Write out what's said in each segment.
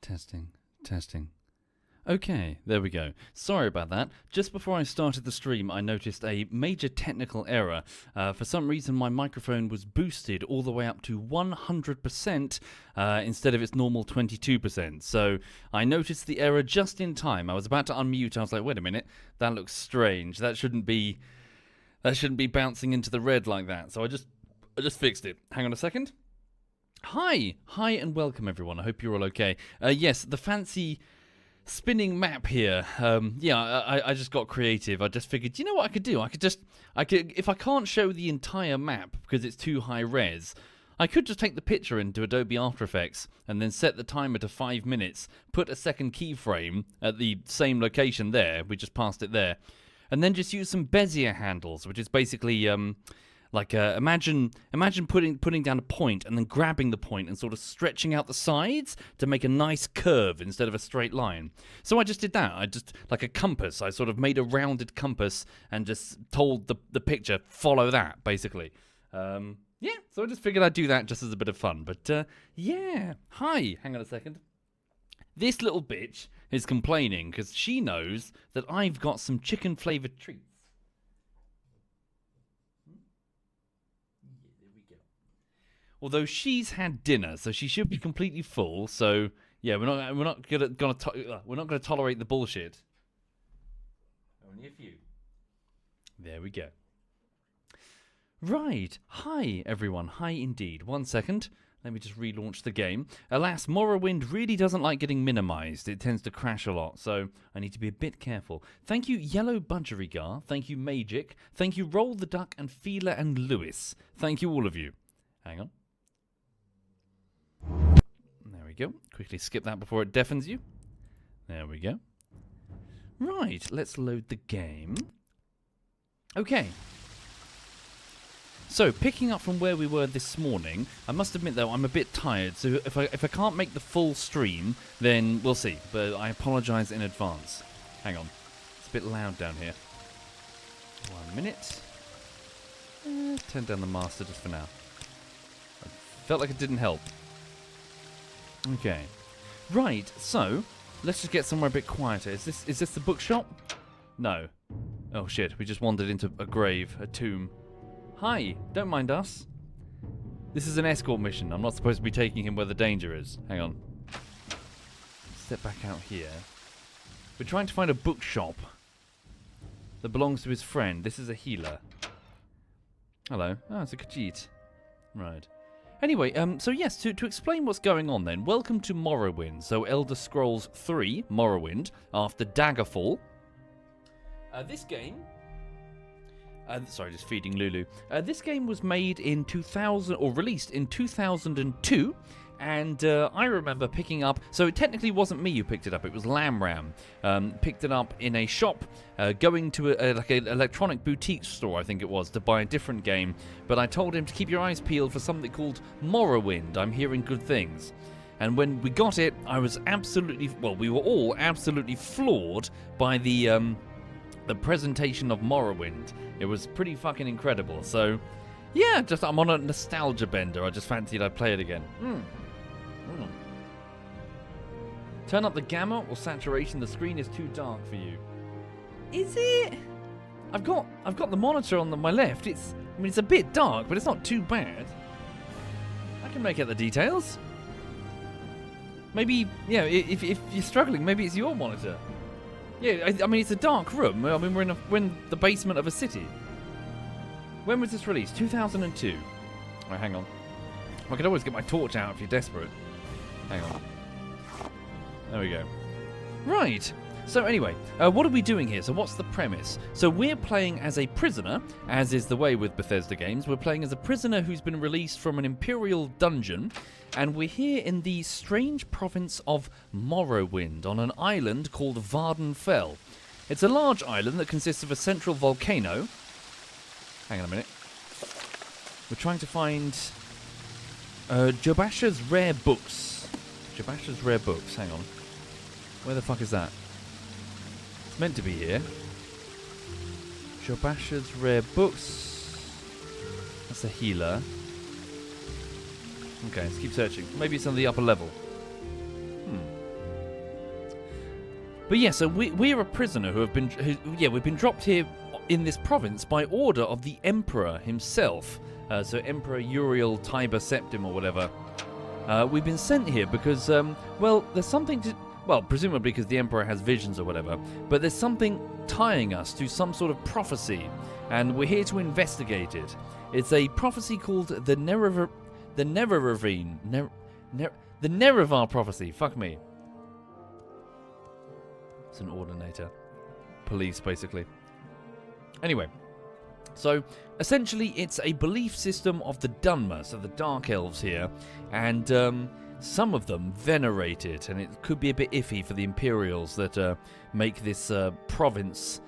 Testing, testing. Okay, there we go. Sorry about that. Just before I started the stream, I noticed a major technical error. For some reason, my microphone was boosted all the way up to 100% instead of its normal 22%. So I noticed the error just in time. I was about to unmute. I was like, wait a minute, that looks strange. That shouldn't be bouncing into the red like that. So I just fixed it. Hang on a second. Hi, and welcome everyone. I hope you're all okay. Yes, the fancy spinning map here. I just got creative. I just figured, you know what I could do? I could, if I can't show the entire map because it's too high res, I could just take the picture into Adobe After Effects and then set the timer to 5 minutes, put a second keyframe at the same location there, we just passed it there, and then just use some Bezier handles, which is basically, imagine putting down a point and then grabbing the point and sort of stretching out the sides to make a nice curve instead of a straight line. So I just did that. I just, like a compass, I sort of made a rounded compass and just told the picture, follow that, basically. So I just figured I'd do that just as a bit of fun. But, yeah. Hi. Hang on a second. This little bitch is complaining because she knows that I've got some chicken-flavoured treats. Although she's had dinner, so she should be completely full. So yeah, we're not gonna tolerate the bullshit. Only a few. There we go. Right. Hi everyone. Hi indeed. 1 second. Let me just relaunch the game. Alas, Morrowind really doesn't like getting minimized. It tends to crash a lot, so I need to be a bit careful. Thank you, Yellow Budgerigar. Thank you, Magic. Thank you, Roll the Duck and Feeler and Lewis. Thank you, all of you. Hang on. There we go. Quickly skip that before it deafens you. There we go. Right, let's load the game. Okay. So, picking up from where we were this morning, I must admit though, I'm a bit tired, so if I can't make the full stream, then we'll see. But I apologise in advance. Hang on. It's a bit loud down here. 1 minute. Turn down the master just for now. I felt like it didn't help. Okay. Right, so, let's just get somewhere a bit quieter. Is this the bookshop? No. Oh shit, we just wandered into a grave, a tomb. Hi, don't mind us. This is an escort mission. I'm not supposed to be taking him where the danger is. Hang on. Step back out here. We're trying to find a bookshop that belongs to his friend. This is a healer. Hello. Oh, it's a Khajiit. Right. Anyway, so yes, to explain what's going on then, welcome to Morrowind. So Elder Scrolls 3, Morrowind, after Daggerfall. This game... sorry, just feeding Lulu. This game was made in 2000, or released in 2002, and I remember picking up. So it technically wasn't me who picked it up; it was Lamram. Picked it up in a shop, going to like an electronic boutique store, I think it was, to buy a different game. But I told him to keep your eyes peeled for something called Morrowind. I'm hearing good things. And when we got it, I was absolutely, well, we were all absolutely floored by the presentation of Morrowind. It was pretty fucking incredible. So, yeah, just I'm on a nostalgia bender. I just fancied I'd play it again. Turn up the gamma or saturation. The screen is too dark for you. Is it? I've got the monitor on my left. It's a bit dark, but it's not too bad. I can make out the details. Maybe, yeah, if you're struggling, maybe it's your monitor. Yeah, I mean, it's a dark room. I mean, we're in the basement of a city. When was this released? 2002. Right, hang on. I could always get my torch out if you're desperate. Hang on. There we go. Right. So anyway, what are we doing here? So what's the premise? So we're playing as a prisoner, as is the way with Bethesda games. We're playing as a prisoner who's been released from an Imperial dungeon, and we're here in the strange province of Morrowind on an island called Varden Fell. It's a large island that consists of a central volcano. Hang on a minute. We're trying to find Jobasha's Rare Books. Jobasha's Rare Books. Hang on. Where the fuck is that? It's meant to be here. Jobasha's Rare Books. That's a healer. Okay, let's keep searching. Maybe it's on the upper level. But yeah, so we're a prisoner who have been, we've been dropped here in this province by order of the Emperor himself. So Emperor Uriel Tiber Septim or whatever. We've been sent here because, well, there's something to, well, presumably because the Emperor has visions or whatever, but there's something tying us to some sort of prophecy, and we're here to investigate it. It's a prophecy called the Neverarine, the Nerevar prophecy. Fuck me. It's an ordinator. Police, basically. Anyway, so essentially it's a belief system of the Dunmer, so the Dark Elves here, and some of them venerate it, and it could be a bit iffy for the Imperials that make this province,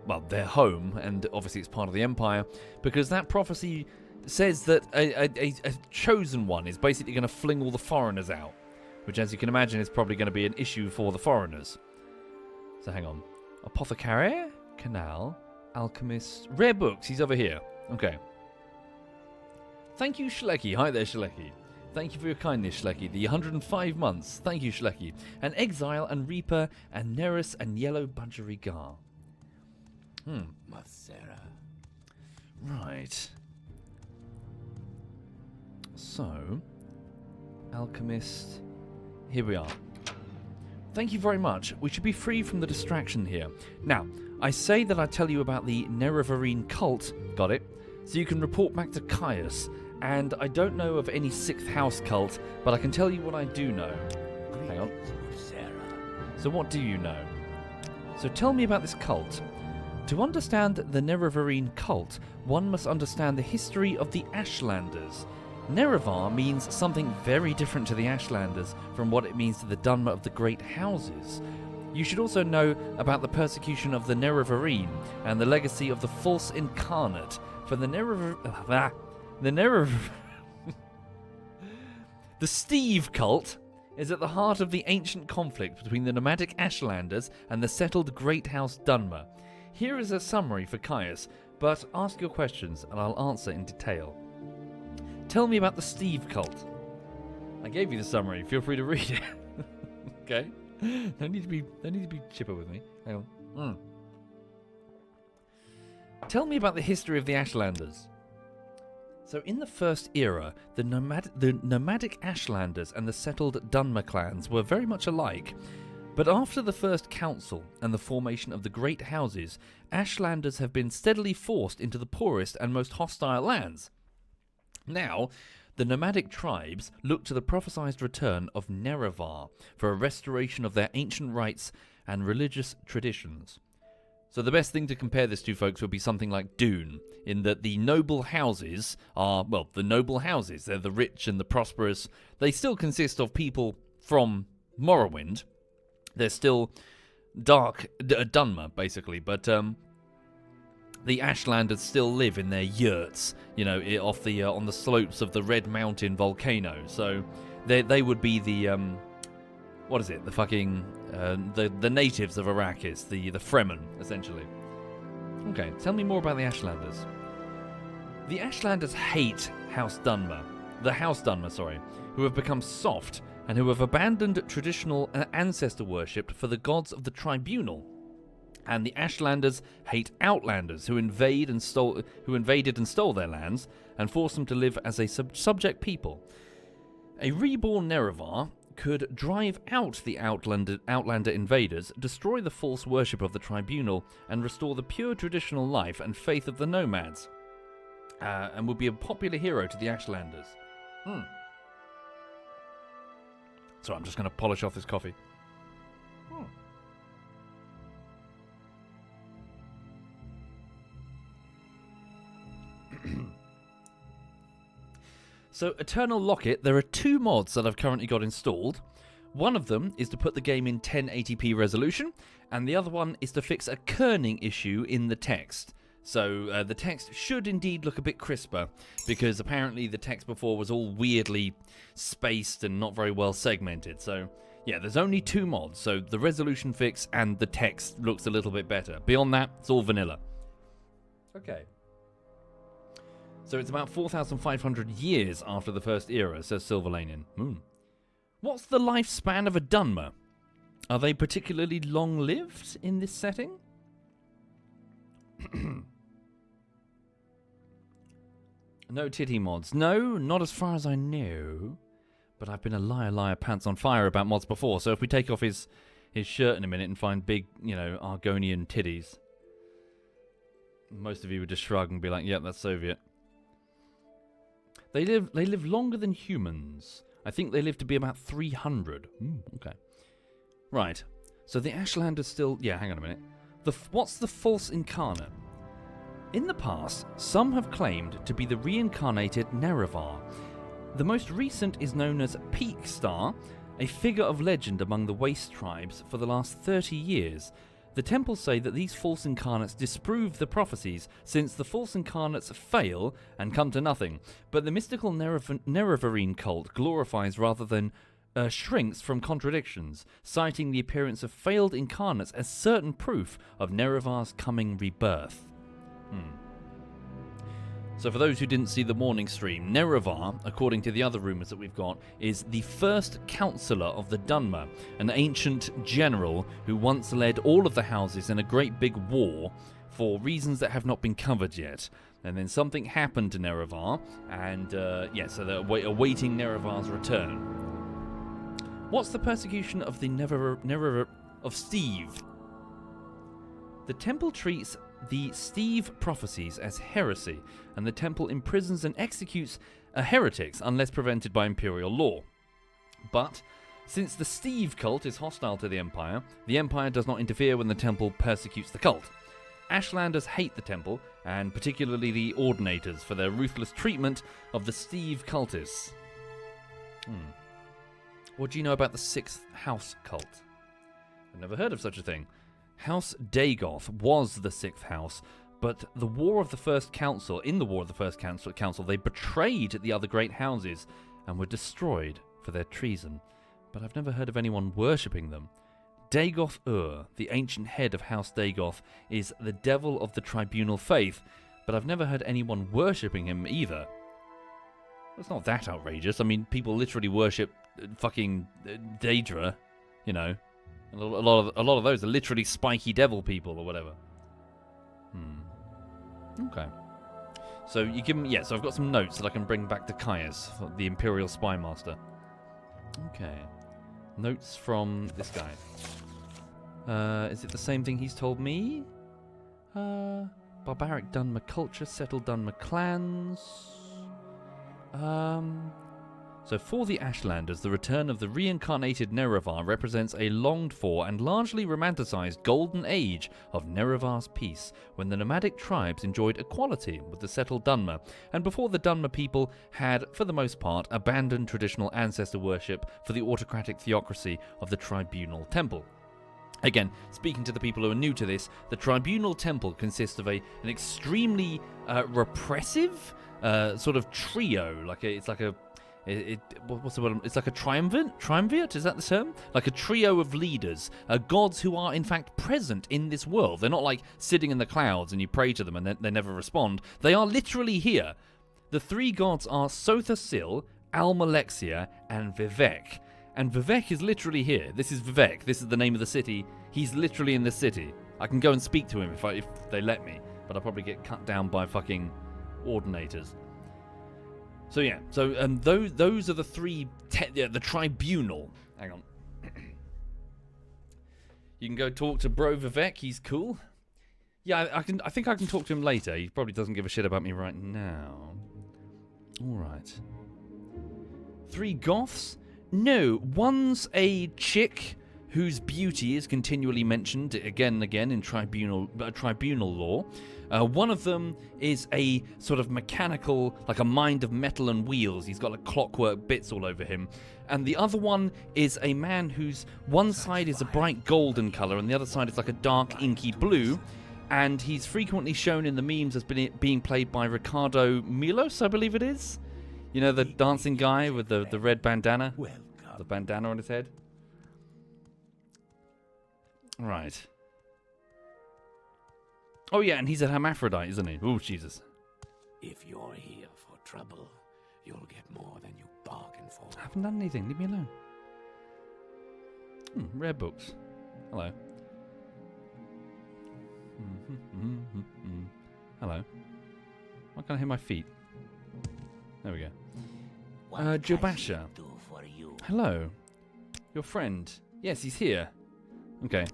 well, their home, and obviously it's part of the Empire, because that prophecy says that a chosen one is basically going to fling all the foreigners out, which, as you can imagine, is probably going to be an issue for the foreigners. So hang on. Apothecary? Canal? Alchemist? Rare books. He's over here. Okay. Thank you, Schlecky. Hi there, Schlecky. Thank you for your kindness, Schlecky. The 105 months. Thank you, Schlecky. And Exile and Reaper and Neris and Yellow Budgerigar. Right. So, Alchemist. Here we are. Thank you very much. We should be free from the distraction here. Now, I say that I tell you about the Neverarine cult, got it, so you can report back to Caius. And I don't know of any 6th house cult, but I can tell you what I do know. Hang on. So what do you know? So tell me about this cult. To understand the Neverarine cult, one must understand the history of the Ashlanders. Nerevar means something very different to the Ashlanders from what it means to the Dunmer of the Great Houses. You should also know about the persecution of the Neverarine and the legacy of the false incarnate. For the the Steve cult is at the heart of the ancient conflict between the nomadic Ashlanders and the settled Great House Dunmer. Here is a summary for Caius, but ask your questions and I'll answer in detail. Tell me about the Steve cult. I gave you the summary. Feel free to read it. Okay. No need to be chipper with me. Hang on. Tell me about the history of the Ashlanders. So in the First Era, the nomadic Ashlanders and the settled Dunmer clans were very much alike. But after the First Council and the formation of the Great Houses, Ashlanders have been steadily forced into the poorest and most hostile lands. Now, the nomadic tribes look to the prophesied return of Nerevar for a restoration of their ancient rites and religious traditions. So the best thing to compare this to, folks, would be something like Dune, in that the noble houses are, well, the noble houses. They're the rich and the prosperous. They still consist of people from Morrowind. They're still dark, Dunmer, basically, but the Ashlanders still live in their yurts, you know, off the on the slopes of the Red Mountain volcano. So they would be the what is it? The fucking the natives of Arrakis, the Fremen, essentially. Okay, tell me more about the Ashlanders. The Ashlanders hate House Dunmer, who have become soft and who have abandoned traditional ancestor worship for the gods of the Tribunal. And the Ashlanders hate Outlanders who invaded and stole their lands and forced them to live as a subject people. A reborn Nerevar could drive out the Outlander invaders, destroy the false worship of the Tribunal, and restore the pure traditional life and faith of the nomads, and would be a popular hero to the Ashlanders. So I'm just going to polish off this coffee. So, Eternal Locket, there are 2 mods that I've currently got installed. One of them is to put the game in 1080p resolution, and the other one is to fix a kerning issue in the text. So, the text should indeed look a bit crisper, because apparently the text before was all weirdly spaced and not very well segmented. So, yeah, there's only 2 mods, so the resolution fix and the text looks a little bit better. Beyond that, it's all vanilla. Okay. So it's about 4,500 years after the First Era, says Silverlanian. What's the lifespan of a Dunmer? Are they particularly long-lived in this setting? No titty mods. No, not as far as I know. But I've been a liar pants on fire about mods before, so if we take off his shirt in a minute and find big, you know, Argonian titties, most of you would just shrug and be like, yep, that's Soviet. They live longer than humans. I think they live to be about 300. Okay. Right. So the Ashlanders still... Yeah, hang on a minute. What's the false incarnate? In the past, some have claimed to be the reincarnated Nerevar. The most recent is known as Peak Star, a figure of legend among the Waste tribes for the last 30 years. The temples say that these false incarnates disprove the prophecies, since the false incarnates fail and come to nothing. But the mystical Neverarine cult glorifies rather than shrinks from contradictions, citing the appearance of failed incarnates as certain proof of Nerevar's coming rebirth. So for those who didn't see the morning stream, Nerevar, according to the other rumours that we've got, is the first councillor of the Dunmer, an ancient general who once led all of the houses in a great big war for reasons that have not been covered yet. And then something happened to Nerevar, and so they're awaiting Nerevar's return. What's the persecution of the of Steve? The temple treats the Steve prophecies as heresy, and the temple imprisons and executes heretics unless prevented by imperial law. But since the Steve cult is hostile to the Empire does not interfere when the temple persecutes the cult. Ashlanders hate the temple, and particularly the Ordinators, for their ruthless treatment of the Steve cultists. What do you know about the Sixth House cult? I've never heard of such a thing. House Dagoth was the Sixth House, but in the War of the First Council, they betrayed the other great houses and were destroyed for their treason. But I've never heard of anyone worshipping them. Dagoth-Ur, the ancient head of House Dagoth, is the devil of the tribunal faith, but I've never heard anyone worshipping him either. It's not that outrageous. I mean, people literally worship fucking Daedra, you know. A lot of those are literally spiky devil people or whatever. Okay. So you give me... so I've got some notes that I can bring back to Caius, the Imperial Spy Master. Okay. Notes from this guy. Is it the same thing he's told me? Barbaric Dunmer culture, settled Dunmer clans. So for the Ashlanders, the return of the reincarnated Nerevar represents a longed-for and largely romanticized golden age of Nerevar's peace, when the nomadic tribes enjoyed equality with the settled Dunmer, and before the Dunmer people had, for the most part, abandoned traditional ancestor worship for the autocratic theocracy of the Tribunal Temple. Again, speaking to the people who are new to this, the Tribunal Temple consists of an extremely repressive sort of trio, what's the word? It's like a triumvirate, is that the term? Like a trio of leaders, gods who are in fact present in this world. They're not like sitting in the clouds and you pray to them and they never respond. They are literally here. The three gods are Sotha-Sil, Almalexia, and Vivec. And Vivec is literally here. This is Vivec. This is the name of the city. He's literally in the city. I can go and speak to him if they let me, but I'll probably get cut down by fucking Ordinators. So yeah, those are the three, the tribunal. Hang on. You can go talk to Bro Vivec, he's cool. Yeah, I think I can talk to him later. He probably doesn't give a shit about me right now. Alright. Three goths? No, one's a chick whose beauty is continually mentioned again and again in tribunal law. One of them is a sort of mechanical, like a mind of metal and wheels. He's got like clockwork bits all over him. And the other one is a man whose one side is a bright golden colour and the other side is like a dark inky blue. And he's frequently shown in the memes as being played by Ricardo Milos, I believe it is. You know, the dancing guy with the red bandana? The bandana on his head? Right. Oh yeah, and he's a hermaphrodite, isn't he? Oh, Jesus. If you're here for trouble, you'll get more than you bargained for. I haven't done anything. Leave me alone. Rare books. Hello. Hello. Why can't I hear my feet? There we go. Jobasha. Hello. Your friend. Yes, he's here. Okay.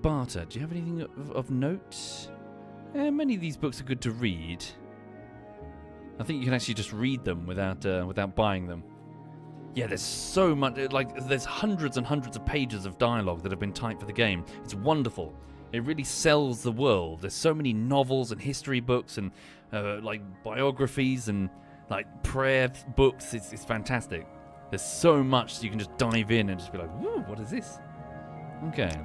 Barter, do you have anything of note? Many of these books are good to read. I think you can actually just read them without buying them. Yeah, there's so much, like, there's hundreds and hundreds of pages of dialogue that have been typed for the game. It's wonderful. It really sells the world. There's so many novels and history books and, like, biographies and, like, prayer books. It's fantastic. There's so much you can just dive in and just be like, woo, what is this? Okay.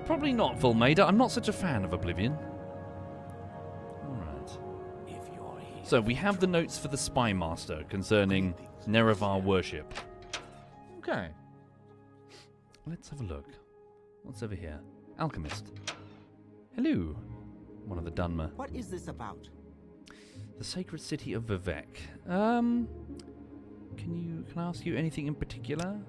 Probably not, Fulmader. I'm not such a fan of Oblivion. Alright. So, we have the notes for the Spy Master concerning Nerevar worship. Okay. Let's have a look. What's over here? Alchemist. Hello. One of the Dunmer. What is this about? The sacred city of Vivec. Can I ask you anything in particular?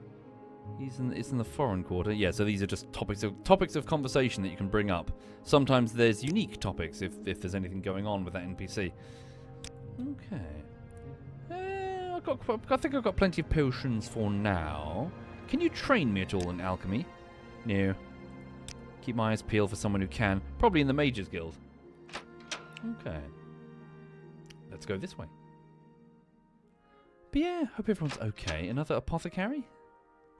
It's in the foreign quarter. Yeah, so these are just topics of conversation that you can bring up. Sometimes there's unique topics if there's anything going on with that NPC. Okay. I think I've got plenty of potions for now. Can you train me at all in alchemy? No. Keep my eyes peeled for someone who can. Probably in the Mages Guild. Okay. Let's go this way. But yeah, hope everyone's okay. Another apothecary?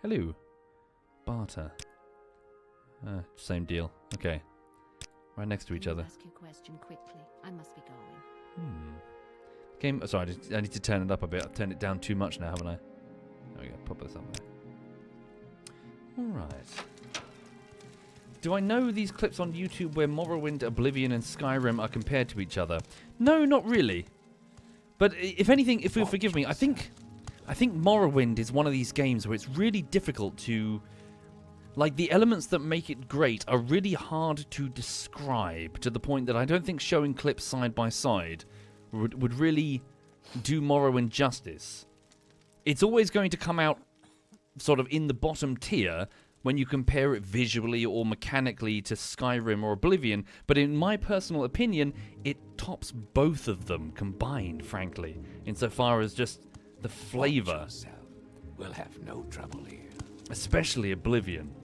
Hello. Barter. Same deal. Okay. Right next to each other. Ask your question quickly. I must be going. Game. Sorry, I need to turn it up a bit. I've turned it down too much now, haven't I? There we go. Pop this up there. Alright. Do I know these clips on YouTube where Morrowind, Oblivion, and Skyrim are compared to each other? No, not really. But if anything, if you'll forgive me, I think Morrowind is one of these games where it's really difficult to... Like, the elements that make it great are really hard to describe, to the point that I don't think showing clips side by side would really do Morrowind justice. It's always going to come out sort of in the bottom tier when you compare it visually or mechanically to Skyrim or Oblivion, but in my personal opinion, it tops both of them combined, frankly, insofar as just the flavor. We'll have no trouble here. Especially Oblivion.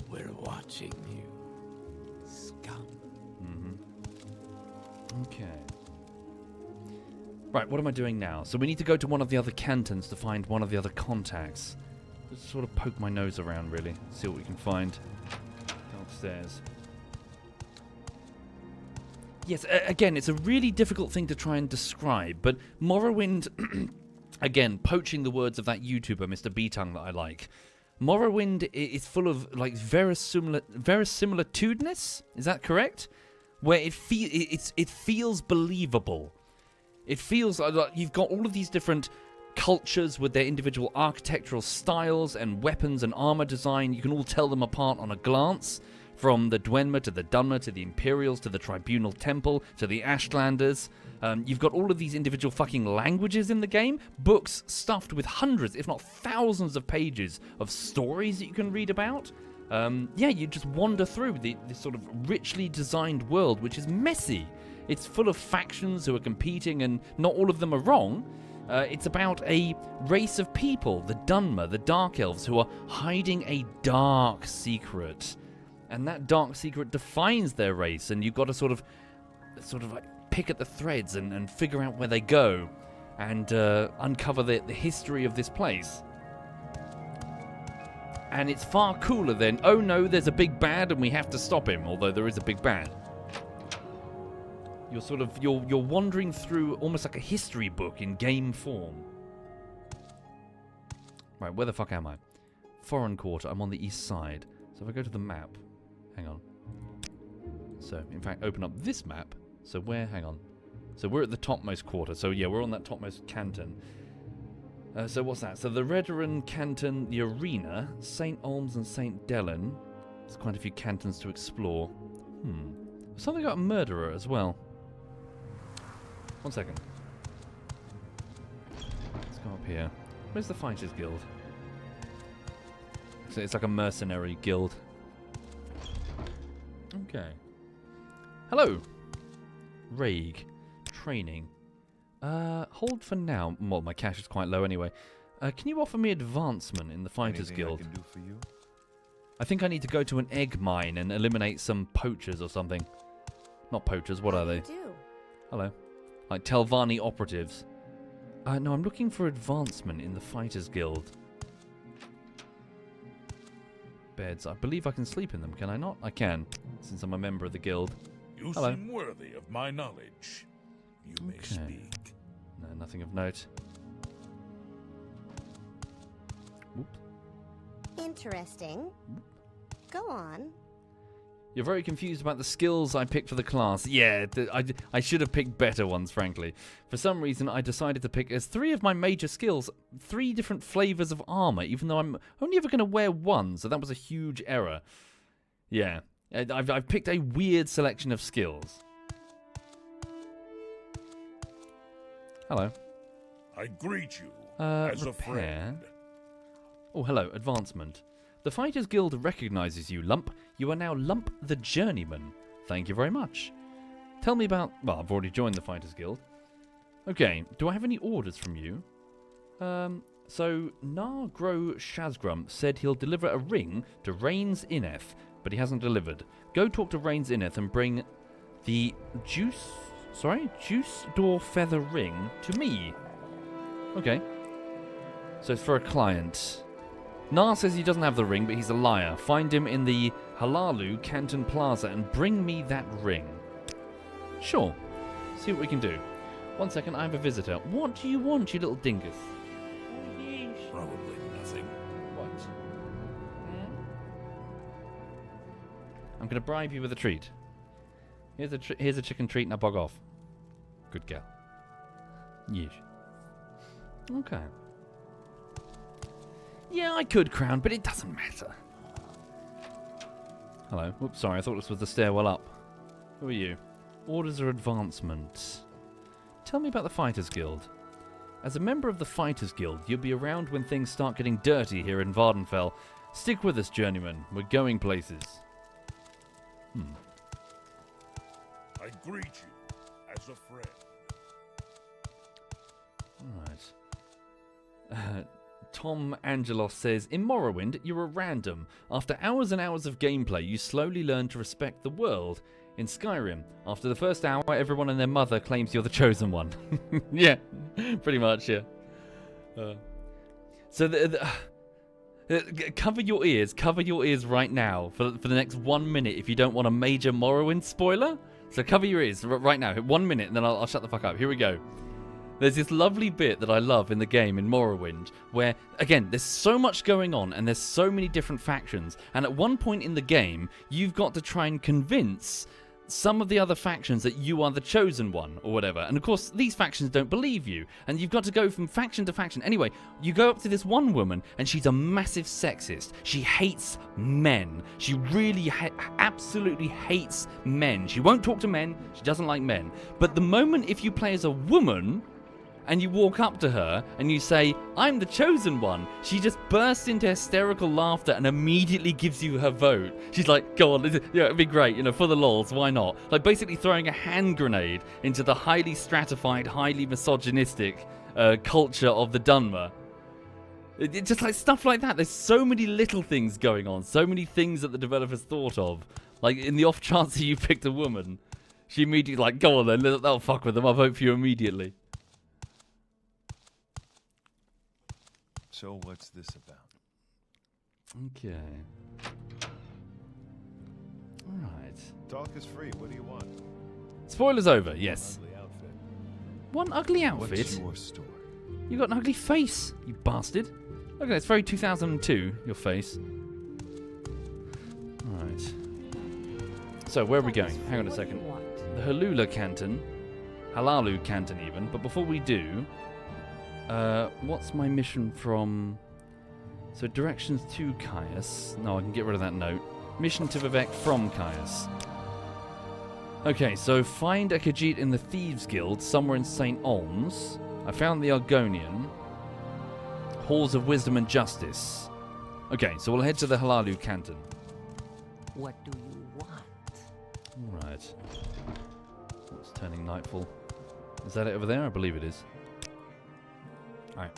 We're watching you, scum. Okay. Right, what am I doing now? So we need to go to one of the other cantons to find one of the other contacts. Just sort of poke my nose around, really. See what we can find downstairs. Yes, again, it's a really difficult thing to try and describe, but Morrowind, again, poaching the words of that YouTuber, MrBtongue, that I like. Morrowind is full of, like, verisimilitudinous? Is that correct? Where it feels believable. It feels like you've got all of these different cultures with their individual architectural styles and weapons and armor design. You can all tell them apart on a glance. From the Dwemer to the Dunmer to the Imperials to the Tribunal Temple to the Ashlanders. You've got all of these individual fucking languages in the game. Books stuffed with hundreds, if not thousands of pages of stories that you can read about. Yeah, you just wander through this sort of richly designed world, which is messy. It's full of factions who are competing, and not all of them are wrong. It's about a race of people, the Dunmer, the Dark Elves, who are hiding a dark secret. And that dark secret defines their race, and you've got to sort of like pick at the threads and figure out where they go, and uncover the history of this place. And it's far cooler than, oh no, there's a big bad and we have to stop him, although there is a big bad. You're wandering through almost like a history book in game form. Right, where the fuck am I? Foreign Quarter, I'm on the east side. So if I go to the map, hang on. So, in fact, open up this map. So where, hang on. So we're at the topmost quarter. So yeah, we're on that topmost canton. So what's that? So the Neverarine canton, the Arena, St. Olms and St. Delen. There's quite a few cantons to explore. Something about a murderer as well. 1 second. Let's go up here. Where's the Fighters Guild? So it's like a mercenary guild. Okay. Hello. Raig. Training. Hold for now. Well, my cash is quite low anyway. Can you offer me advancement in the Fighters Guild? I can do for you? I think I need to go to an egg mine and eliminate some poachers or something. Not poachers, what are they? Hello. Like Telvanni operatives. No, I'm looking for advancement in the Fighters Guild. Beds. I believe I can sleep in them, can I not? I can, since I'm a member of the guild. You Hello. seem worthy of my knowledge. You may speak. No, nothing of note. Whoop. Interesting. Go on. You're very confused about the skills I picked for the class. Yeah, I should have picked better ones, frankly. For some reason, I decided to pick as 3 of my major skills, 3 different flavors of armor, even though I'm only ever going to wear 1, so that was a huge error. Yeah, I've picked a weird selection of skills. Hello. I greet you as a repair. friend. Oh, hello, advancement. The Fighters Guild recognizes you, Lump. You are now Lump the Journeyman. Thank you very much. Tell me about... Well, I've already joined the Fighters Guild. Okay, do I have any orders from you? So, Nargro Shazgrum said he'll deliver a ring to Rains Ineth, but he hasn't delivered. Go talk to Rains Ineth and bring the Juice Door Feather Ring to me. Okay. So it's for a client. Nar says he doesn't have the ring, but he's a liar. Find him in the Halalu Canton Plaza and bring me that ring. Sure. See what we can do. 1 second, I have a visitor. What do you want, you little dingus? Probably nothing. What? I'm going to bribe you with a treat. Here's a chicken treat, now bog off. Good girl. Yes. Okay. Yeah, I could crown, but it doesn't matter. Hello. Oops, sorry, I thought this was the stairwell up. Who are you? Orders or advancement? Tell me about the Fighters Guild. As a member of the Fighters Guild, you'll be around when things start getting dirty here in Vardenfell. Stick with us, journeyman. We're going places. I greet you as a friend. Alright. Tom Angelos says, in Morrowind, you're a random. After hours and hours of gameplay, you slowly learn to respect the world. In Skyrim, after the first hour, everyone and their mother claims you're the chosen one. Yeah, pretty much, yeah. Cover your ears right now for the next 1 minute if you don't want a major Morrowind spoiler. So cover your ears right now, 1 minute, and then I'll shut the fuck up. Here we go. There's this lovely bit that I love in the game in Morrowind where, again, there's so much going on and there's so many different factions. And at one point in the game, you've got to try and convince some of the other factions that you are the chosen one or whatever. And of course, these factions don't believe you. And you've got to go from faction to faction. Anyway, you go up to this one woman and she's a massive sexist. She hates men. She really absolutely hates men. She won't talk to men. She doesn't like men. But the moment if you play as a woman and you walk up to her and you say, I'm the chosen one, she just bursts into hysterical laughter and immediately gives you her vote. She's like, go on, yeah, it'd be great, for the lols, why not? Like basically throwing a hand grenade into the highly stratified, highly misogynistic culture of the Dunmer. It just like stuff like that. There's so many little things going on, so many things that the developers thought of. Like in the off chance that you picked a woman, she immediately like, go on then, that'll fuck with them, I'll vote for you immediately. So what's this about? Okay. Alright. Talk is free. What do you want? Spoilers over, yes. Ugly outfit. One ugly outfit? What's your story? You got an ugly face, you bastard. Look, it's very 2002, your face. Alright. So, where are we going? Hang on a second. The Halula Canton. Halalu Canton even. But before we do... what's my mission from... So, directions to Caius. No, I can get rid of that note. Mission to Vivec from Caius. Okay, so find a Khajiit in the Thieves Guild, somewhere in St. Olms. I found the Argonian. Halls of Wisdom and Justice. Okay, so we'll head to the Halalu Canton. What do you want? Right. It's turning nightfall. Is that it over there? I believe it is. Alright.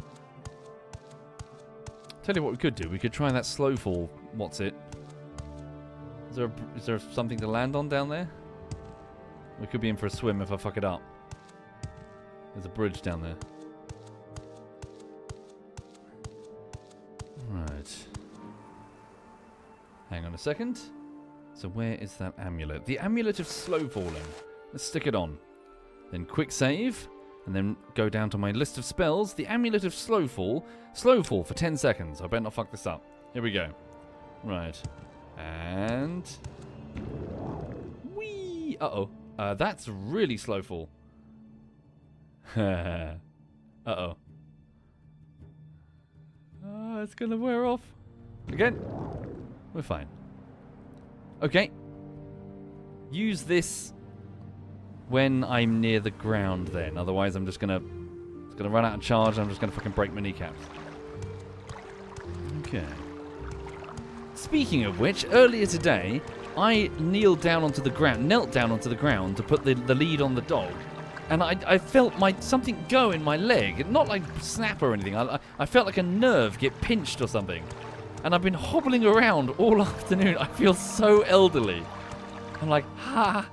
Tell you what we could do. We could try that slow fall. What's it? Is there something to land on down there? We could be in for a swim if I fuck it up. There's a bridge down there. Right. Hang on a second. So where is that amulet? The amulet of slow falling. Let's stick it on. Then quick save. And then go down to my list of spells. The amulet of slow fall. Slow fall for 10 seconds. I better not fuck this up. Here we go. Right. And... Whee! Uh-oh. That's really slow fall. Uh-oh. It's gonna wear off. Again. We're fine. Okay. Use this when I'm near the ground then. Otherwise I'm just gonna... It's gonna run out of charge and I'm just gonna fucking break my kneecaps. Okay. Speaking of which, earlier today, I knelt down onto the ground to put the lead on the dog. And I felt something go in my leg. Not like snap or anything. I felt like a nerve get pinched or something. And I've been hobbling around all afternoon. I feel so elderly. I'm like, ha.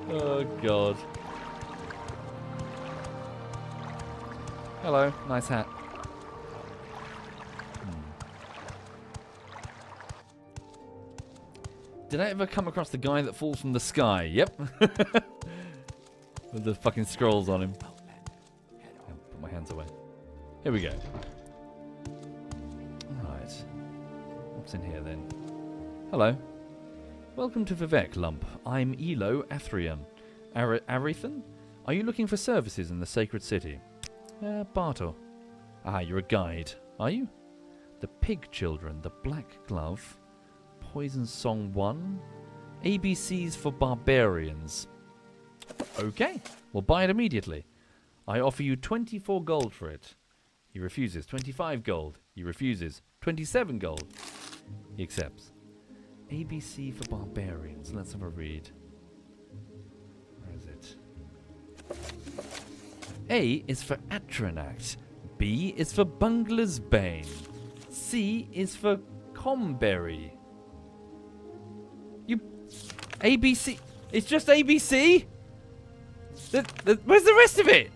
Oh, God. Hello. Nice hat. Did I ever come across the guy that falls from the sky? Yep. With the fucking scrolls on him. Put my hands away. Here we go. Right. What's in here then? Hello. Welcome to Vivec, Lump. I'm Elo Athrian. Arethan? Are you looking for services in the sacred city? Barto. Ah, you're a guide. Are you? The Pig Children, the Black Glove... Poison Song 1. ABCs for Barbarians. Okay, we'll buy it immediately. I offer you 24 gold for it. He refuses. 25 gold. He refuses. 27 gold. He accepts. ABC for Barbarians. Let's have a read. Where is it? A is for Atranact. B is for Bungler's Bane. C is for Comberry. ABC. It's just ABC? Where's the rest of it?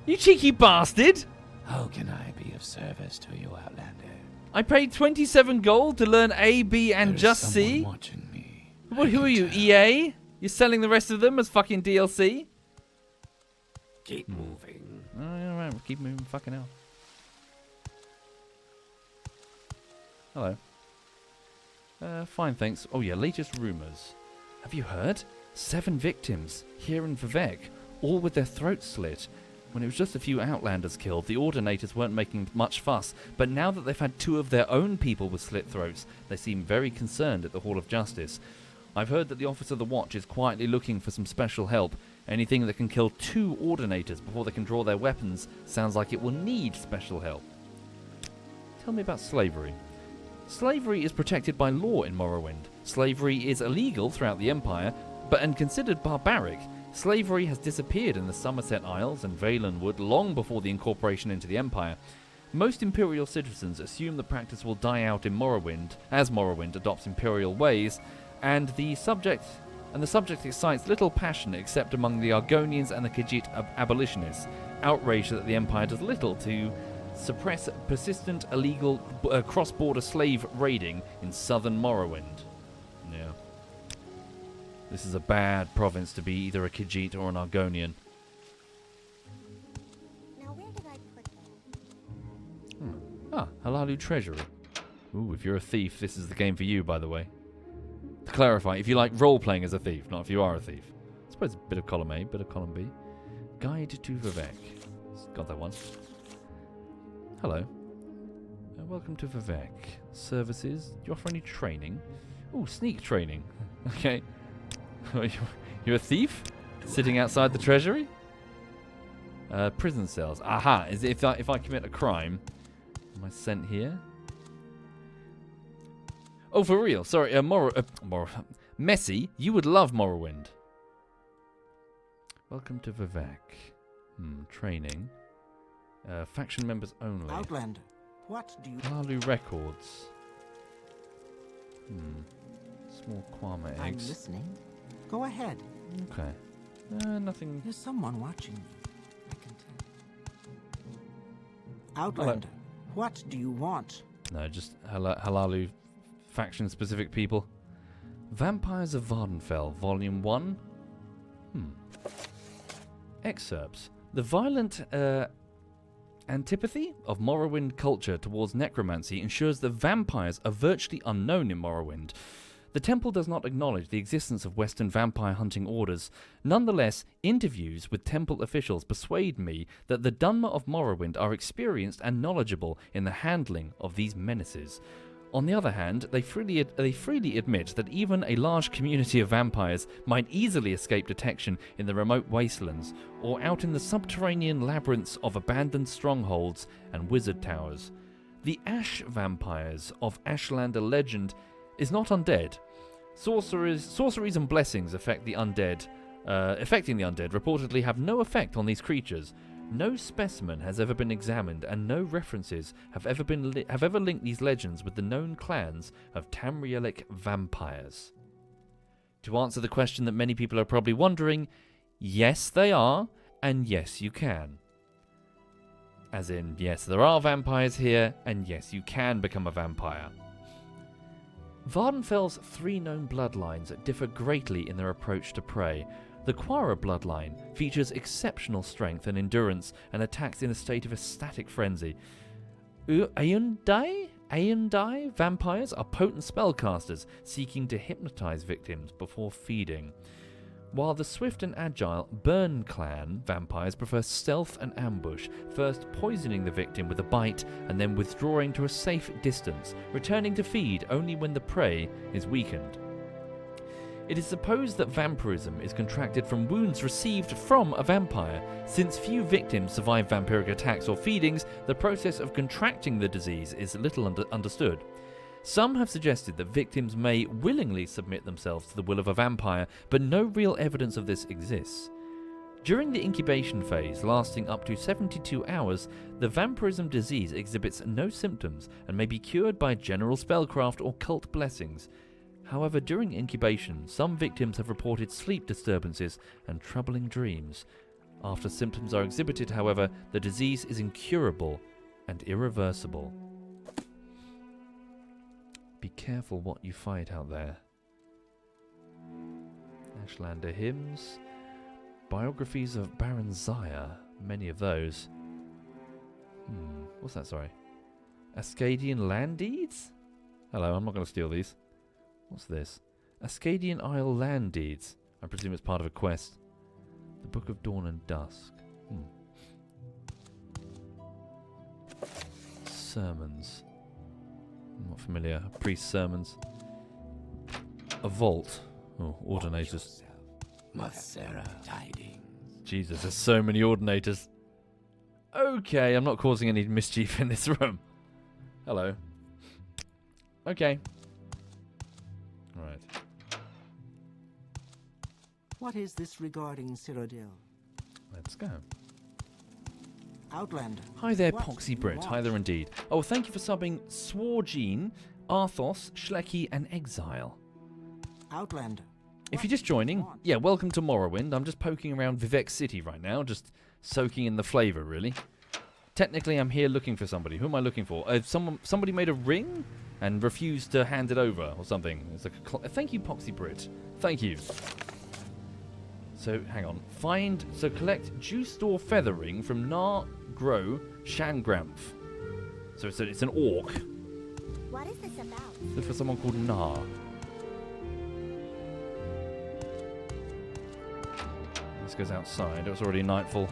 You cheeky bastard. How can I be of service to you, Outlander? I paid 27 gold to learn A, B, and There's just someone C? watching me. What, who are you, EA? You're selling the rest of them as fucking DLC? Keep moving. Alright, we'll keep moving. Fucking hell. Hello. Fine, thanks. Oh yeah, latest rumours. Have you heard? 7 victims here in Vivec, all with their throats slit. When it was just a few Outlanders killed, the Ordinators weren't making much fuss, but now that they've had 2 of their own people with slit throats, they seem very concerned at the Hall of Justice. I've heard that the Office of the Watch is quietly looking for some special help. Anything that can kill 2 Ordinators before they can draw their weapons sounds like it will need special help. Tell me about slavery. Slavery is protected by law in Morrowind. Slavery is illegal throughout the Empire, and considered barbaric. Slavery has disappeared in the Somerset Isles and Valenwood long before the incorporation into the Empire. Most Imperial citizens assume the practice will die out in Morrowind, as Morrowind adopts Imperial ways, and the subject excites little passion except among the Argonians and the Khajiit abolitionists, outraged that the Empire does little to suppress persistent illegal cross-border slave raiding in southern Morrowind. Yeah. This is a bad province to be either a Khajiit or an Argonian. Now where did I put that? Halalu Treasury. Ooh, if you're a thief, this is the game for you, by the way. To clarify, if you like role-playing as a thief, not if you are a thief. I suppose a bit of column A, bit of column B. Guide to Vivec. Got that one. Hello. Welcome to Vivec. Services. Do you offer any training? Ooh, sneak training. Okay. You're a thief? Sitting outside the treasury? Prison cells. Aha! Is it if I commit a crime, am I sent here? Oh, for real. Sorry, Messy, you would love Morrowind. Welcome to Vivec. Training. Faction members only. Outlander, what do you... Halu Records. Small Kwama I'm eggs. listening. Go ahead. Okay. Nothing. There's someone watching me. I can tell. Outlander, what do you want? No, just Halalu faction-specific people. Vampires of Vardenfell, Volume 1. Excerpts. The violent antipathy of Morrowind culture towards necromancy ensures that vampires are virtually unknown in Morrowind. The temple does not acknowledge the existence of Western vampire hunting orders. Nonetheless, interviews with temple officials persuade me that the Dunmer of Morrowind are experienced and knowledgeable in the handling of these menaces. On the other hand, they freely admit that even a large community of vampires might easily escape detection in the remote wastelands or out in the subterranean labyrinths of abandoned strongholds and wizard towers. The Ash vampires of Ashlander legend is not undead. Sorceries and blessings affecting the undead reportedly have no effect on these creatures. No specimen has ever been examined, and no references have ever linked these legends with the known clans of Tamrielic vampires. To answer the question that many people are probably wondering, yes, they are, and yes, you can. As in, yes, there are vampires here, and yes, you can become a vampire. Vardenfell's 3 known bloodlines differ greatly in their approach to prey. The Quara bloodline features exceptional strength and endurance and attacks in a state of ecstatic frenzy. Aeondai vampires are potent spellcasters seeking to hypnotize victims before feeding. While the swift and agile Burn clan vampires prefer stealth and ambush, first poisoning the victim with a bite and then withdrawing to a safe distance, returning to feed only when the prey is weakened. It is supposed that vampirism is contracted from wounds received from a vampire. Since few victims survive vampiric attacks or feedings, the process of contracting the disease is little understood. Some have suggested that victims may willingly submit themselves to the will of a vampire, but no real evidence of this exists. During the incubation phase, lasting up to 72 hours, the vampirism disease exhibits no symptoms and may be cured by general spellcraft or cult blessings. However, during incubation, some victims have reported sleep disturbances and troubling dreams. After symptoms are exhibited, however, the disease is incurable and irreversible. Be careful what you fight out there. Ashlander hymns. Biographies of Baron Zaya. Many of those. What's that, sorry? Ascadian land deeds? Hello, I'm not going to steal these. What's this? Ascadian Isle land deeds. I presume it's part of a quest. The Book of Dawn and Dusk. Sermons. I'm not familiar. Priest sermons. A vault. Oh, ordinators. Mothera tidings. Jesus, there's so many ordinators. Okay, I'm not causing any mischief in this room. Hello. Okay. Right. What is this regarding Cyrodiil? Let's go. Outlander. Hi there, what Poxy do you Brit. want? Hi there indeed. Oh, thank you for subbing Swargene, Arthos, Schlecky, and Exile. Outlander. If what you're just do you joining, want? yeah, welcome to Morrowind. I'm just poking around Vivec City right now, just soaking in the flavour, really. Technically, I'm here looking for somebody. Who am I looking for? Somebody made a ring and refused to hand it over or something. It's like thank you, Poxy Brit. Thank you. So, hang on. Collect Juice Store Feathering from Nar Grow Shangramph. So it's an orc. What is this about? Look for someone called Nar. This goes outside. It was already nightfall.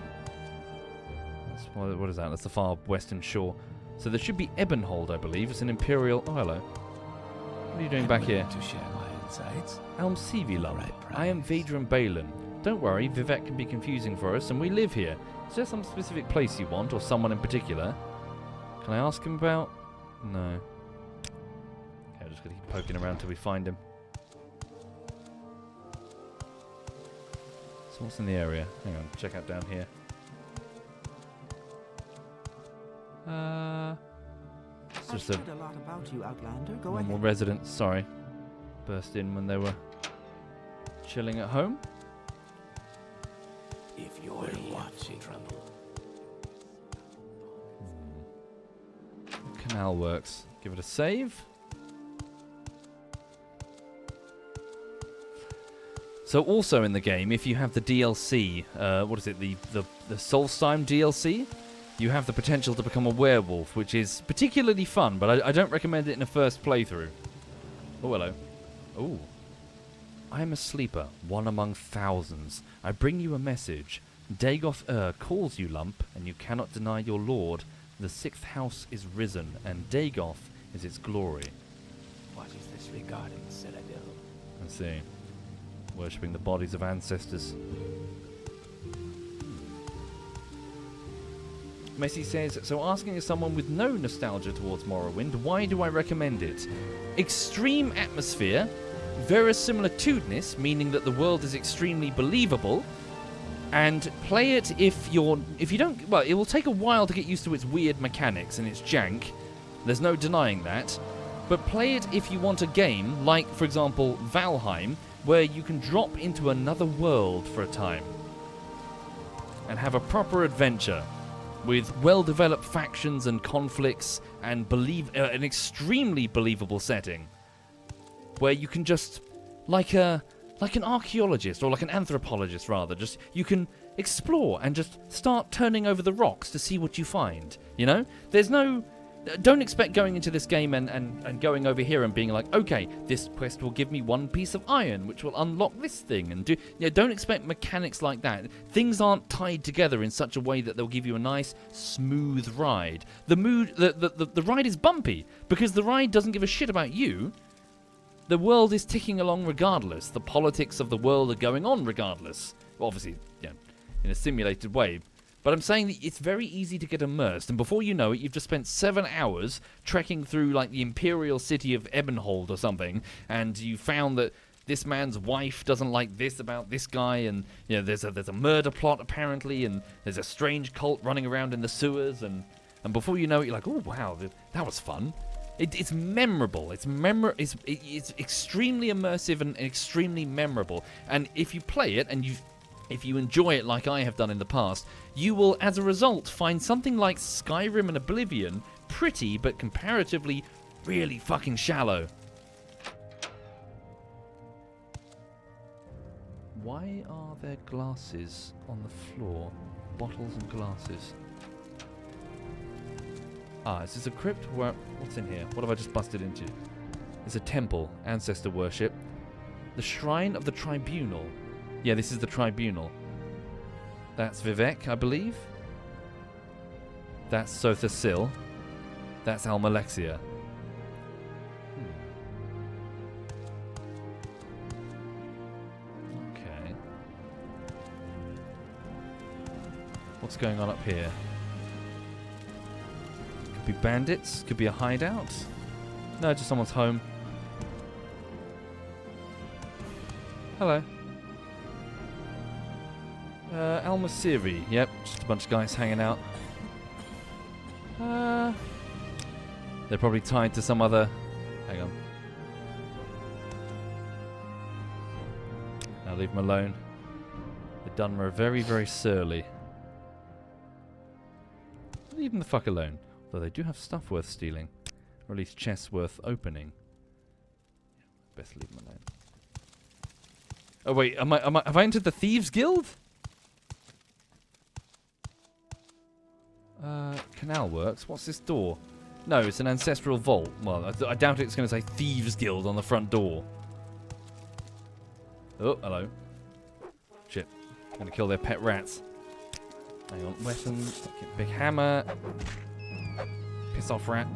What is that? That's the far western shore. So there should be Ebenhold, I believe. It's an imperial... Oh, hello. What are you doing back here? To share my insights. Elm Sevilum. Right, I am prize. Vadran Balin. Don't worry, Vivec can be confusing for us, and we live here. Is there some specific place you want, or someone in particular? Can I ask him about? No. Okay, I'm just going to keep poking around till we find him. So what's in the area? Hang on, check out down here. It's I've just a heard a lot about you, Outlander. Go normal ahead. residents, sorry. Burst in when they were chilling at home. If you're watching trouble, Canal works. Give it a save. So also in the game, if you have the DLC, what is it, the Solstheim DLC, you have the potential to become a werewolf, which is particularly fun, but I don't recommend it in a first playthrough. Oh, hello. Oh. I am a sleeper, one among thousands. I bring you a message. Dagoth calls you, lump, and you cannot deny your lord. The sixth house is risen, and Dagoth is its glory. what is this regarding Citadel? Let's see. Worshipping the bodies of ancestors. Messi says, so asking as someone with no nostalgia towards Morrowind, why do I recommend it? Extreme atmosphere, verisimilitudinous, meaning that the world is extremely believable, and play it if you don't, well, it will take a while to get used to its weird mechanics and its jank. There's no denying that. But play it if you want a game, like, for example, Valheim, where you can drop into another world for a time and have a proper adventure with well-developed factions and conflicts and an extremely believable setting where you can just, like an archaeologist or like an anthropologist rather, just you can explore and just start turning over the rocks to see what you find. You know, don't expect going into this game and going over here and being like, okay, this quest will give me one piece of iron, which will unlock this thing, and don't expect mechanics like that. Things aren't tied together in such a way that they'll give you a nice, smooth ride. The ride is bumpy, because the ride doesn't give a shit about you. The world is ticking along regardless. The politics of the world are going on regardless. Well, obviously, in a simulated way. But I'm saying that it's very easy to get immersed, and before you know it, you've just spent 7 hours trekking through, like, the imperial city of Ebonhold or something, and you found that this man's wife doesn't like this about this guy, and there's a murder plot apparently, and there's a strange cult running around in the sewers, and before you know it, you're like, oh wow, that was fun. It's memorable. It's extremely immersive and extremely memorable. And if you play it and if you enjoy it like I have done in the past, you will, as a result, find something like Skyrim and Oblivion pretty, but comparatively really fucking shallow. Why are there glasses on the floor? Bottles and glasses. Is this a crypt? What's in here? What have I just busted into? It's a temple, ancestor worship. The Shrine of the Tribunal. Yeah, this is the Tribunal. That's Vivec, I believe. That's Sotha Sil. That's Almalexia. Okay. What's going on up here? Could be bandits. Could be a hideout. No, just someone's home. Hello. Almasiri. Yep, just a bunch of guys hanging out. They're probably tied to some other... Hang on. Now leave them alone. The Dunmer are very, very surly. Leave them the fuck alone. Though they do have stuff worth stealing. Or at least chests worth opening. Best leave them alone. Oh wait, have I entered the Thieves Guild? Canal works. What's this door? No, it's an ancestral vault. Well, I doubt it's going to say Thieves Guild on the front door. Oh, hello. Shit. I'm going to kill their pet rats. Hang on. Weapons. Big hammer. Piss off, rat.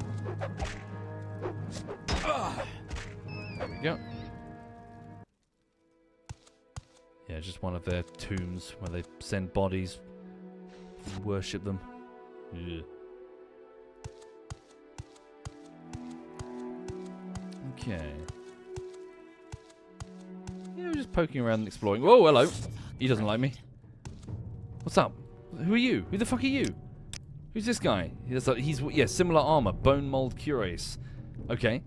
There we go. Yeah, Yeah, just one of their tombs where they send bodies, worship them. Yeah. Okay. Yeah, we're just poking around and exploring. Whoa, hello. He doesn't like me. What's up? Who are you? Who the fuck are you? Who's this guy? He's yeah, similar armor. Bone mold cuirass. Okay.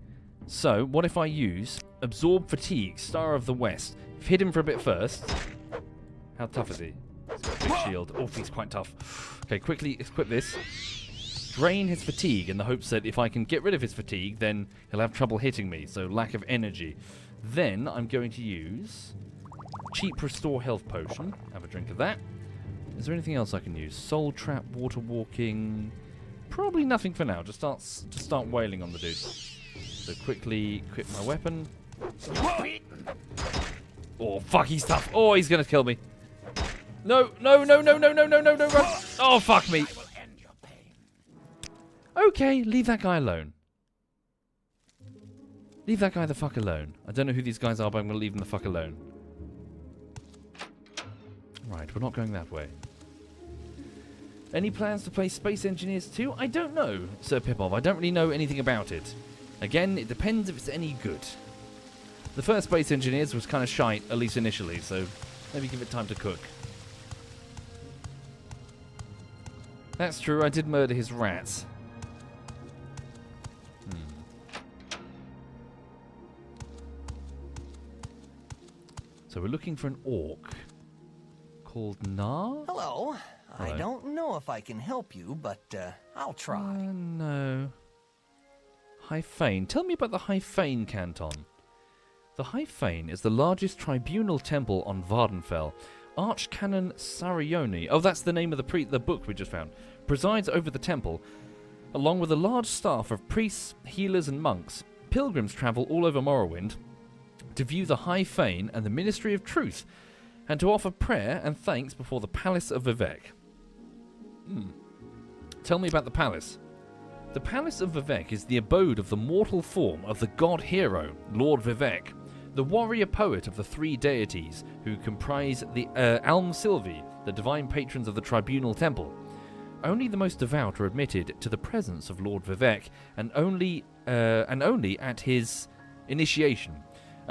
So, what if I use absorb fatigue, Star of the West? Hit him for a bit first. How tough is he? He's got a big shield. Oh, he's quite tough. Okay, quickly equip this. Drain his fatigue in the hopes that if I can get rid of his fatigue, then he'll have trouble hitting me. So lack of energy. Then I'm going to use cheap restore health potion. Have a drink of that. Is there anything else I can use? Soul trap, water walking. Probably nothing for now. Just start wailing on the dude. So quickly equip my weapon. Oh fuck, he's tough. Oh, he's gonna kill me. No, no, no, no, no, no, no, no, no, run. Oh fuck me. Okay, leave that guy alone. Leave that guy the fuck alone. I don't know who these guys are, but I'm going to leave them the fuck alone. Right, we're not going that way. Any plans to play Space Engineers 2? I don't know, Sir Pipov. I don't really know anything about it. Again, it depends if it's any good. The first Space Engineers was kind of shite, at least initially, so maybe give it time to cook. That's true, I did murder his rats. So we're looking for an orc called Nar? Hello. I don't know if I can help you, but I'll try. No. High Fane. Tell me about the High Fane Canton. The High Fane is the largest tribunal temple on Vardenfell. Archcanon Sarioni, oh that's the name of the book we just found, presides over the temple, along with a large staff of priests, healers and monks. Pilgrims travel all over Morrowind to view the High Fane and the Ministry of Truth, and to offer prayer and thanks before the Palace of Vivec. Tell me about the palace. The Palace of Vivec is the abode of the mortal form of the god hero, Lord Vivec, the warrior poet of the three deities who comprise the Alm Silvi, the divine patrons of the Tribunal Temple. Only the most devout are admitted to the presence of Lord Vivec, and only at his initiation.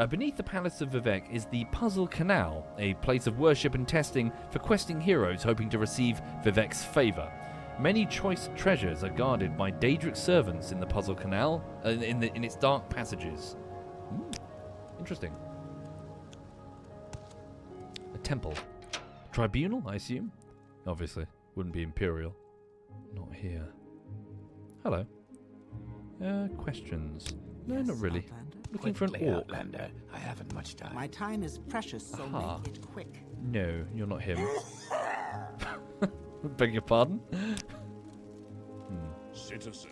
Beneath the Palace of Vivec is the Puzzle Canal, a place of worship and testing for questing heroes hoping to receive Vivec's favour. Many choice treasures are guarded by Daedric servants in the Puzzle Canal, in its dark passages. Interesting. A temple. Tribunal, I assume? Obviously. Wouldn't be Imperial. Not here. Hello. Questions? No, Yes, not really. Outlander. Looking for an Quickly, orc. Outlander. I haven't much time. My time is precious, so Aha. make it quick. No, you're not him. Beg your pardon? Citizen.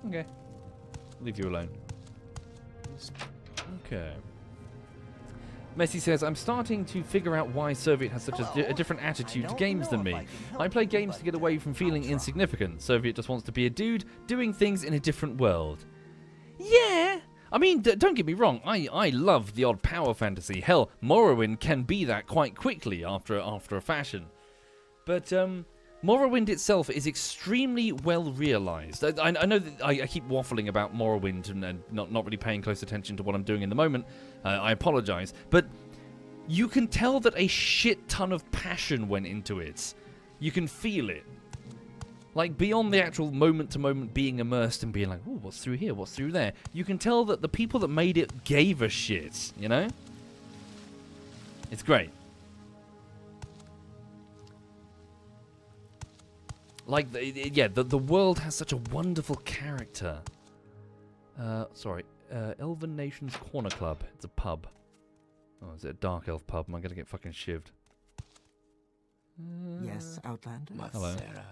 Okay. Leave you alone. Okay. Messi says, I'm starting to figure out why Soviet has such a different attitude to games than me. I play games to get away from feeling insignificant. Soviet just wants to be a dude doing things in a different world. Yeah! I mean, don't get me wrong, I love the odd power fantasy. Hell, Morrowind can be that quite quickly after a fashion. But, Morrowind itself is extremely well realised. I know that I keep waffling about Morrowind and not really paying close attention to what I'm doing in the moment. I apologise. But you can tell that a shit ton of passion went into it. You can feel it. Like, beyond the actual moment-to-moment being immersed and being like, ooh, what's through here, what's through there? You can tell that the people that made it gave a shit, you know? It's great. Like, the world has such a wonderful character. Elven Nations Corner Club. It's a pub. Oh, is it a dark elf pub? Am I going to get fucking shivved? Yes, Outlander. Hello. Mathera.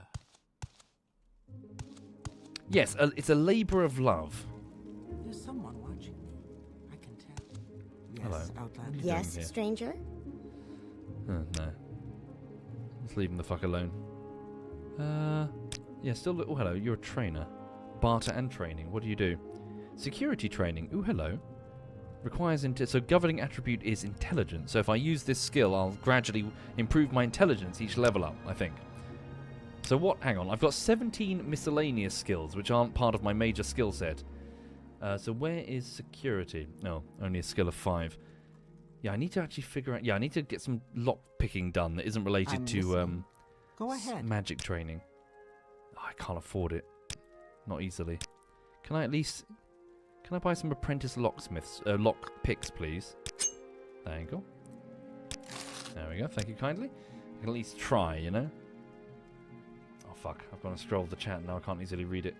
Yes, it's a labour of love. There's someone watching me. I can tell. Yes, Hello. Outlander. Yes, here? stranger? No. Let's leave him the fuck alone. Yeah, still... Oh, hello, you're a trainer. Barter and training. What do you do? Security training. Ooh, hello. Requires so governing attribute is intelligence. So if I use this skill, I'll gradually improve my intelligence each level up, I think. So what? Hang on. I've got 17 miscellaneous skills, which aren't part of my major skill set. So where is security? No, only a skill of 5. Yeah, I need to actually figure out... Yeah, I need to get some lock picking done that isn't related to Go ahead. magic training. Oh, I can't afford it. Not easily. Can I at least... Can I buy some apprentice locksmiths? Lock picks, please. There you go. There we go. Thank you kindly. I can at least try, you know? Oh, fuck. I've got to scroll the chat now. I can't easily read it.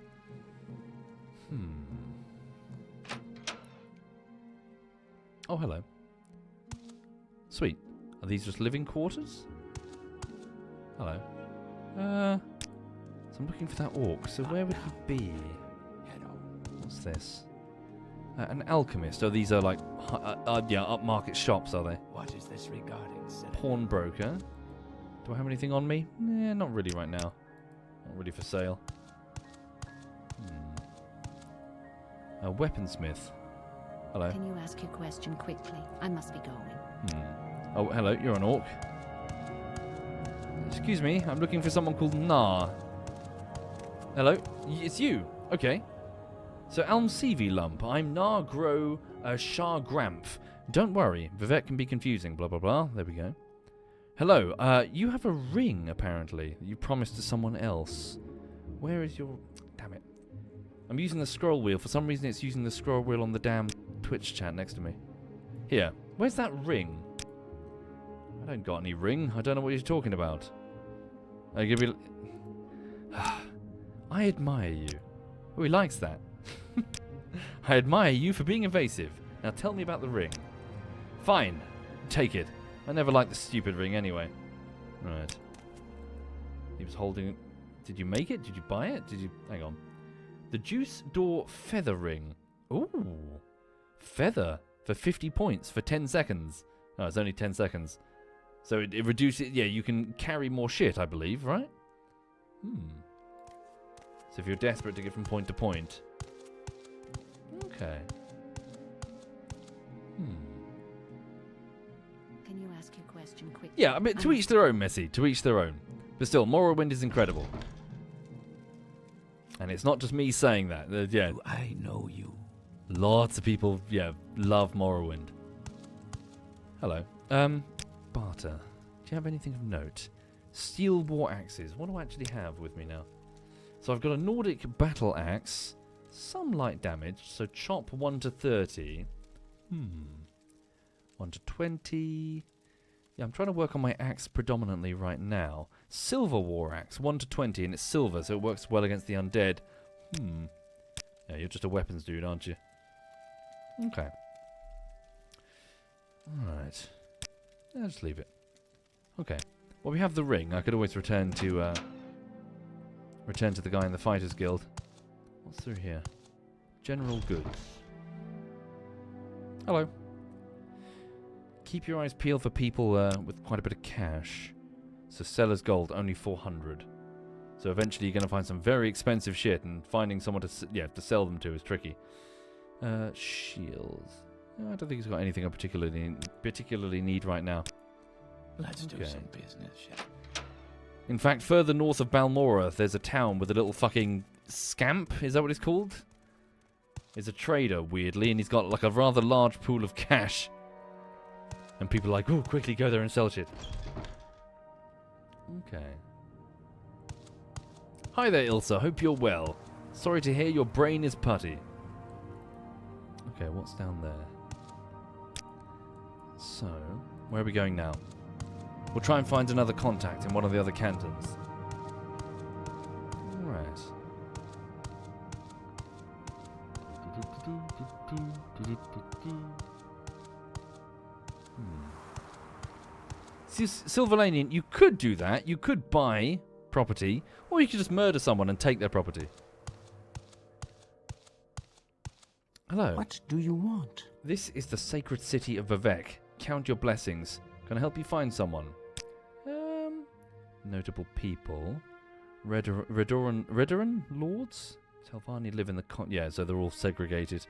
Oh, hello. Sweet. Are these just living quarters? Hello. So I'm looking for that orc. So where would he be? What's this? An alchemist. Oh, these are like, yeah, upmarket shops, are they? What is this regarding, Citadel? Pawnbroker. Do I have anything on me? Nah, not really right now. Not really for sale. A weaponsmith. Hello. Can you ask your question quickly? I must be going. Oh, hello. You're an orc. Excuse me. I'm looking for someone called Nar. Hello. It's you. Okay. So, Almsevi Lump. I'm Nar Gro Shar Gramph. Don't worry. Vivec can be confusing. Blah, blah, blah. There we go. Hello. You have a ring, apparently, that you promised to someone else. Where is your... Damn it. I'm using the scroll wheel. For some reason, it's using the scroll wheel on the damn Twitch chat next to me. Here. Where's that ring? I don't got any ring. I don't know what you're talking about. I admire you. Oh, he likes that. I admire you for being evasive. Now tell me about the ring. Fine. Take it. I never liked the stupid ring anyway. Right. He was holding it. Did you make it? Did you buy it? Did you... Hang on. The Juice Door Feather Ring. Ooh. Feather. For 50 points for 10 seconds. Oh, it's only 10 seconds. So it reduces... Yeah, you can carry more shit, I believe, right? So if you're desperate to get from point to point... Okay. Can you ask your question quickly? Yeah, I mean, to each their own, Messi. To each their own. But still, Morrowind is incredible. And it's not just me saying that. Yeah. Do I know you? Lots of people, yeah, love Morrowind. Hello. Barter. Do you have anything of note? Steel war axes. What do I actually have with me now? So I've got a Nordic battle axe. Some light damage. So chop 1 to 30. 1 to 20. Yeah, I'm trying to work on my axe predominantly right now. Silver war axe. 1 to 20, and it's silver, so it works well against the undead. Yeah, you're just a weapons dude, aren't you? Okay. Alright. Yeah, just leave it. Okay. Well, we have the ring. I could always return to the guy in the Fighters Guild. What's through here? General goods. Hello. Keep your eyes peeled for people with quite a bit of cash. So seller's gold, only 400. So eventually you're going to find some very expensive shit, and finding someone to sell them to is tricky. Shields. No, I don't think he's got anything I particularly need right now. Let's do some business, shall we? In fact, further north of Balmora, there's a town with a little fucking scamp. Is that what it's called? He's a trader, weirdly, and he's got like a rather large pool of cash. And people are like, oh, quickly go there and sell shit. Okay. Hi there, Ilsa. Hope you're well. Sorry to hear your brain is putty. Okay, what's down there? So, where are we going now? We'll try and find another contact in one of the other cantons. Alright. Silverlanian, you could do that. You could buy property, or you could just murder someone and take their property. Hello. What do you want? This is the sacred city of Vivec. Count your blessings. Can I help you find someone? Notable people. Redoran lords? Telvanni live in the yeah, so they're all segregated.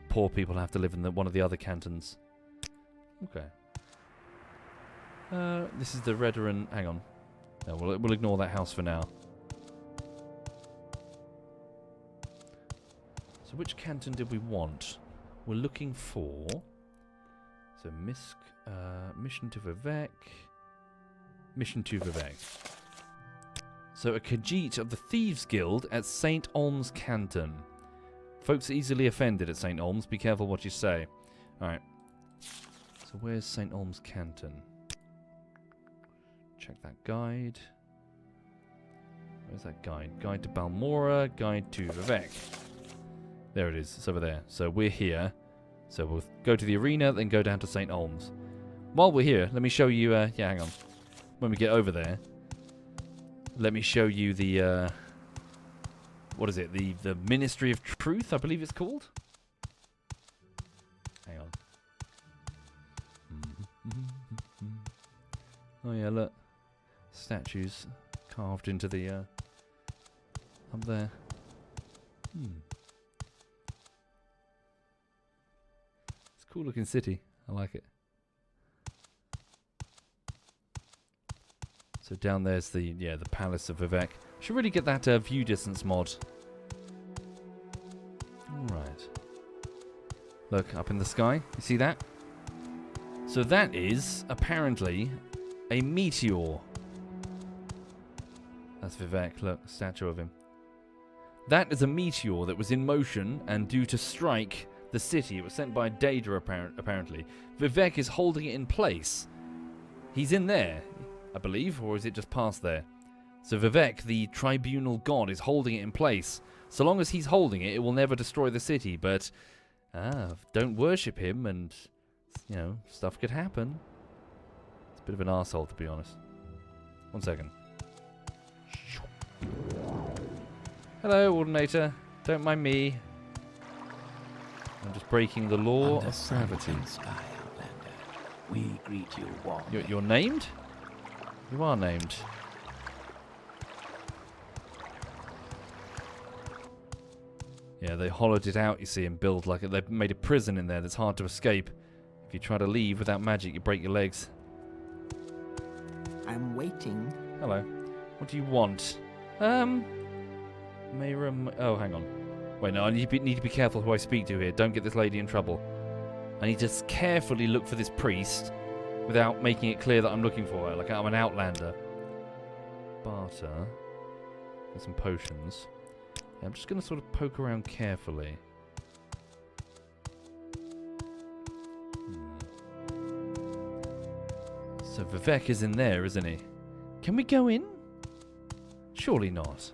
poor people have to live in one of the other cantons. Okay. This is the Neverarine. Hang on. No, we'll ignore that house for now. So which canton did we want? We're looking for... So mission to Vivec. Mission to Vivec. So a Khajiit of the Thieves Guild at St. Olm's Canton. Folks are easily offended at St. Olm's. Be careful what you say. Alright. So where's St. Olm's Canton? Check that guide. Where's that guide? Guide to Balmora, guide to Vivec. There it is. It's over there. So we're here. So we'll go to the arena, then go down to St. Olm's. While we're here, let me show you... yeah, hang on. When we get over there, let me show you the... what is it? The Ministry of Truth, I believe it's called? Hang on. Oh yeah, look. Statues carved into the... up there. It's a cool looking city. I like it. So down there's the Palace of Vivec. Should really get that view distance mod. Alright. Look, up in the sky. You see that? So that is, apparently, a meteor. That's Vivec. Look, statue of him. That is a meteor that was in motion and due to strike the city. It was sent by Data, apparently. Vivec is holding it in place. He's in there, I believe, or is it just past there? So Vivec, the tribunal god, is holding it in place. So long as he's holding it, it will never destroy the city, but don't worship him and, you know, stuff could happen. It's a bit of an arsehole, to be honest. 1 second. Hello, Ordinator. Don't mind me. I'm just breaking the law of gravity. Sky, Outlander. We greet you warmly. You're named? You are named. Yeah, they hollowed it out, you see, and built like it. They made a prison in there that's hard to escape. If you try to leave without magic, you break your legs. I'm waiting. Hello. What do you want? Mayra... Oh, hang on. Wait, no, I need to be careful who I speak to here. Don't get this lady in trouble. I need to carefully look for this priest without making it clear that I'm looking for her, like I'm an outlander. Barter. Get some potions. Yeah, I'm just going to sort of poke around carefully. So Vivec is in there, isn't he? Can we go in? Surely not.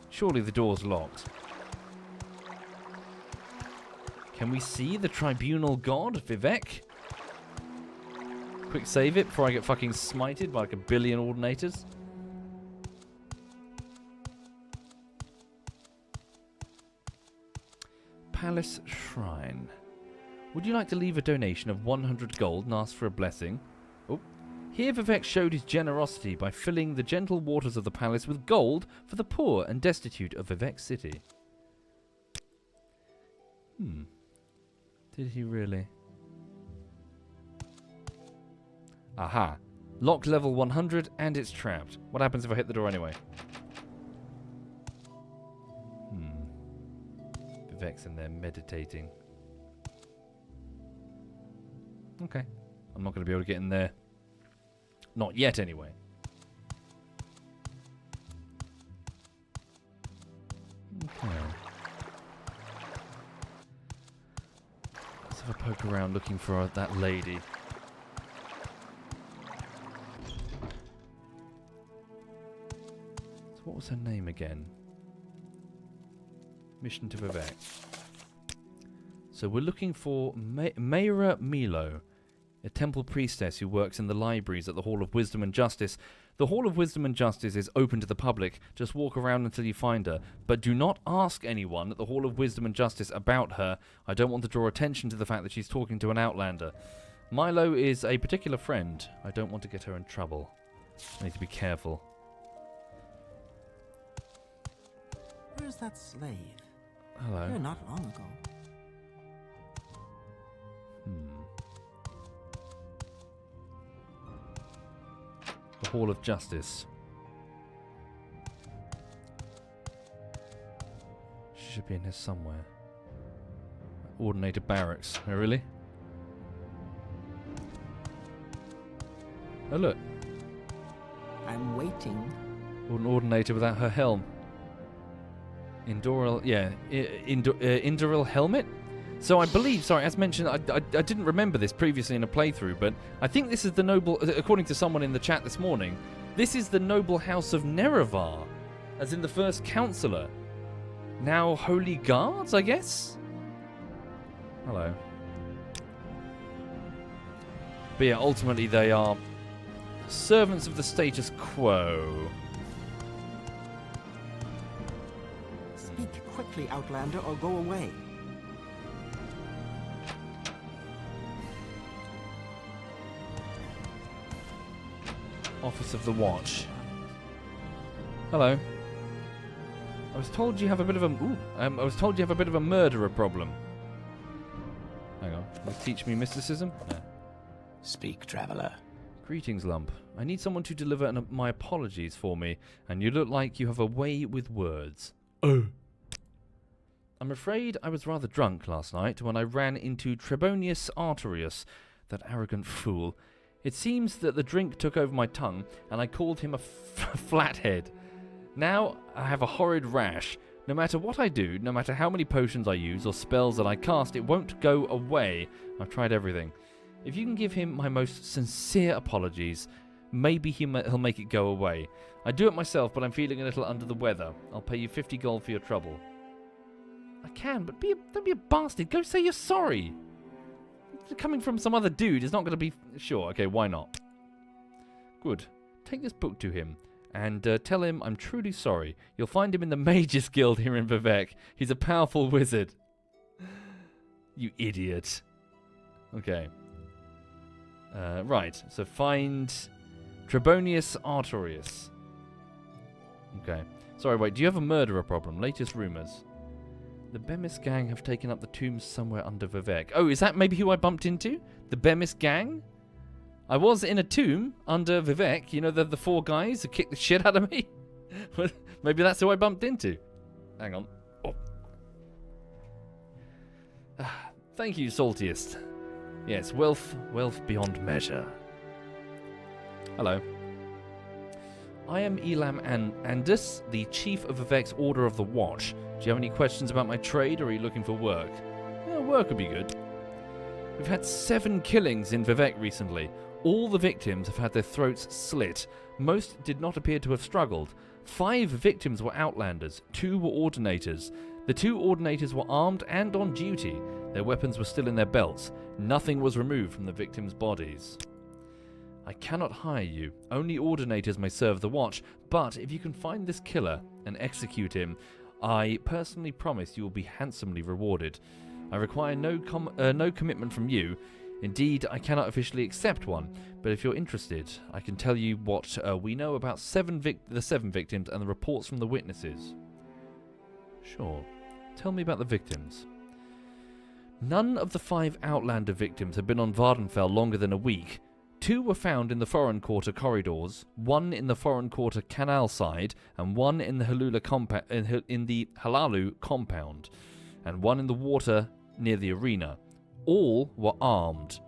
Surely the door's locked. Can we see the tribunal god, Vivec? Quick save it before I get fucking smited by like a billion ordinators. Palace Shrine. Would you like to leave a donation of 100 gold and ask for a blessing? Oh. Here Vivec showed his generosity by filling the gentle waters of the palace with gold for the poor and destitute of Vivec City. Did he really? Aha. Locked level 100 and it's trapped. What happens if I hit the door anyway? Vivec's in there meditating. Okay. I'm not going to be able to get in there. Not yet, anyway. Okay. Let's have a poke around looking for that lady. So what was her name again? Mission to Vivec. So we're looking for Mayra Milo, a temple priestess who works in the libraries at the Hall of Wisdom and Justice. The Hall of Wisdom and Justice is open to the public. Just walk around until you find her. But do not ask anyone at the Hall of Wisdom and Justice about her. I don't want to draw attention to the fact that she's talking to an outlander. Milo is a particular friend. I don't want to get her in trouble. I need to be careful. Where's that slave? Hello. Here not long ago. The Hall of Justice. She should be in here somewhere. Ordinator Barracks. Oh, really? Oh, look. I'm waiting. An Ordinator without her helm. Indoral, yeah. Indoral helmet? So I believe, sorry, as mentioned, I didn't remember this previously in a playthrough, but I think this is the noble, according to someone in the chat this morning, this is the noble house of Neverarine, as in the first councillor. Now Holy Guards, I guess? Hello. But yeah, ultimately they are servants of the status quo. Speak quickly, Outlander, or go away. Office of the Watch. Hello. I was told you have a bit of a I was told you have a bit of a murderer problem. Hang on. Will you teach me mysticism? No. Speak, traveler. Greetings, Lump. I need someone to deliver my apologies for me, and you look like you have a way with words. Oh. I'm afraid I was rather drunk last night when I ran into Trebonius Arterius, that arrogant fool. It seems that the drink took over my tongue, and I called him a flathead. Now I have a horrid rash. No matter what I do, no matter how many potions I use or spells that I cast, it won't go away. I've tried everything. If you can give him my most sincere apologies, maybe he'll make it go away. I do it myself, but I'm feeling a little under the weather. I'll pay you 50 gold for your trouble. I can, but don't be a bastard. Go say you're sorry. Coming from some other dude is not going to be... Sure, okay, why not? Good. Take this book to him and tell him I'm truly sorry. You'll find him in the Mages Guild here in Vivec. He's a powerful wizard. You idiot. Okay. Right, so find Trebonius Arterius. Okay. Sorry, wait, do you have a murderer problem? Latest rumours. The Bemis gang have taken up the tombs somewhere under Vivec. Oh, is that maybe who I bumped into? The Bemis gang? I was in a tomb under Vivec. You know, the four guys who kicked the shit out of me? Maybe that's who I bumped into. Hang on. Oh. Thank you, Saltiest. Yes, wealth beyond measure. Hello. I am Elam Andus, the Chief of Vivec's Order of the Watch. Do you have any questions about my trade, or are you looking for work? Yeah, work would be good. We've had 7 killings in Vivec recently. All the victims have had their throats slit. Most did not appear to have struggled. 5 victims were Outlanders, 2 were Ordinators. The 2 Ordinators were armed and on duty. Their weapons were still in their belts. Nothing was removed from the victims' bodies. I cannot hire you. Only Ordinators may serve the watch, but if you can find this killer and execute him, I personally promise you will be handsomely rewarded. I require no commitment from you. Indeed, I cannot officially accept one, but if you're interested, I can tell you what we know about the 7 victims and the reports from the witnesses. Sure. Tell me about the victims. None of the 5 Outlander victims had been on Vardenfell longer than a week. 2 were found in the Foreign Quarter corridors, 1 in the Foreign Quarter canal side, and 1 in the Halalu compound, and 1 in the water near the arena. All were armed.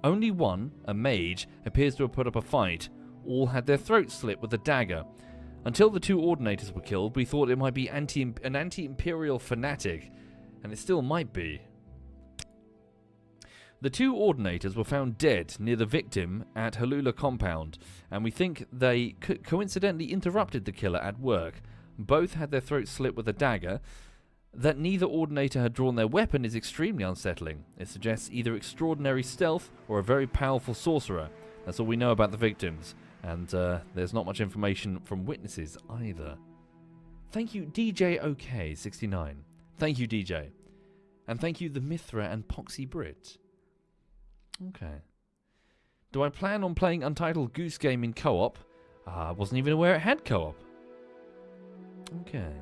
Only 1, a mage, appears to have put up a fight. All had their throats slit with a dagger. Until the 2 Ordinators were killed, we thought it might be an anti-imperial fanatic, and it still might be. The 2 Ordinators were found dead near the victim at Halula compound, and we think they coincidentally interrupted the killer at work. Both had their throats slit with a dagger. That neither Ordinator had drawn their weapon is extremely unsettling. It suggests either extraordinary stealth or a very powerful sorcerer. That's all we know about the victims, and there's not much information from witnesses either. Thank you, DJ OK69. Thank you, DJ. And thank you, the Mithra and Poxy Brit. Okay. Do I plan on playing Untitled Goose Game in co-op? I wasn't even aware it had co-op. Okay.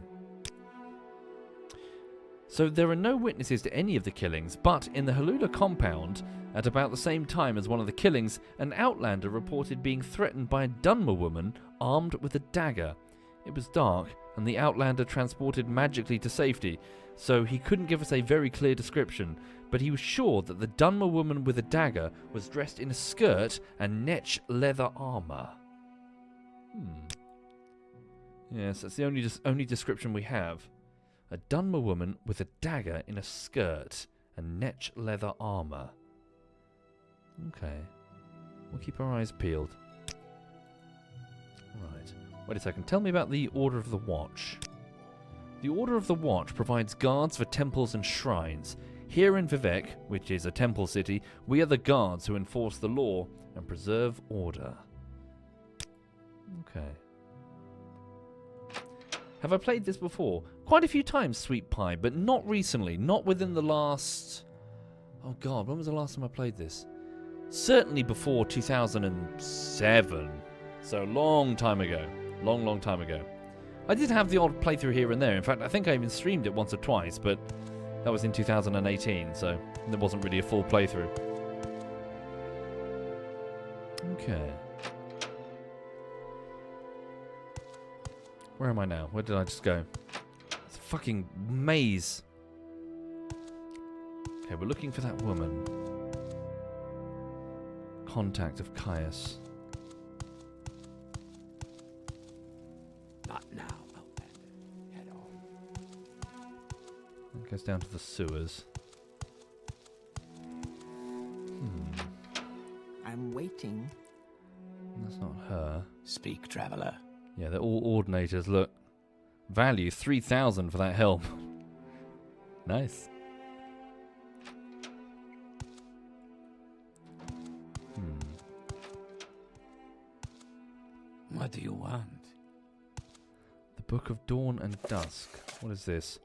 So there are no witnesses to any of the killings, but in the Halula compound, At about the same time as one of the killings, an outlander reported being threatened by a Dunmer woman armed with a dagger. It was dark, and the outlander transported magically to safety, so he couldn't give us a very clear description, but he was sure that the Dunmer woman with a dagger was dressed in a skirt and netch leather armour. Yes, that's the only description we have. A Dunmer woman with a dagger in a skirt and netch leather armour. Okay. We'll keep our eyes peeled. Right. Wait a second. Tell me about the Order of the Watch. The Order of the Watch provides guards for temples and shrines. Here in Vivec, which is a temple city, we are the guards who enforce the law and preserve order. Okay. Have I played this before? Quite a few times, Sweet Pie, but not recently. Not within the last... Oh god, when was the last time I played this? Certainly before 2007. So long time ago. Long time ago. I did have the odd playthrough here and there. In fact, I think I even streamed it once or twice, but that was in 2018, so it wasn't really a full playthrough. Okay. Where am I now? Where did I just go? It's a fucking maze. Okay, we're looking for that woman. Contact of Caius. Not now, Outlander. Head on. It goes down to the sewers. I'm waiting. That's not her. Speak, traveler. Yeah, they're all ordinators. Look. Value 3,000 for that helm. Nice. What do you want? The Book of Dawn and Dusk. What is this?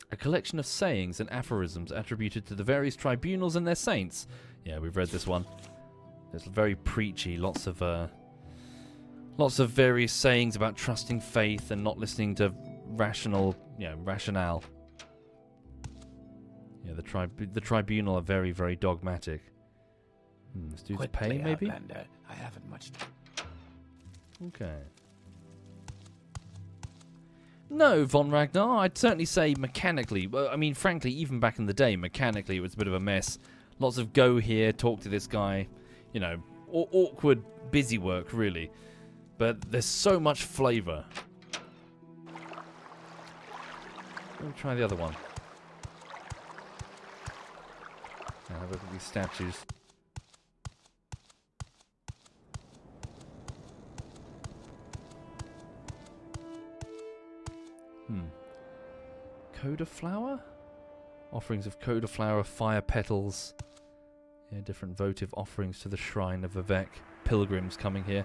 A collection of sayings and aphorisms attributed to the various tribunals and their saints. Yeah, we've read this one. It's very preachy. Lots of various sayings about trusting faith and not listening to rationale. Yeah, the tribunal are very, very dogmatic. This dude's Quickly, pay, maybe? Outlander. I haven't much time. Okay. No, Von Ragnar, I'd certainly say mechanically. Well, I mean, frankly, even back in the day, mechanically, it was a bit of a mess. Lots of go here, talk to this guy. You know, awkward, busy work, really. But there's so much flavour. Let me try the other one. Now have a look at these statues. Coda flower? Offerings of coda flower, fire petals. Yeah, different votive offerings to the shrine of Vivec. Pilgrims coming here.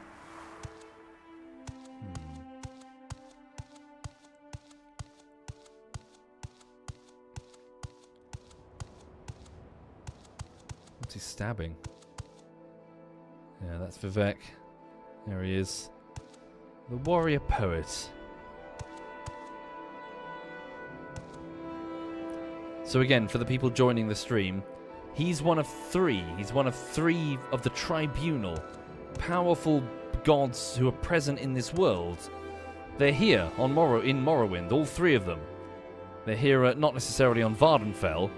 What's he stabbing? Yeah, that's Vivec. There he is. The warrior poet. So again, for the people joining the stream, he's one of three. He's one of three of the tribunal. Powerful gods who are present in this world. They're here on in Morrowind, all three of them. They're here not necessarily on Vvardenfell.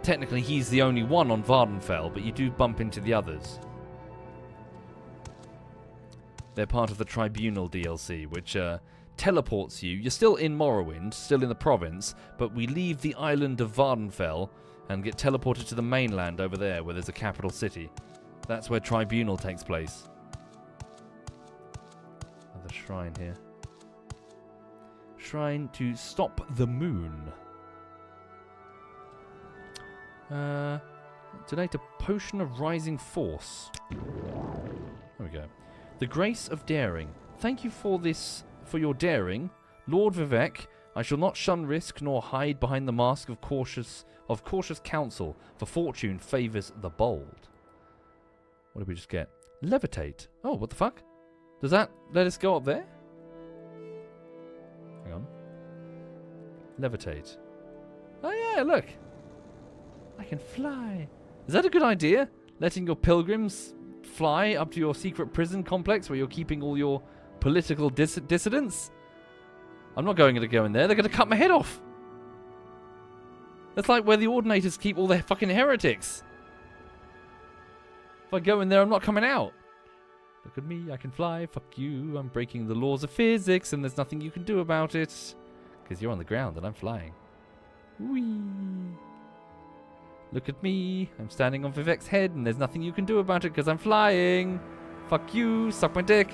Technically, he's the only one on Vvardenfell, but you do bump into the others. They're part of the Tribunal DLC, which teleports you. You're still in Morrowind, still in the province, but we leave the island of Vvardenfell and get teleported to the mainland over there, where there's a capital city. That's where Tribunal takes place. Another shrine here. Shrine to stop the moon. Donate a potion of rising force. There we go. The grace of daring. Thank you for your daring, Lord Vivec. I shall not shun risk nor hide behind the mask of cautious counsel, for fortune favours the bold. What did we just get? Levitate. Oh, what the fuck? Does that let us go up there? Hang on. Levitate. Oh yeah, look. I can fly. Is that a good idea? Letting your pilgrims fly up to your secret prison complex where you're keeping all your political dissidents? I'm not going to go in there. They're going to cut my head off. That's like where the Ordinators keep all their fucking heretics. If I go in there, I'm not coming out. Look at me, I can fly. Fuck you. I'm breaking the laws of physics and there's nothing you can do about it. Because you're on the ground and I'm flying. Whee! Look at me. I'm standing on Vivec's head and there's nothing you can do about it because I'm flying. Fuck you. Suck my dick.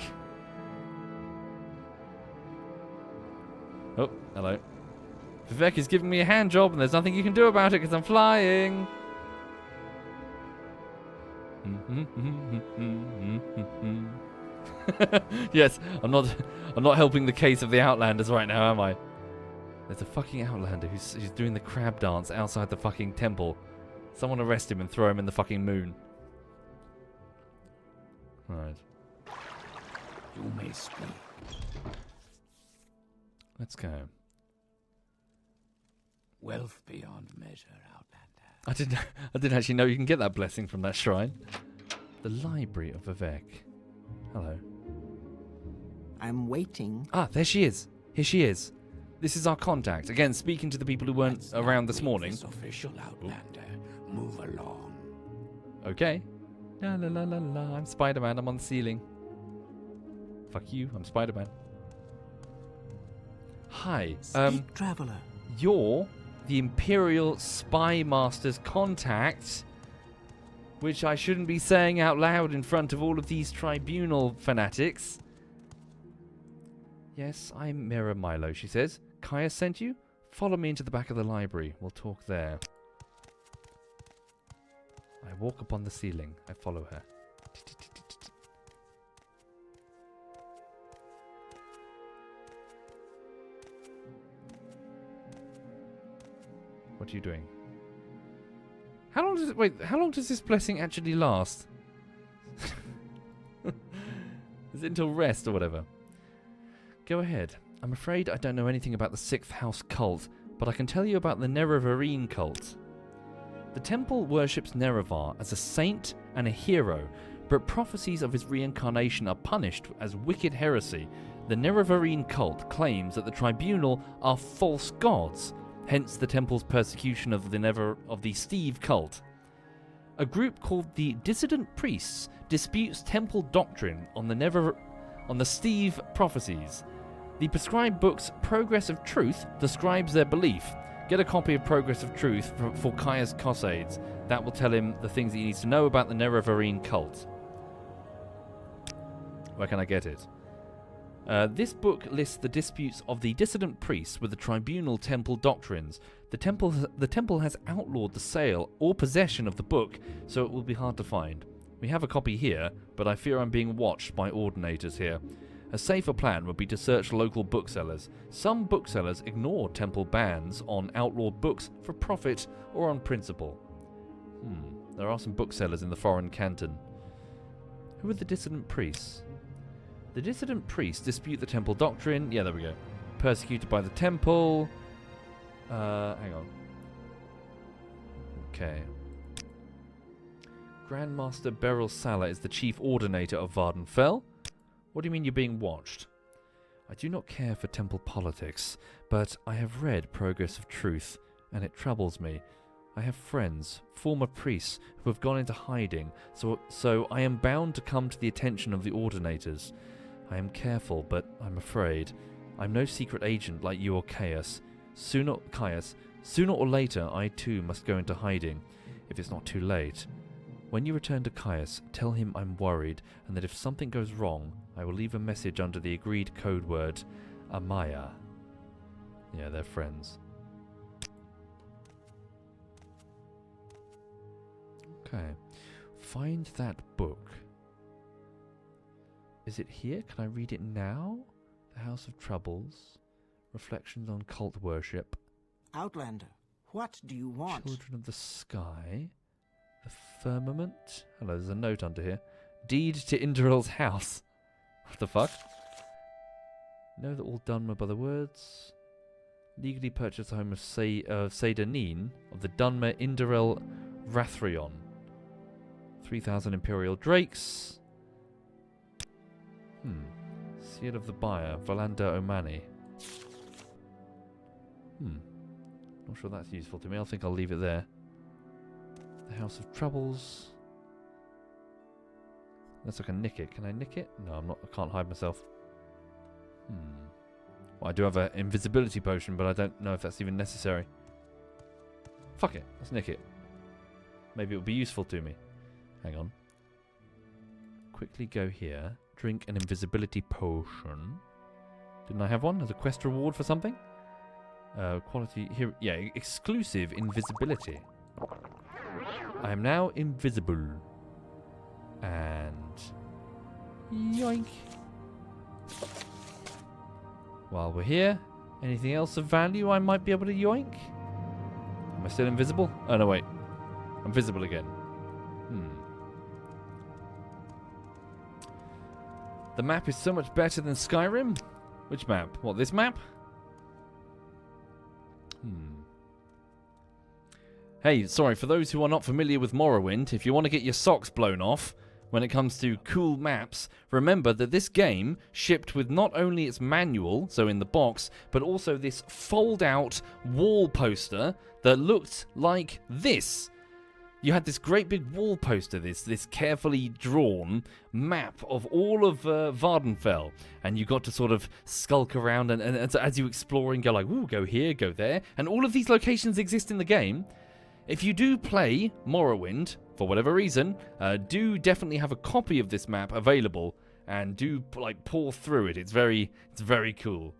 Oh, hello. Vivec is giving me a hand job and there's nothing you can do about it because I'm flying. Yes, I'm not helping the case of the Outlanders right now, am I? There's a fucking Outlander who's doing the crab dance outside the fucking temple. Someone arrest him and throw him in the fucking moon. Right. You may speak. Let's go. Wealth beyond measure, Outlander. I didn't actually know you can get that blessing from that shrine. The Library of Vivec. Hello. I'm waiting. Ah, there she is. Here she is. This is our contact. Again, speaking to the people who weren't around this morning. This official, Outlander. Move along. Okay. La la la la la. I'm Spider-Man. I'm on the ceiling. Fuck you. I'm Spider-Man. Hi. Speak, traveler. You're the Imperial Spy Master's contact, which I shouldn't be saying out loud in front of all of these tribunal fanatics. Yes, I'm Mira Milo, she says. Kaya sent you? Follow me into the back of the library. We'll talk there. I walk upon the ceiling. I follow her. What are you doing? How long does it... Wait, how long does this blessing actually last? Is it until rest or whatever? Go ahead. I'm afraid I don't know anything about the 6th House cult, but I can tell you about the Neverarine cult. The temple worships Nerevar as a saint and a hero, but prophecies of his reincarnation are punished as wicked heresy. The Neverarine cult claims that the tribunal are false gods, hence the temple's persecution of the Steve cult. A group called the Dissident Priests disputes temple doctrine on the Steve prophecies. The prescribed book's Progress of Truth describes their belief. Get a copy of Progress of Truth for Kaya's Cossades. That will tell him the things that he needs to know about the Neverarine cult. Where can I get it? This book lists the disputes of the dissident priests with the tribunal temple doctrines. The temple has outlawed the sale or possession of the book, so it will be hard to find. We have a copy here, but I fear I'm being watched by ordinators here. A safer plan would be to search local booksellers. Some booksellers ignore temple bans on outlawed books for profit or on principle. There are some booksellers in the foreign canton. Who are the dissident priests? The dissident priests dispute the temple doctrine. Yeah, there we go. Persecuted by the temple. Hang on. Okay. Grandmaster Beryl Sala is the chief ordinator of Vardenfell. What do you mean you're being watched? I do not care for temple politics, but I have read Progress of Truth, and it troubles me. I have friends, former priests, who have gone into hiding, so I am bound to come to the attention of the ordinators. I am careful, but I'm afraid. I'm no secret agent like you or Caius. Sooner or later, I too must go into hiding, if it's not too late. When you return to Caius, tell him I'm worried, and that if something goes wrong, I will leave a message under the agreed code word, Amaya. Yeah, they're friends. Okay. Find that book. Is it here? Can I read it now? The House of Troubles. Reflections on Cult Worship. Outlander, what do you want? Children of the Sky. The Firmament. Hello, there's a note under here. Deed to Inderil's house. What the fuck? Know that all Dunmer by the words. Legally purchase the home of Seidanin of the Dunmer Inderil Rathrion. 3,000 Imperial Drakes. Seal of the Buyer, Valander Omani. Not sure that's useful to me. I think I'll leave it there. The House of Troubles. Unless I can nick it. Can I nick it? No, I'm not. I can't hide myself. Well, I do have an invisibility potion, but I don't know if that's even necessary. Fuck it. Let's nick it. Maybe it will be useful to me. Hang on. Quickly go here. Drink an invisibility potion. Didn't I have one as a quest reward for something? Quality here. Yeah, exclusive invisibility. I am now invisible. And yoink. While we're here, anything else of value I might be able to yoink? Am I still invisible? Oh no, wait. I'm visible again. The map is so much better than Skyrim? Which map? What, this map? Hey, sorry, for those who are not familiar with Morrowind, if you want to get your socks blown off when it comes to cool maps, remember that this game shipped with not only its manual, so in the box, but also this fold-out wall poster that looked like this. You had this great big wall poster, this carefully drawn map of all of Vardenfell, and you got to sort of skulk around, and as you explore and go like, ooh, go here, go there, and all of these locations exist in the game. If you do play Morrowind, for whatever reason, do definitely have a copy of this map available, and do like pour through it. It's very cool.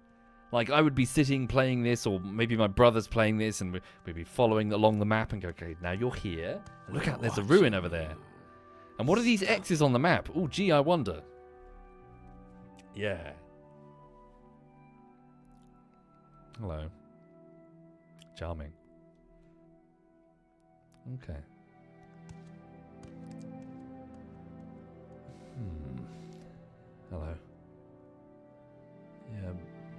Like, I would be sitting playing this, or maybe my brother's playing this, and we'd be following along the map and go, okay, now you're here. And look out, there's a ruin over there. And what are these X's on the map? Oh, gee, I wonder. Yeah. Hello. Charming. Okay. Hello. Yeah,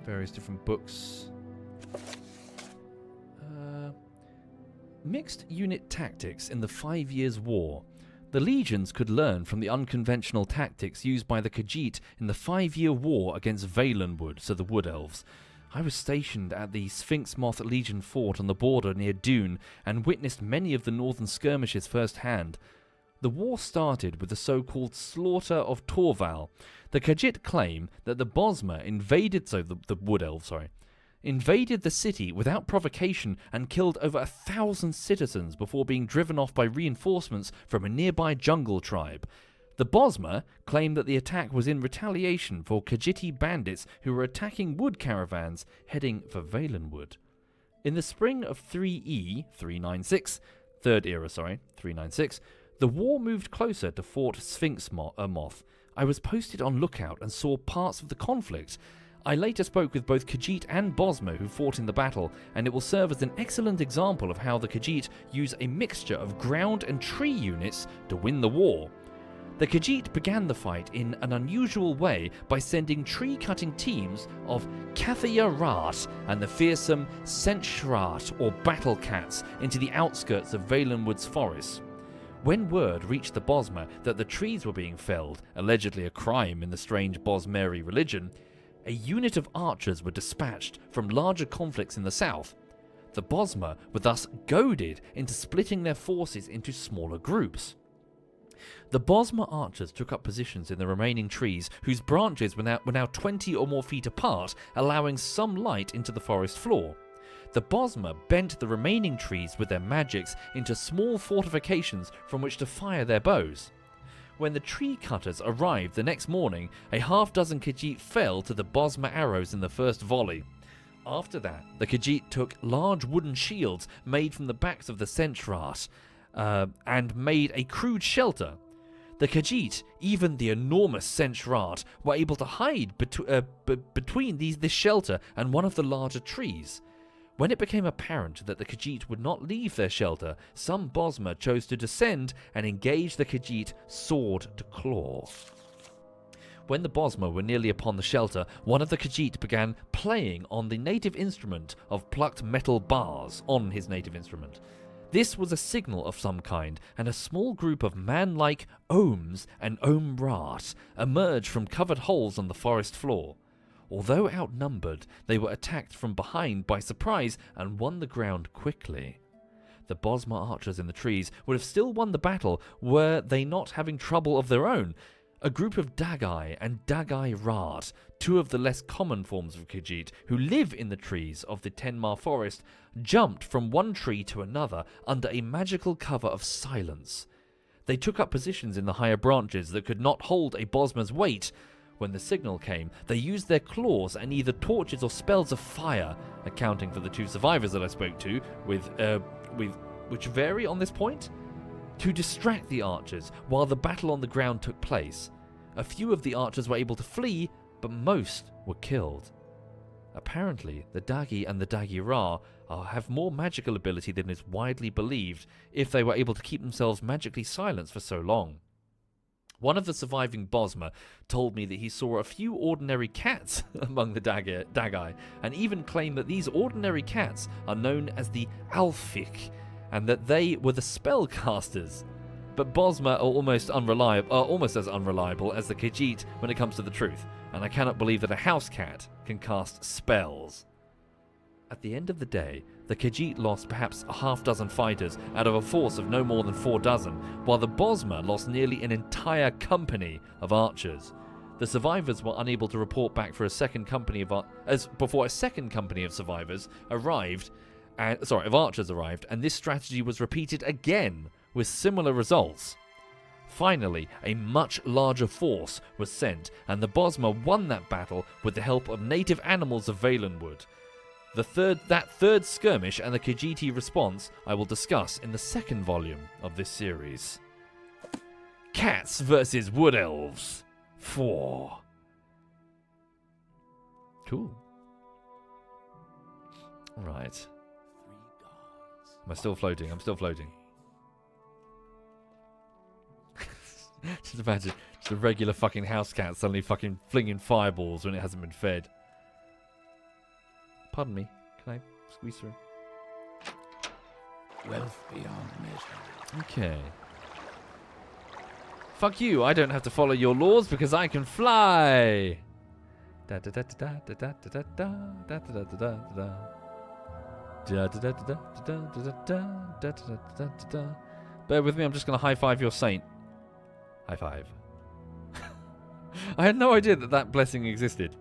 various different books. Mixed unit tactics in the 5 Years' War. The legions could learn from the unconventional tactics used by the Khajiit in the 5-year war against Valenwood, so the Wood Elves. I was stationed at the Sphinx Moth Legion fort on the border near Dune and witnessed many of the northern skirmishes firsthand. The war started with the so-called Slaughter of Torval. The Khajiit claim that the Bosmer invaded, the Wood Elves, invaded the city without provocation and killed over 1,000 citizens before being driven off by reinforcements from a nearby jungle tribe. The Bosmer claimed that the attack was in retaliation for Khajiiti bandits who were attacking wood caravans heading for Valenwood. In the spring of 396, the war moved closer to Fort Sphinx Moth. I was posted on lookout and saw parts of the conflict. I later spoke with both Khajiit and Bosmer who fought in the battle, and it will serve as an excellent example of how the Khajiit use a mixture of ground and tree units to win the war. The Khajiit began the fight in an unusual way by sending tree-cutting teams of Kathia-Rat and the fearsome Senchrat, or Battle Cats, into the outskirts of Valenwood's forests. When word reached the Bosmer that the trees were being felled, allegedly a crime in the strange Bosmeri religion, a unit of archers were dispatched from larger conflicts in the south. The Bosmer were thus goaded into splitting their forces into smaller groups. The Bosmer archers took up positions in the remaining trees, whose branches were now 20 or more feet apart, allowing some light into the forest floor. The Bosmer bent the remaining trees with their magics into small fortifications from which to fire their bows. When the tree cutters arrived the next morning, a half-dozen Khajiit fell to the Bosmer arrows in the first volley. After that, the Khajiit took large wooden shields made from the backs of the Senchrat, and made a crude shelter. The Khajiit, even the enormous Senchrat, were able to hide between this shelter and one of the larger trees. When it became apparent that the Khajiit would not leave their shelter, some Bosmer chose to descend and engage the Khajiit sword to claw. When the Bosmer were nearly upon the shelter, one of the Khajiit began playing on the native instrument of plucked metal bars on his native instrument. This was a signal of some kind, and a small group of man-like Ohms and Ohmrat emerged from covered holes on the forest floor. Although outnumbered, they were attacked from behind by surprise and won the ground quickly. The Bosmer archers in the trees would have still won the battle were they not having trouble of their own. A group of Dagai and Dagai Rat, two of the less common forms of Khajiit who live in the trees of the Tenma forest, jumped from one tree to another under a magical cover of silence. They took up positions in the higher branches that could not hold a Bosmer's weight. When the signal came, they used their claws and either torches or spells of fire, accounting for the two survivors that I spoke to, which vary on this point, to distract the archers while the battle on the ground took place. A few of the archers were able to flee, but most were killed. Apparently, the Dagi and the Dagi Ra have more magical ability than is widely believed if they were able to keep themselves magically silenced for so long. One of the surviving Bosmer told me that he saw a few ordinary cats among the Dagai, and even claimed that these ordinary cats are known as the Alfik, and that they were the spellcasters. But Bosmer are almost as unreliable as the Khajiit when it comes to the truth, and I cannot believe that a house cat can cast spells. At the end of the day, the Khajiit lost perhaps a half-dozen fighters out of a force of no more than 4 dozen, while the Bosmer lost nearly an entire company of archers. The survivors were unable to report back for a second company before a second company of survivors arrived, of archers arrived, and this strategy was repeated again with similar results. Finally, a much larger force was sent, and the Bosmer won that battle with the help of native animals of Valenwood. That third skirmish and the Khajiiti response I will discuss in the second volume of this series. Cats versus Wood Elves 4. Cool. Right. Am I still floating? I'm still floating. Just imagine, just a regular fucking house cat suddenly fucking flinging fireballs when it hasn't been fed. Pardon me, can I squeeze through? Wealth beyond measure. Okay. Fuck you, I don't have to follow your laws because I can fly! Da da da da da da da da da da da da da da. Da da da da da da da da da da da. Bear with me, I'm just gonna high five your saint. High five. I had no idea that blessing existed.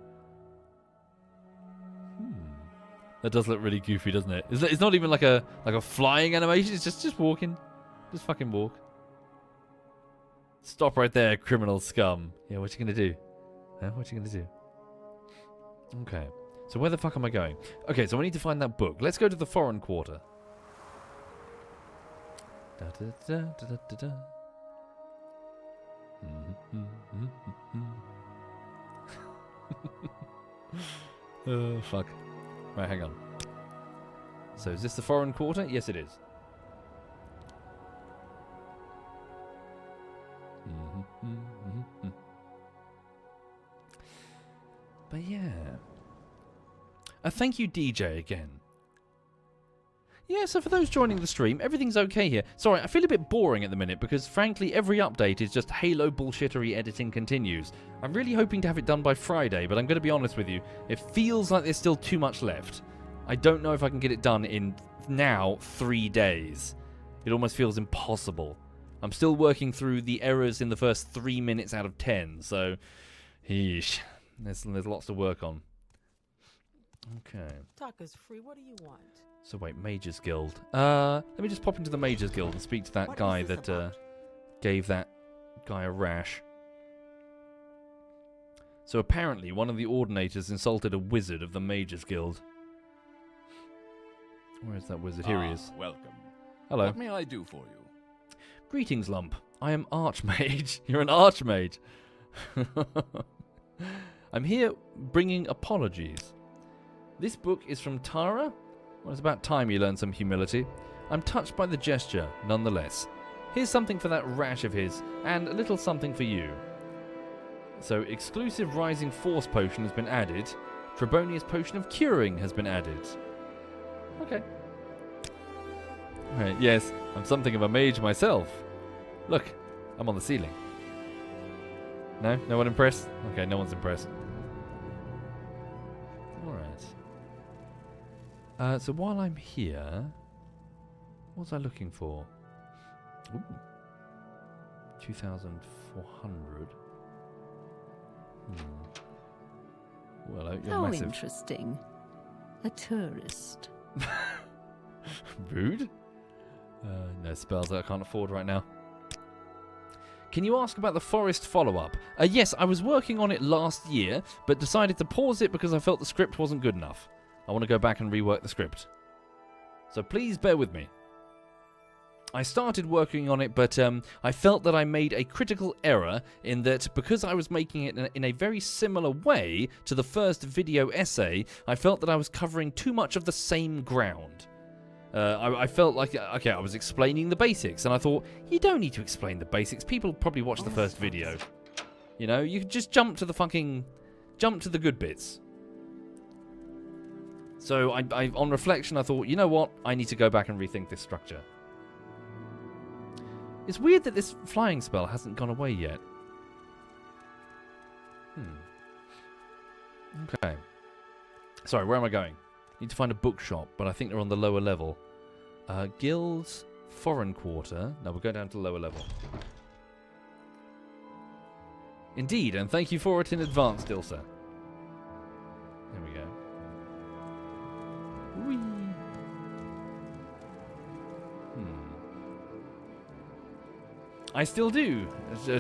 That does look really goofy, doesn't it? It's not even like a flying animation. It's just walking. Just fucking walk. Stop right there, criminal scum. Yeah, what you gonna do? Huh? What you gonna do? Okay. So where the fuck am I going? Okay, so I need to find that book. Let's go to the foreign quarter. Da da da da da da. Oh fuck. Right, hang on. So is this the foreign quarter? Yes, it is. But yeah. Thank you, DJ, again. Yeah, so for those joining the stream, everything's okay here. Sorry, I feel a bit boring at the minute because, frankly, every update is just Halo bullshittery editing continues. I'm really hoping to have it done by Friday, but I'm going to be honest with you. It feels like there's still too much left. I don't know if I can get it done in, now, 3 days. It almost feels impossible. I'm still working through the errors in the first 3 minutes out of 10, so... Yeesh. There's lots to work on. Okay. Talk is free. What do you want? So wait, Mages Guild. Let me just pop into the Mages Guild and speak to that guy that gave that guy a rash. So apparently one of the Ordinators insulted a wizard of the Mages Guild. Where is that wizard? Here he is. Welcome. Hello. What may I do for you? Greetings, Lump. I am Archmage. You're an Archmage. I'm here bringing apologies. This book is from Tara. Well, it's about time you learned some humility. I'm touched by the gesture, nonetheless. Here's something for that rash of his, and a little something for you. So, exclusive Rising Force potion has been added. Trebonius potion of curing has been added. Okay. Right, yes, I'm something of a mage myself. Look, I'm on the ceiling. No? No one impressed? Okay, no one's impressed. Alright. So while I'm here, what was I looking for? Ooh. 2,400. Well, you're How massive. interesting. A tourist. Rude? No spells that I can't afford right now. Can you ask about the forest follow-up? Yes, I was working on it last year, but decided to pause it because I felt the script wasn't good enough. I want to go back and rework the script. So please bear with me. I started working on it, but I felt that I made a critical error in that because I was making it in a very similar way to the first video essay, I felt that I was covering too much of the same ground. I felt like, okay, I was explaining the basics, and I thought, you don't need to explain the basics. People probably watch the first video. You know, you can just jump to the good bits. So I on reflection, I thought, you know what? I need to go back and rethink this structure. It's weird that this flying spell hasn't gone away yet. Okay. Sorry, where am I going? Need to find a bookshop, but I think they're on the lower level. Guild's Foreign Quarter. No, we'll go down to the lower level. Indeed, and thank you for it in advance, Dilsa. There we go. Whee! I still do,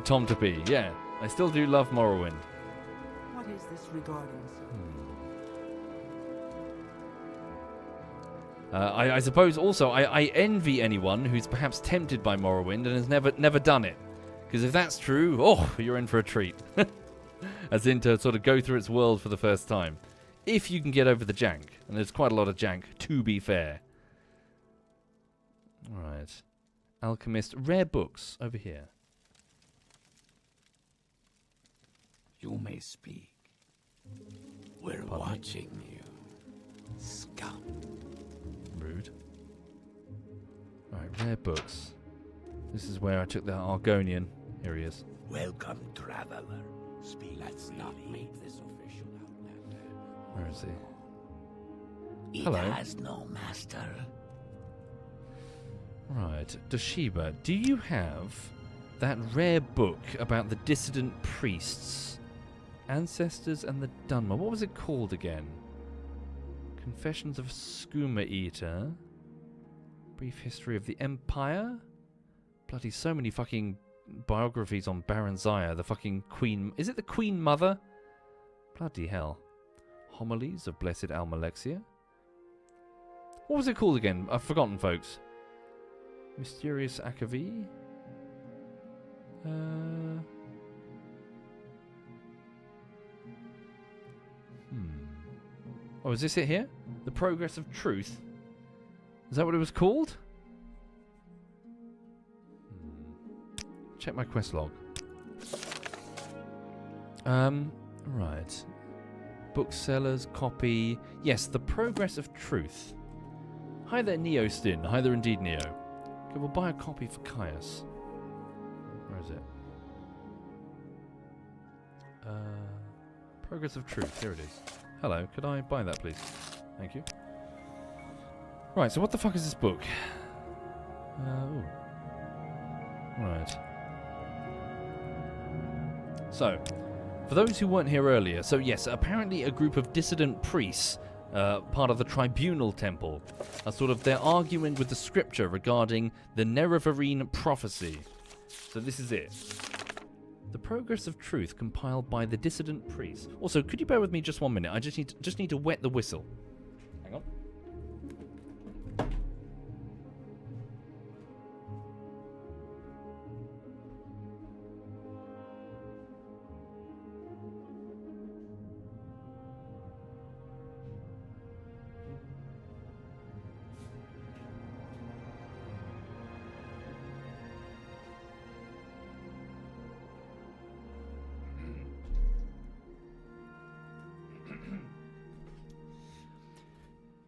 Tom to be. Yeah, I still do love Morrowind. What is this regarding, sir? I suppose also I envy anyone who's perhaps tempted by Morrowind and has never done it. Because if that's true, oh, you're in for a treat. As in to sort of go through its world for the first time. If you can get over the jank. And there's quite a lot of jank, to be fair. Alright. Alchemist, rare books, over here. You may speak. We're watching you, scum. Rude. Alright, rare books. This is where I took the Argonian. Here he is. Welcome, traveler. Speak. Let's not make this official, Outlander. Where is he? It Hello. has no master. Right. Doshiba, do you have that rare book about the dissident priests? Ancestors and the Dunmer. What was it called again? Confessions of a Skooma Eater. Brief History of the Empire. Bloody so many fucking biographies on Baron Zaya, the fucking Queen. Is it the Queen Mother? Bloody hell. Homilies of Blessed Almalexia. What was it called again? I've forgotten, folks. Mysterious Akavi. Oh, is this it here? The Progress of Truth. Is that what it was called? Check my quest log. Right. Booksellers, copy. Yes, The Progress of Truth. Hi there, Neo Stin. Hi there indeed, Neo. Okay, we'll buy a copy for Caius. Where is it? Progress of Truth. Here it is. Hello, could I buy that, please? Thank you. Right, so what the fuck is this book? Ooh. Right. So, for those who weren't here earlier, so yes, apparently a group of dissident priests, part of the Tribunal Temple, they're arguing with the scripture regarding the Neverarine prophecy. So this is it. The Progress of Truth compiled by the dissident priests. Also, could you bear with me just 1 minute? I just need to wet the whistle. Hang on.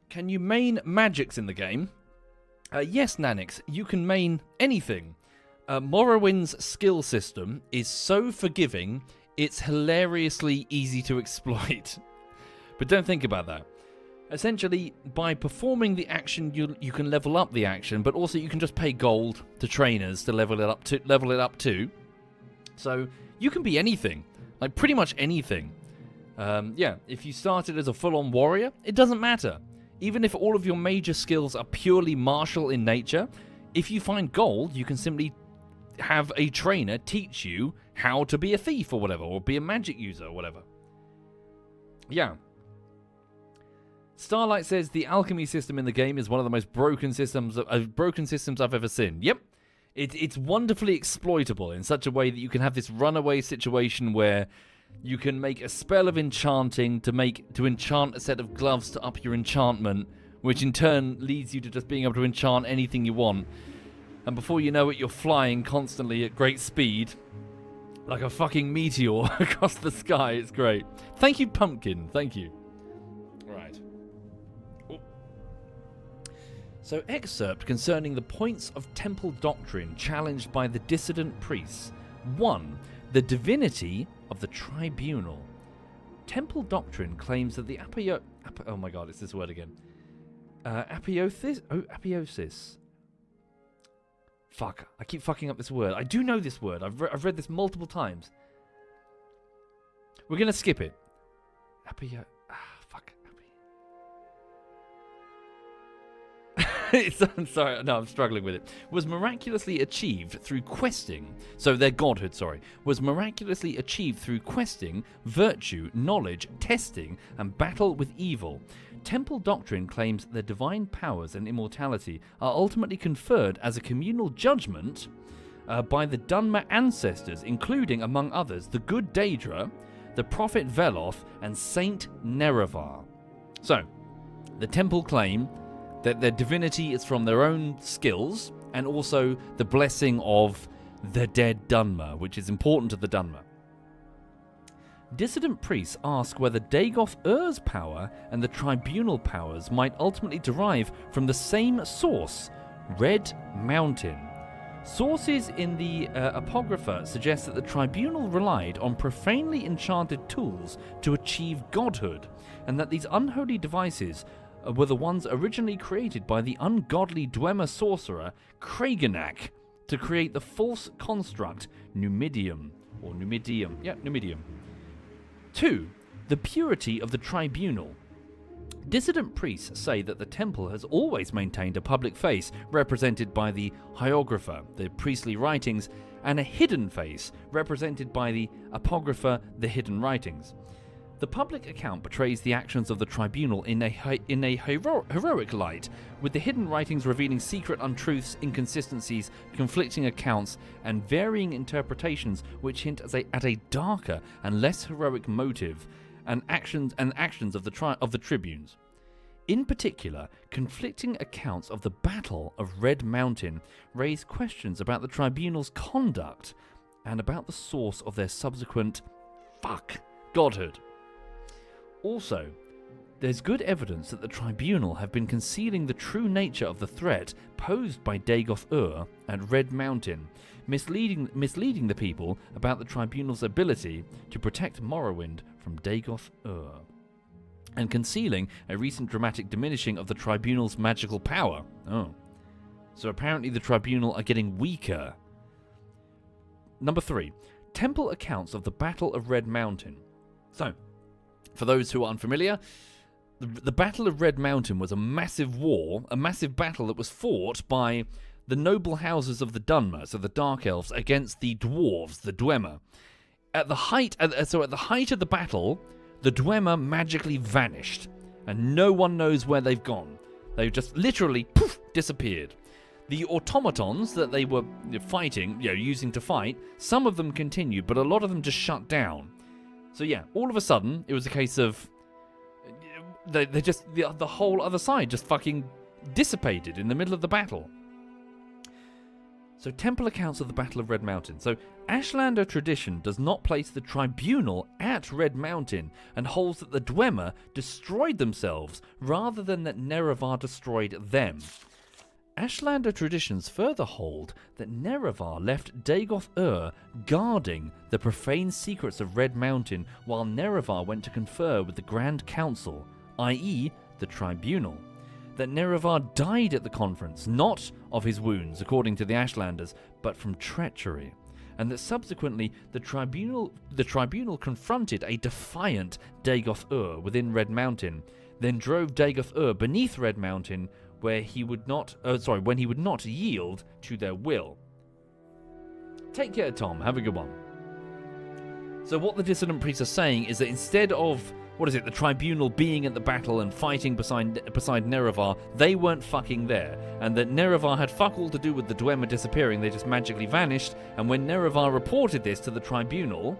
Can you main magics in the game? Yes, Nanix, you can main anything. Morrowind's skill system is so forgiving, it's hilariously easy to exploit. But don't think about that. Essentially, by performing the action, you can level up the action, but also you can just pay gold to trainers to level it up too. So you can be anything, like pretty much anything. Yeah, if you started as a full-on warrior, it doesn't matter. Even if all of your major skills are purely martial in nature, if you find gold, you can simply have a trainer teach you how to be a thief or whatever, or be a magic user or whatever. Yeah. Starlight says the alchemy system in the game is one of the most broken systems I've ever seen. Yep. It's wonderfully exploitable in such a way that you can have this runaway situation where you can make a spell of enchanting to enchant a set of gloves to up your enchantment, which in turn leads you to just being able to enchant anything you want. And before you know it, you're flying constantly at great speed, like a fucking meteor across the sky. It's great. Thank you, Pumpkin. Thank you. Right. Ooh. So, excerpt concerning the points of temple doctrine challenged by the dissident priests. 1. The divinity of the tribunal. Temple doctrine claims that the oh my god, it's this word again. Apotheosis. Fuck, I keep fucking up this word. I do know this word. I've read this multiple times. We're going to skip it. I'm sorry, no, I'm struggling with it. Was miraculously achieved through questing. So their godhood, sorry. Was miraculously achieved through questing, virtue, knowledge, testing, and battle with evil. Temple doctrine claims their divine powers and immortality are ultimately conferred as a communal judgment by the Dunmer ancestors, including, among others, the good Daedra, the prophet Veloth, and Saint Nerevar. So, the temple claim that their divinity is from their own skills, and also the blessing of the dead Dunmer, which is important to the Dunmer. Dissident priests ask whether Dagoth Ur's power and the tribunal powers might ultimately derive from the same source, Red Mountain. Sources in the Apocrypha suggest that the tribunal relied on profanely enchanted tools to achieve godhood, and that these unholy devices were the ones originally created by the ungodly Dwemer sorcerer Kragenak to create the false construct Numidium. 2. The purity of the tribunal. Dissident priests say that the temple has always maintained a public face represented by the Hieroglypha, the priestly writings, and a hidden face represented by the Apocrypha, the hidden writings. The public account portrays the actions of the tribunal in a heroic light, with the hidden writings revealing secret untruths, inconsistencies, conflicting accounts, and varying interpretations which hint at a darker and less heroic motive and actions of the tribunes. In particular, conflicting accounts of the Battle of Red Mountain raise questions about the tribunal's conduct and about the source of their subsequent godhood. Also, there's good evidence that the tribunal have been concealing the true nature of the threat posed by Dagoth Ur at Red Mountain, misleading the people about the tribunal's ability to protect Morrowind from Dagoth Ur, and concealing a recent dramatic diminishing of the tribunal's magical power. Oh. So apparently the tribunal are getting weaker. Number 3. Temple accounts of the Battle of Red Mountain. So, for those who are unfamiliar, the Battle of Red Mountain was a massive war, a massive battle that was fought by the noble houses of the Dunmer, so the Dark Elves, against the dwarves, the Dwemer. At the height of the battle, the Dwemer magically vanished, and no one knows where they've gone. They've just literally disappeared. The automatons that they were fighting, using to fight, some of them continued, but a lot of them just shut down. So yeah, all of a sudden, it was a case of the whole other side just fucking dissipated in the middle of the battle. So temple accounts of the Battle of Red Mountain. So Ashlander tradition does not place the tribunal at Red Mountain and holds that the Dwemer destroyed themselves rather than that Nerevar destroyed them. Ashlander traditions further hold that Nerevar left Dagoth guarding the profane secrets of Red Mountain while Nerevar went to confer with the Grand Council, i.e. the Tribunal. That Nerevar died at the conference, not of his wounds, according to the Ashlanders, but from treachery. And that subsequently the Tribunal confronted a defiant Dagoth within Red Mountain, then drove Dagoth beneath Red Mountain, where he would not, when he would not yield to their will. Take care, Tom. Have a good one. So what the dissident priests are saying is that instead of, the Tribunal being at the battle and fighting beside Nerevar, they weren't fucking there, and that Nerevar had fuck all to do with the Dwemer disappearing. They just magically vanished, and when Nerevar reported this to the Tribunal,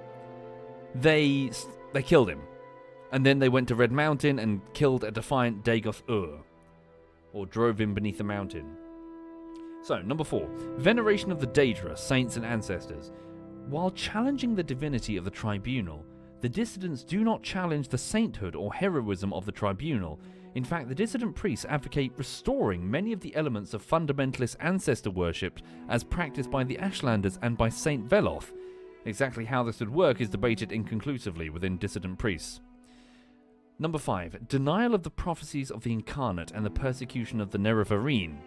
they killed him. And then they went to Red Mountain and killed a defiant Dagoth or drove him beneath the mountain. So, number 4. Veneration of the Daedra, saints and ancestors. While challenging the divinity of the Tribunal, the dissidents do not challenge the sainthood or heroism of the Tribunal. In fact, the dissident priests advocate restoring many of the elements of fundamentalist ancestor worship as practiced by the Ashlanders and by Saint Veloth. Exactly how this would work is debated inconclusively within dissident priests. Number 5. Denial of the prophecies of the Incarnate and the persecution of the Neverarine.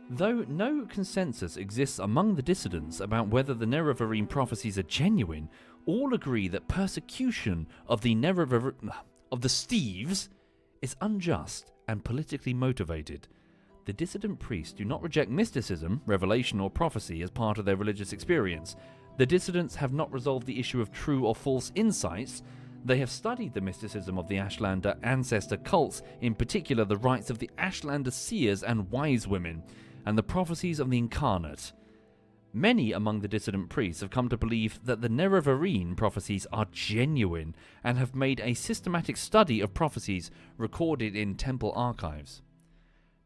Though no consensus exists among the dissidents about whether the Neverarine prophecies are genuine, all agree that persecution of the Steves is unjust and politically motivated. The dissident priests do not reject mysticism, revelation, or prophecy as part of their religious experience. The dissidents have not resolved the issue of true or false insights. They have studied the mysticism of the Ashlander ancestor cults, in particular the rites of the Ashlander seers and wise women, and the prophecies of the Incarnate. Many among the dissident priests have come to believe that the Neverarine prophecies are genuine and have made a systematic study of prophecies recorded in temple archives.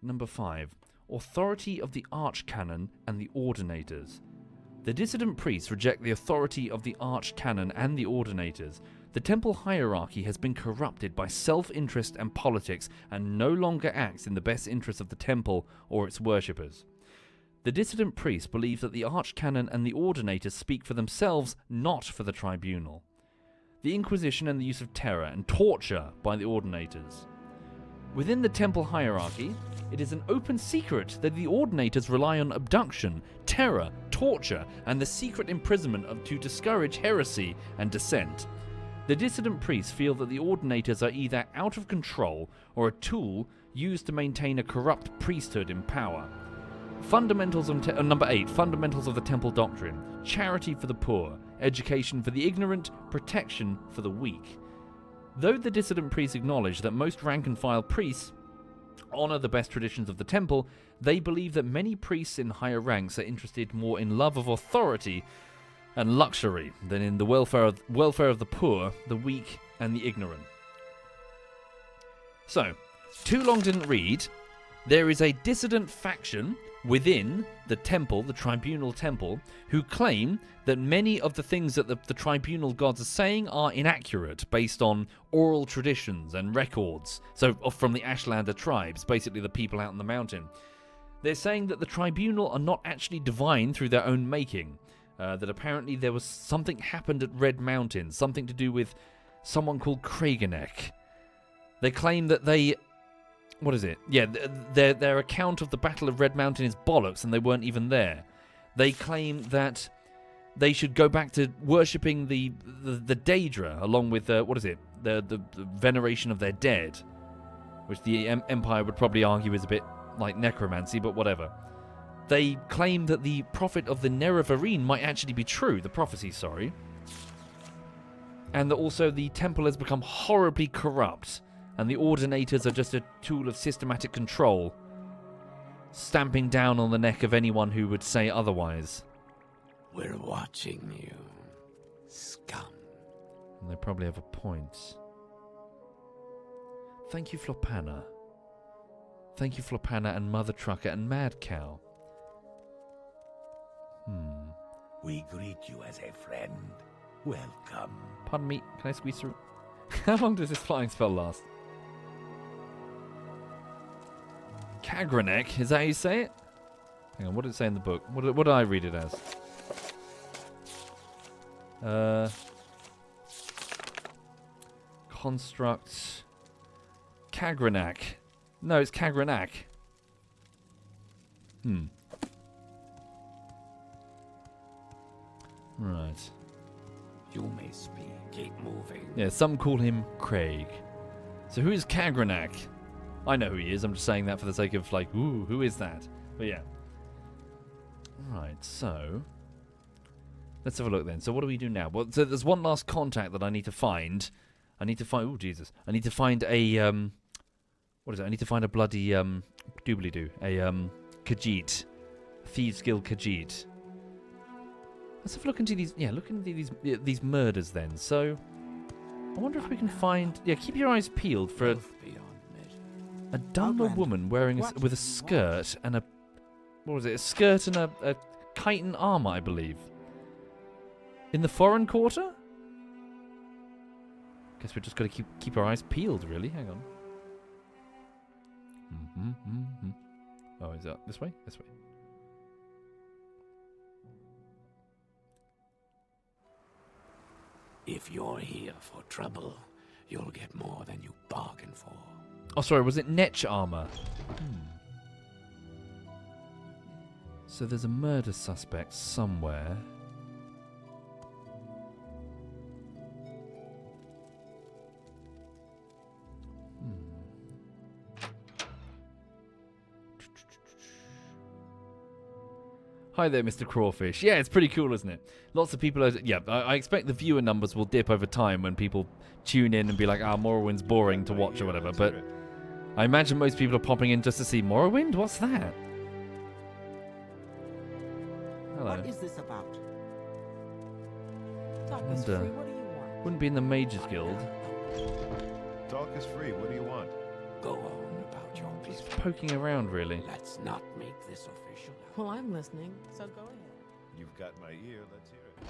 Number 5. Authority of the Archcanon and the Ordinators. The dissident priests reject the authority of the Archcanon and the Ordinators. The temple hierarchy has been corrupted by self-interest and politics and no longer acts in the best interest of the temple or its worshippers. The dissident priests believe that the Archcanon and the Ordinators speak for themselves, not for the Tribunal. The Inquisition and the use of terror and torture by the Ordinators. Within the temple hierarchy, it is an open secret that the Ordinators rely on abduction, terror, torture, and the secret imprisonment to discourage heresy and dissent. The dissident priests feel that the Ordinators are either out of control or a tool used to maintain a corrupt priesthood in power. Fundamentals on number 8. Fundamentals of the Temple Doctrine. Charity for the poor, education for the ignorant, protection for the weak. Though the dissident priests acknowledge that most rank-and-file priests honor the best traditions of the temple, they believe that many priests in higher ranks are interested more in love of authority and luxury than in the welfare of the poor, the weak, and the ignorant. So, too long didn't read. There is a dissident faction within the temple, the Tribunal Temple, who claim that many of the things that the Tribunal gods are saying are inaccurate based on oral traditions and records, so from the Ashlander tribes, basically the people out in the mountain. They're saying that the Tribunal are not actually divine through their own making, that apparently there was something happened at Red Mountain, something to do with someone called Kragenek. They claim that they... What is it? Yeah, their account of the Battle of Red Mountain is bollocks and they weren't even there. They claim that they should go back to worshipping the Daedra along with, the veneration of their dead, which the Empire would probably argue is a bit like necromancy, but whatever. They claim that the prophet of the Neverarine might actually be true, the prophecy, sorry. And that also the temple has become horribly corrupt, and the Ordinators are just a tool of systematic control, stamping down on the neck of anyone who would say otherwise. We're watching you, scum. And they probably have a point. Thank you, Flopana. Thank you, Flopana and Mother Trucker and Mad Cow. We greet you as a friend. Welcome. Pardon me, can I squeeze through? How long does this flying spell last? Kagranek. Is that how you say it? Hang on, what did it say in the book? What did I read it as? Construct Kagranak. No, it's Kagranak. Right. You may speak. Keep moving. Yeah, some call him Craig. So who is Kagranak? I know who he is. I'm just saying that for the sake of like, ooh, who is that? But yeah. Right, so let's have a look then. So what do we do now? Well, so there's one last contact that I need to find. I need to find. Oh Jesus! I need to find a what is it? I need to find a bloody doobly-doo. A Khajiit, Thieves Guild Khajiit. Let's have a look into these. Yeah, look into these murders then. So I wonder if we can find. Yeah, keep your eyes peeled for a dumber woman wearing with a skirt and a. What was it? A skirt and a chitin armor, I believe. In the foreign quarter? Guess we're just got to keep our eyes peeled, really. Hang on. Oh, is that this way? This way. If you're here for trouble, you'll get more than you bargained for. Oh, sorry. Was it Netch armor? So there's a murder suspect somewhere. Hi there, Mr. Crawfish. Yeah, it's pretty cool, isn't it? Lots of people are... Yeah, I expect the viewer numbers will dip over time when people tune in and be like, Morrowind's boring to watch or whatever, but I imagine most people are popping in just to see Morrowind? What's that? Hello. What is this about? Talk is free. What do you want? Wouldn't be in the Mages Guild. Talk is free. What do you want? Go on about your business. Poking around, really. Let's not make this official. Well, I'm listening, so go ahead. You've got my ear. Let's hear it.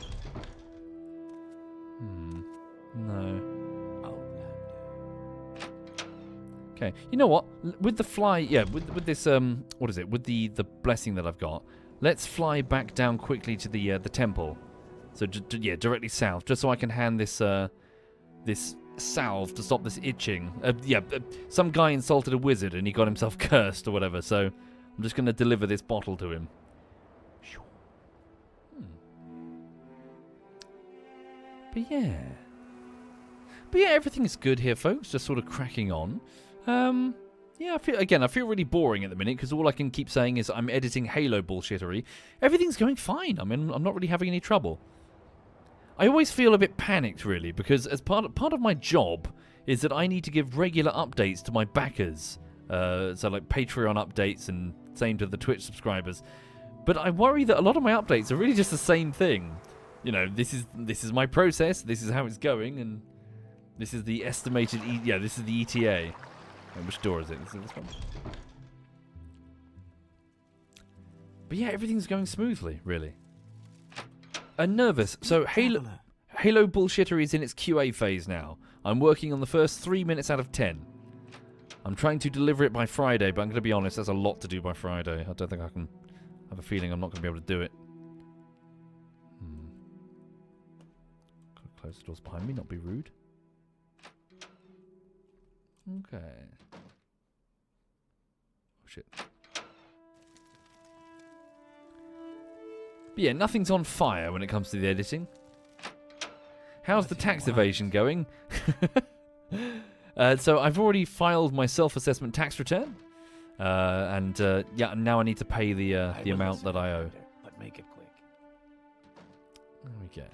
No. Outlander. Okay. You know what? With the fly... Yeah, with this... What is it? With the blessing that I've got, let's fly back down quickly to the temple. So, yeah, directly south, just so I can hand this this salve to stop this itching. Some guy insulted a wizard and he got himself cursed or whatever, so I'm just going to deliver this bottle to him. But yeah, everything's good here, folks. Just sort of cracking on. Yeah, I feel really boring at the minute because all I can keep saying is I'm editing Halo bullshittery. Everything's going fine. I mean, I'm not really having any trouble. I always feel a bit panicked, really, because as part of my job is that I need to give regular updates to my backers. So like Patreon updates and same to the Twitch subscribers. But I worry that a lot of my updates are really just the same thing. You know, this is my process, this is how it's going, and this is the estimated this is the ETA. Oh, which door is it? Is it this one? But yeah, everything's going smoothly, really. Nervous. So Halo bullshittery is in its QA phase now. I'm working on the first 3 minutes out of 10. I'm trying to deliver it by Friday, but I'm going to be honest, there's a lot to do by Friday. I don't think I can... I have a feeling I'm not going to be able to do it. Close the doors behind me, not be rude. Okay. Oh, shit. But yeah, nothing's on fire when it comes to the editing. How's the tax evasion going? So I've already filed my self-assessment tax return. And now I need to pay the amount that I owe. But make it quick. There we go.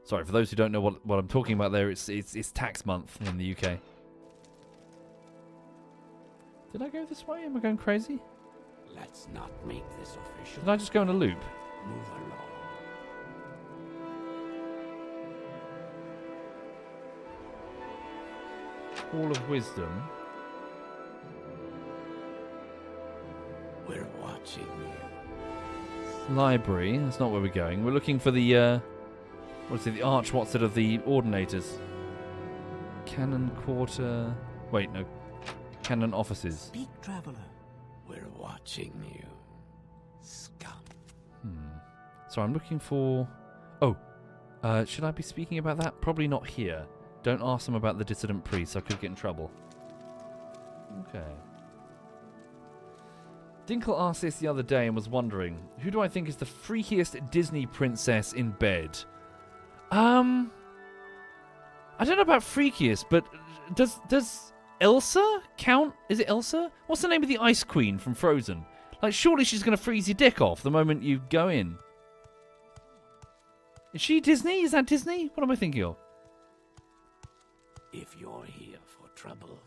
Sorry, for those who don't know what I'm talking about there, it's tax month in the UK. Did I go this way? Am I going crazy? Let's not make this official. Did I just go in a loop? Move along. Hall of Wisdom. We're watching you. Library. That's not where we're going. We're looking for the what is it? The Archwatson of the Ordinators. Cannon Quarter. Wait, no. Cannon Offices. Speak, traveler. We're watching you, scum. So I'm looking for... Oh, should I be speaking about that? Probably not here. Don't ask them about the dissident priest. I could get in trouble. Okay. Dinkle asked this the other day and was wondering, who do I think is the freakiest Disney princess in bed? I don't know about freakiest, but does Elsa count? Is it Elsa? What's the name of the Ice Queen from Frozen? Like, surely she's going to freeze your dick off the moment you go in. Is she Disney? Is that Disney? What am I thinking of? If you're here for trouble,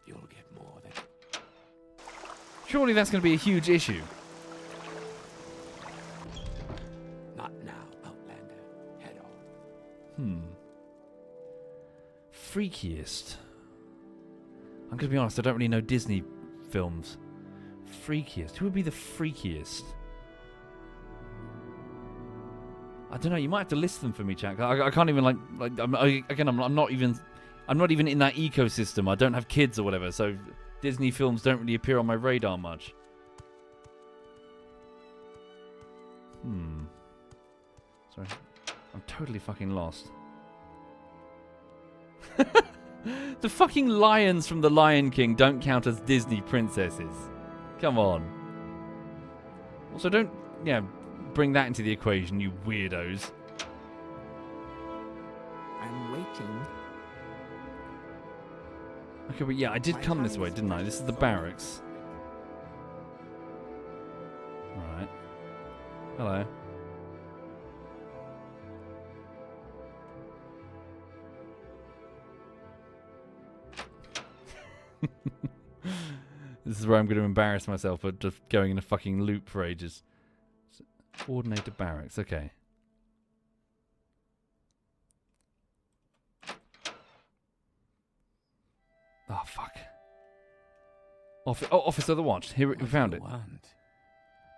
you'll get more than... Surely that's going to be a huge issue. Not now, Outlander. Head on. Freakiest. I'm going to be honest, I don't really know Disney films. Freakiest. Who would be the freakiest? I don't know. You might have to list them for me, chat. I can't even I'm not even in that ecosystem. I don't have kids or whatever, so Disney films don't really appear on my radar much. Sorry, I'm totally fucking lost. The fucking lions from The Lion King don't count as Disney princesses. Come on. Also, don't bring that into the equation, you weirdos. I'm waiting. Okay, but yeah, I did come this way, didn't I? This is the barracks. Alright. Hello. This is where I'm going to embarrass myself for just going in a fucking loop for ages. Coordinator barracks, okay. Oh, fuck. Officer of the Watch. Here, we found it.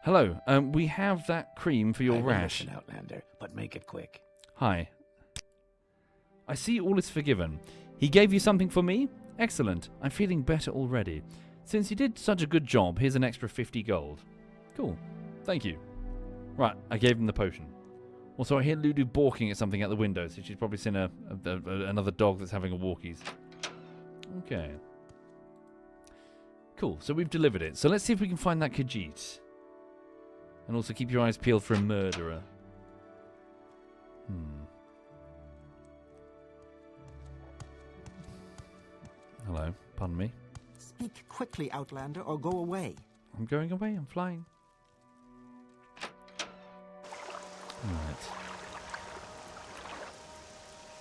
Hello, we have that cream for your rash. Listen, Outlander, but make it quick. Hi. I see all is forgiven. He gave you something for me? Excellent. I'm feeling better already. Since you did such a good job, here's an extra 50 gold. Cool. Thank you. Right, I gave him the potion. Also, I hear Lulu balking at something out the window, so she's probably seen another dog that's having a walkies. Okay. Cool, so we've delivered it. So let's see if we can find that Khajiit. And also keep your eyes peeled for a murderer. Hello, pardon me. Speak quickly, Outlander, or go away. I'm going away, I'm flying.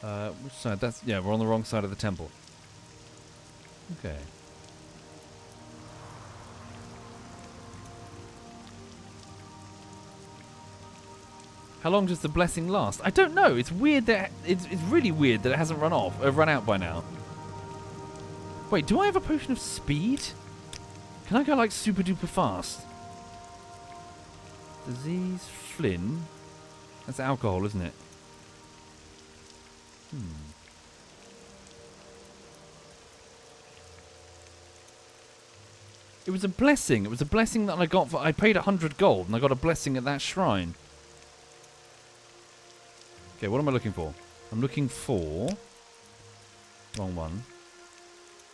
Alright. Which side? We're on the wrong side of the temple. Okay. How long does the blessing last? I don't know. It's weird that it's really weird that it hasn't run out by now. Wait, do I have a potion of speed? Can I go like super duper fast? Disease Flynn. That's alcohol, isn't it? It was a blessing. It was a blessing that I got for... I paid 100 gold and I got a blessing at that shrine. Okay, what am I looking for? I'm looking for... Wrong one.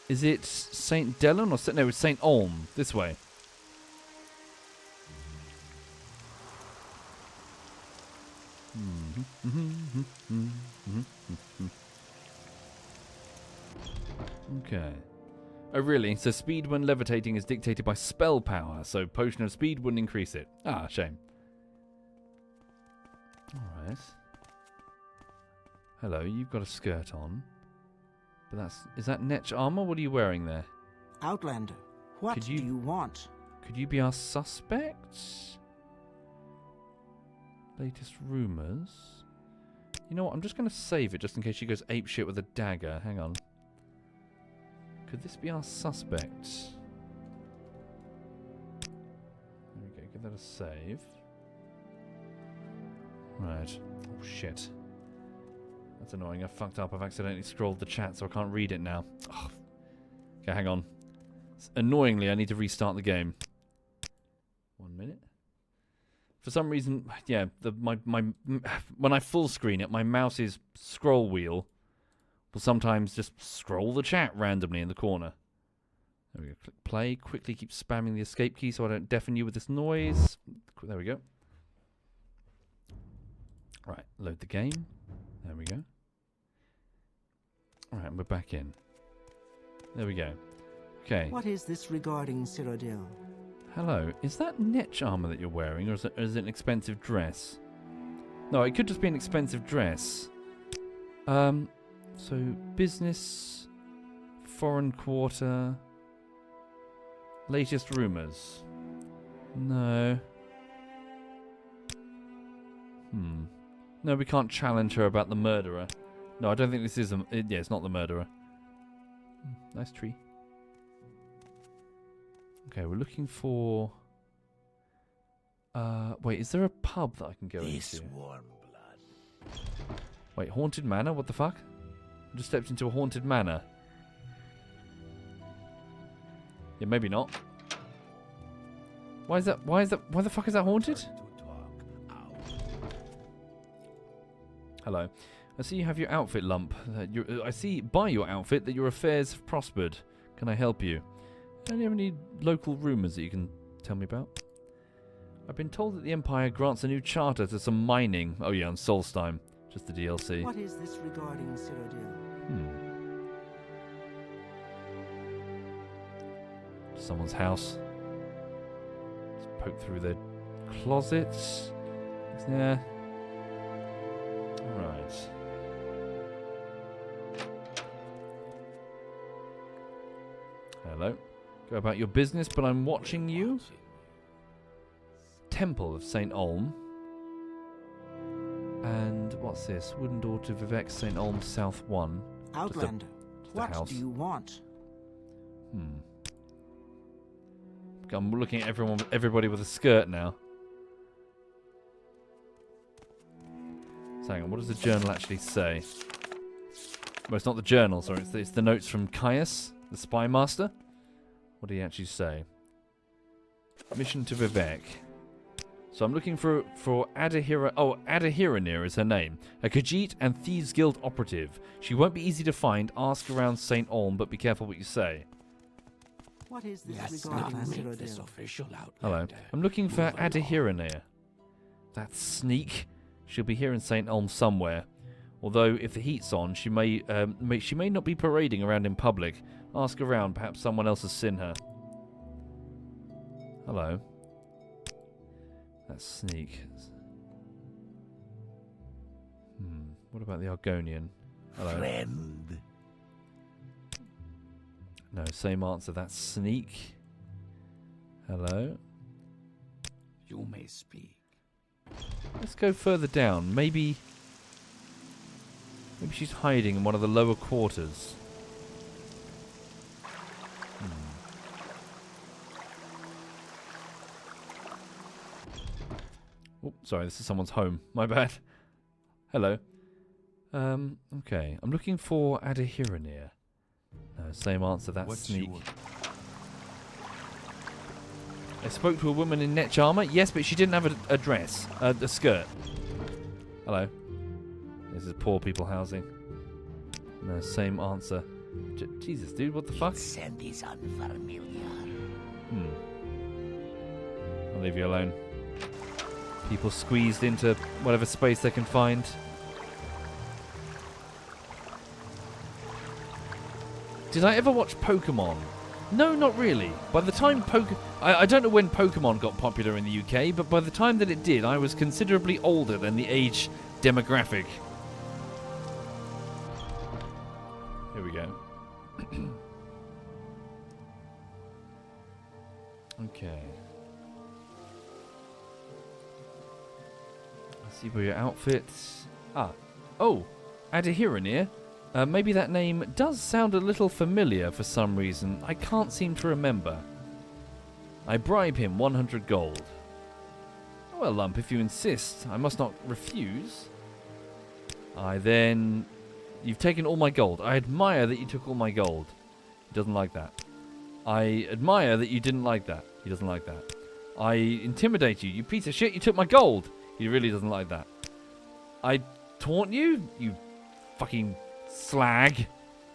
Is it St. Delon or... No, it's St. Olm. This way. Okay. Oh, really? So speed when levitating is dictated by spell power, so potion of speed wouldn't increase it. Ah, shame. Alright. Hello, you've got a skirt on. But that's... Is that Netch armor? What are you wearing there? Outlander, what do you want? Could you be our suspect? Latest rumors. You know what? I'm just going to save it just in case she goes apeshit with a dagger. Hang on. Could this be our suspect? There we go. Give that a save. Right. Oh, shit. That's annoying. I fucked up. I've accidentally scrolled the chat, so I can't read it now. Oh. Okay, hang on. Annoyingly, I need to restart the game. For some reason, yeah, when I full screen it, my mouse's scroll wheel will sometimes just scroll the chat randomly in the corner. There we go. Click play. Quickly keep spamming the escape key so I don't deafen you with this noise. There we go. Right, load the game. There we go. Alright, we're back in. There we go. Okay. What is this regarding Cyrodiil? Hello. Is that netch armor that you're wearing, or is it an expensive dress? No, it could just be an expensive dress. So, business, foreign quarter, latest rumors. No. No, we can't challenge her about the murderer. No, I don't think this is yeah, it's not the murderer. Nice tree. Okay, we're looking for... wait, is there a pub that I can go This into? warm blood. Wait, haunted manor? What the fuck? I just stepped into a haunted manor. Yeah, maybe not. Why the fuck is that haunted? To talk out. Hello. I see you have your outfit, Lump. I see by your outfit that your affairs have prospered. Can I help you? Do you have any local rumours that you can tell me about? I've been told that the Empire grants a new charter to some mining. Oh yeah, on Solstheim. Just the DLC. What is this regarding Cyrodiil? Someone's house. Just poke through their closets. Yeah. Alright. Hello. Go about your business, but I'm watching you. Temple of St. Olm. And what's this? Wooden door to Vivec, St. Olm, South 1. Outlander, just a what house. do you want? I'm looking at everybody with a skirt now. So hang on, what does the journal actually say? Well, it's not the journal, sorry. It's the notes from Caius, the spy master. What did he actually say? Mission to Vivec. So I'm looking for Adahira. Oh, Adahiranir is her name. A Khajiit and Thieves Guild operative. She won't be easy to find. Ask around St. Olm, but be careful what you say. What is this Let's regarding not make this Cyrodiil? official outlander. Hello. I'm looking for Move along. Adahiranir. That sneak. She'll be here in St. Olm somewhere. Although, if the heat's on, she may not be parading around in public. Ask around, perhaps someone else has seen her. Hello. That sneak. What about the Argonian? Hello. Friend. No, same answer. That's sneak. Hello. You may speak. Let's go further down. Maybe she's hiding in one of the lower quarters. Oh, sorry, this is someone's home. My bad. Hello. Okay. I'm looking for Adahiranir. No, same answer. That's sneak. I spoke to a woman in netch armor. Yes, but she didn't have a dress. A skirt. Hello. This is poor people housing. No, same answer. Jesus, dude, what the fuck? Scent is unfamiliar. I'll leave you alone. People squeezed into whatever space they can find. Did I ever watch Pokemon? No, not really. By the time I don't know when Pokemon got popular in the UK, but by the time that it did, I was considerably older than the age demographic. Here we go. Okay. Let's see where your outfits. Oh, Adahiranir. Maybe that name does sound a little familiar for some reason. I can't seem to remember. I bribe him 100 gold. Well, Lump, if you insist, I must not refuse. You've taken all my gold. I admire that you took all my gold. He doesn't like that. I admire that you didn't like that. He doesn't like that. I intimidate you. You piece of shit. You took my gold. He really doesn't like that. I taunt you. You fucking slag.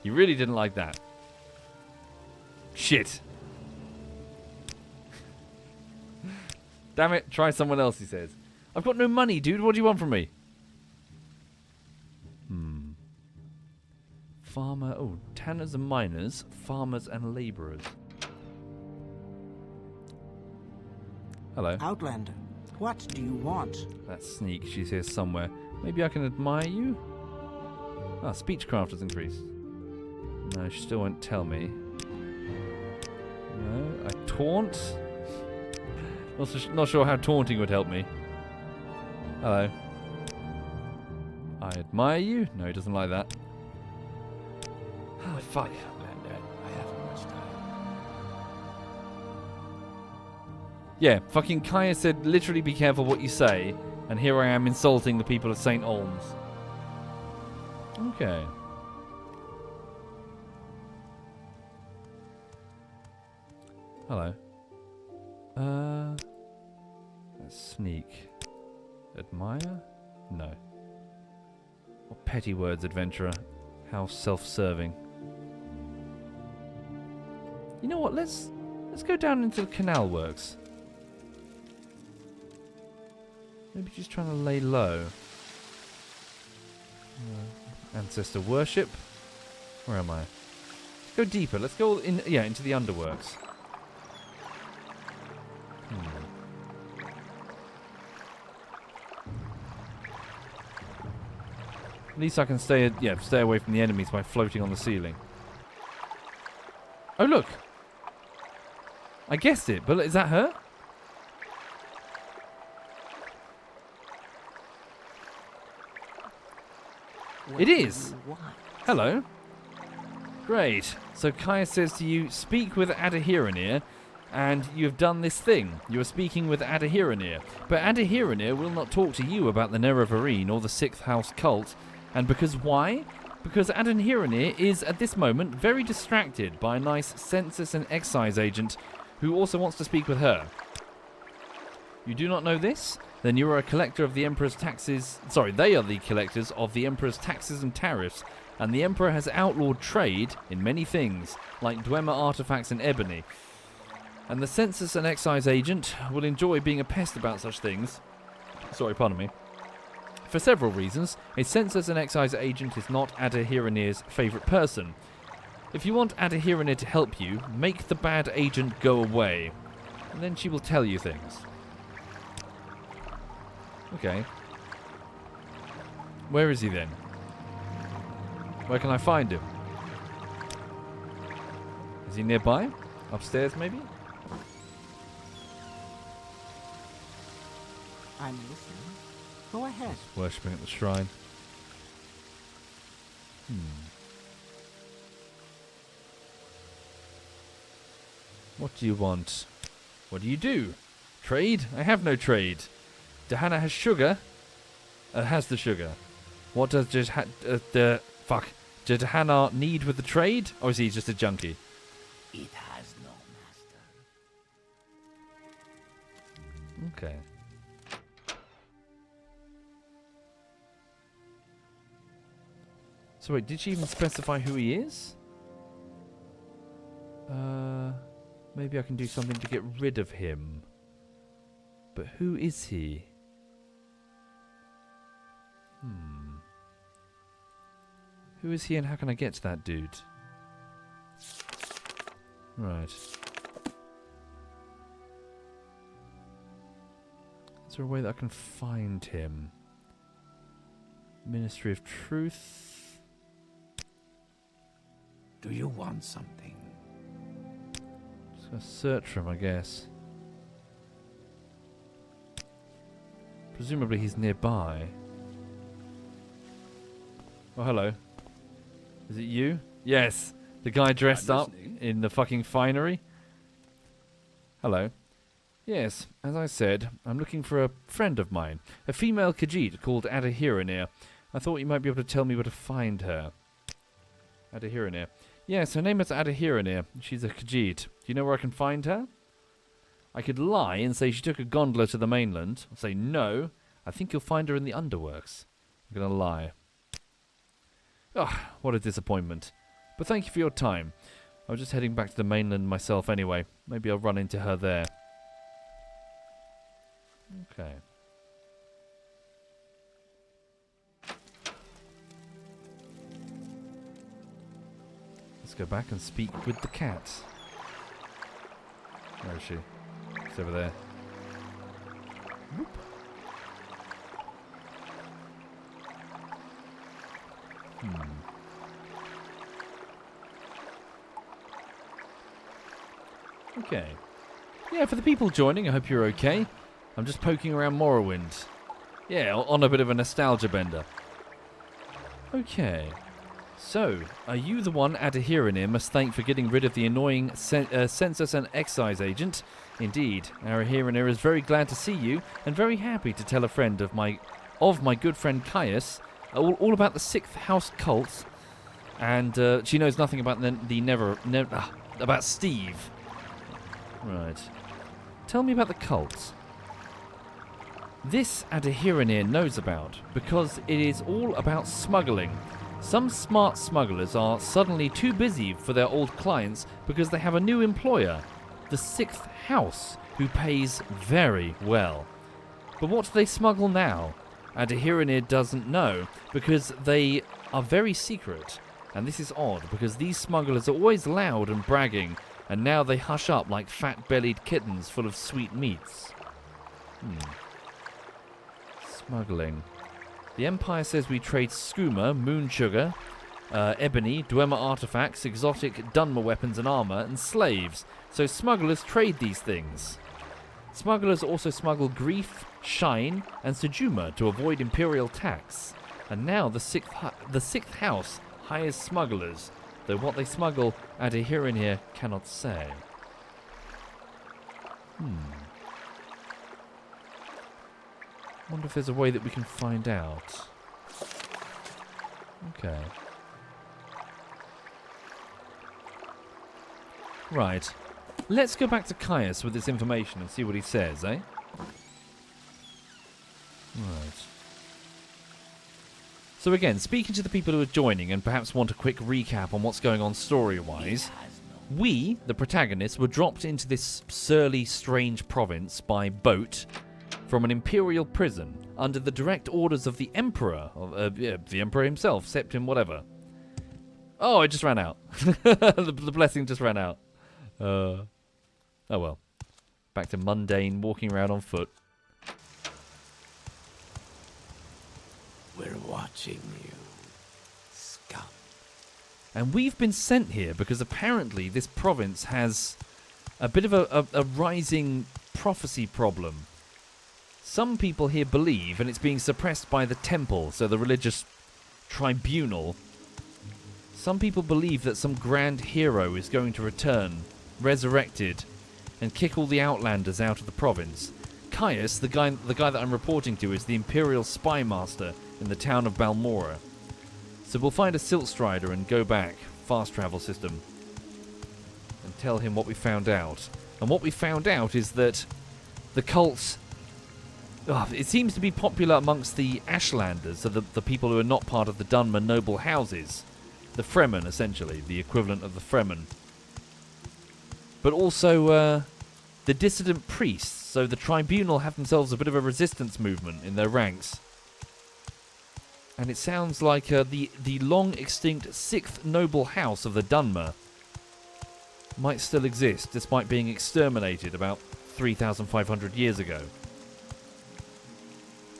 He really didn't like that. Shit. Damn it. Try someone else, he says. I've got no money, dude. What do you want from me? Farmer. Oh, tanners and miners. Farmers and labourers. Hello. Outlander, what do you want? That sneak. She's here somewhere. Maybe I can admire you? Ah, speechcraft has increased. No, she still won't tell me. No, I taunt. Not sure how taunting would help me. Hello. I admire you? No, he doesn't like that. Oh, fuck. Outlander, I haven't much time. Yeah, fucking Kaya said, literally be careful what you say. And here I am insulting the people of St. Olms. Okay. Hello. Let's sneak. Admire? No. What petty words, adventurer. How self-serving. You know what? Let's go down into the canal works. Maybe she's trying to lay low. Ancestor worship. Where am I? Go deeper. Let's go in. Yeah, into the underworks. At least I can stay away from the enemies by floating on the ceiling. Oh look! I guessed it, but is that her? It is! Hello. Great. So Kaya says to you, speak with Adahiranir, and you have done this thing. You are speaking with Adahiranir. But Adahiranir will not talk to you about the Neverarine or the Sixth House cult. And because why? Because Adahiranir is, at this moment, very distracted by a nice census and excise agent who also wants to speak with her. You do not know this? Then you are a collector of the Emperor's taxes. Sorry, they are the collectors of the Emperor's taxes and tariffs, and the Emperor has outlawed trade in many things, like Dwemer artifacts and ebony. And the census and excise agent will enjoy being a pest about such things. Sorry, pardon me. For several reasons, a census and excise agent is not Adahiranir's favourite person. If you want Adahiranir to help you, make the bad agent go away, and then she will tell you things. Okay. Where is he then? Where can I find him? Is he nearby? Upstairs, maybe? I'm listening. Go ahead. Worshipping at the shrine. What do you want? What do you do? Trade? I have no trade. Dahana has sugar. Has the sugar. What does Dahana need with the trade? Or is he just a junkie? It has no master. Okay. So wait, did she even specify who he is? Maybe I can do something to get rid of him. But who is he? Who is he and how can I get to that dude? Right. Is there a way that I can find him? Ministry of Truth. Do you want something? Just gonna search for him, I guess. Presumably he's nearby. Oh, hello. Is it you? Yes. The guy dressed up in the fucking finery. Hello. Yes, as I said, I'm looking for a friend of mine. A female Khajiit called Adahiranir. I thought you might be able to tell me where to find her. Adahiranir. Yes, her name is Adahiranir. She's a Khajiit. Do you know where I can find her? I could lie and say she took a gondola to the mainland. I'll say, no, I think you'll find her in the underworks. I'm going to lie. Ugh, what a disappointment. But thank you for your time. I was just heading back to the mainland myself anyway. Maybe I'll run into her there. Okay. Let's go back and speak with the cat. Where is she? She's over there. Whoop. Okay. Yeah, for the people joining, I hope you're okay. I'm just poking around Morrowind. Yeah, on a bit of a nostalgia bender. Okay. So, are you the one Adahiraneer must thank for getting rid of the annoying census and excise agent? Indeed, Adahiraneer is very glad to see you and very happy to tell a friend of my good friend Caius all about the 6th House cults, and she knows nothing about about Steve. Right. Tell me about the cults. This Adahiraneer knows about because it is all about smuggling. Some smart smugglers are suddenly too busy for their old clients because they have a new employer, the 6th House, who pays very well. But what do they smuggle now? Adahiraneer doesn't know because they are very secret. And this is odd because these smugglers are always loud and bragging, and now they hush up like fat-bellied kittens full of sweet meats. Smuggling. The Empire says we trade skooma, moon sugar, ebony, Dwemer artifacts, exotic Dunmer weapons and armor, and slaves. So smugglers trade these things. Smugglers also smuggle grief, shine, and sejuma to avoid imperial tax. And now the 6th House hires smugglers, though what they smuggle, Adahiraneer cannot say. Wonder if there's a way that we can find out. Okay. Right. Let's go back to Caius with this information and see what he says, eh? Right. So again, speaking to the people who are joining and perhaps want a quick recap on what's going on story-wise, we, the protagonists, were dropped into this surly, strange province by boat from an imperial prison under the direct orders of the Emperor, the Emperor himself, Septim whatever. Oh, it just ran out. the blessing just ran out. Oh well. Back to mundane, walking around on foot. We're watching you, scum. And we've been sent here because apparently this province has a bit of a rising prophecy problem. Some people here believe, and it's being suppressed by the temple, so the religious tribunal. Some people believe that some grand hero is going to return, resurrected, and kick all the outlanders out of the province. Caius, the guy that I'm reporting to, is the Imperial Spy Master in the town of Balmora. So we'll find a Silt Strider and go back, fast travel system, and tell him what we found out. And what we found out is that the cults, it seems to be popular amongst the Ashlanders, so the people who are not part of the Dunmer noble houses. The Fremen, essentially, the equivalent of the Fremen. But also the dissident priests, so the tribunal have themselves a bit of a resistance movement in their ranks. And it sounds like the long-extinct 6th noble house of the Dunmer might still exist, despite being exterminated about 3,500 years ago.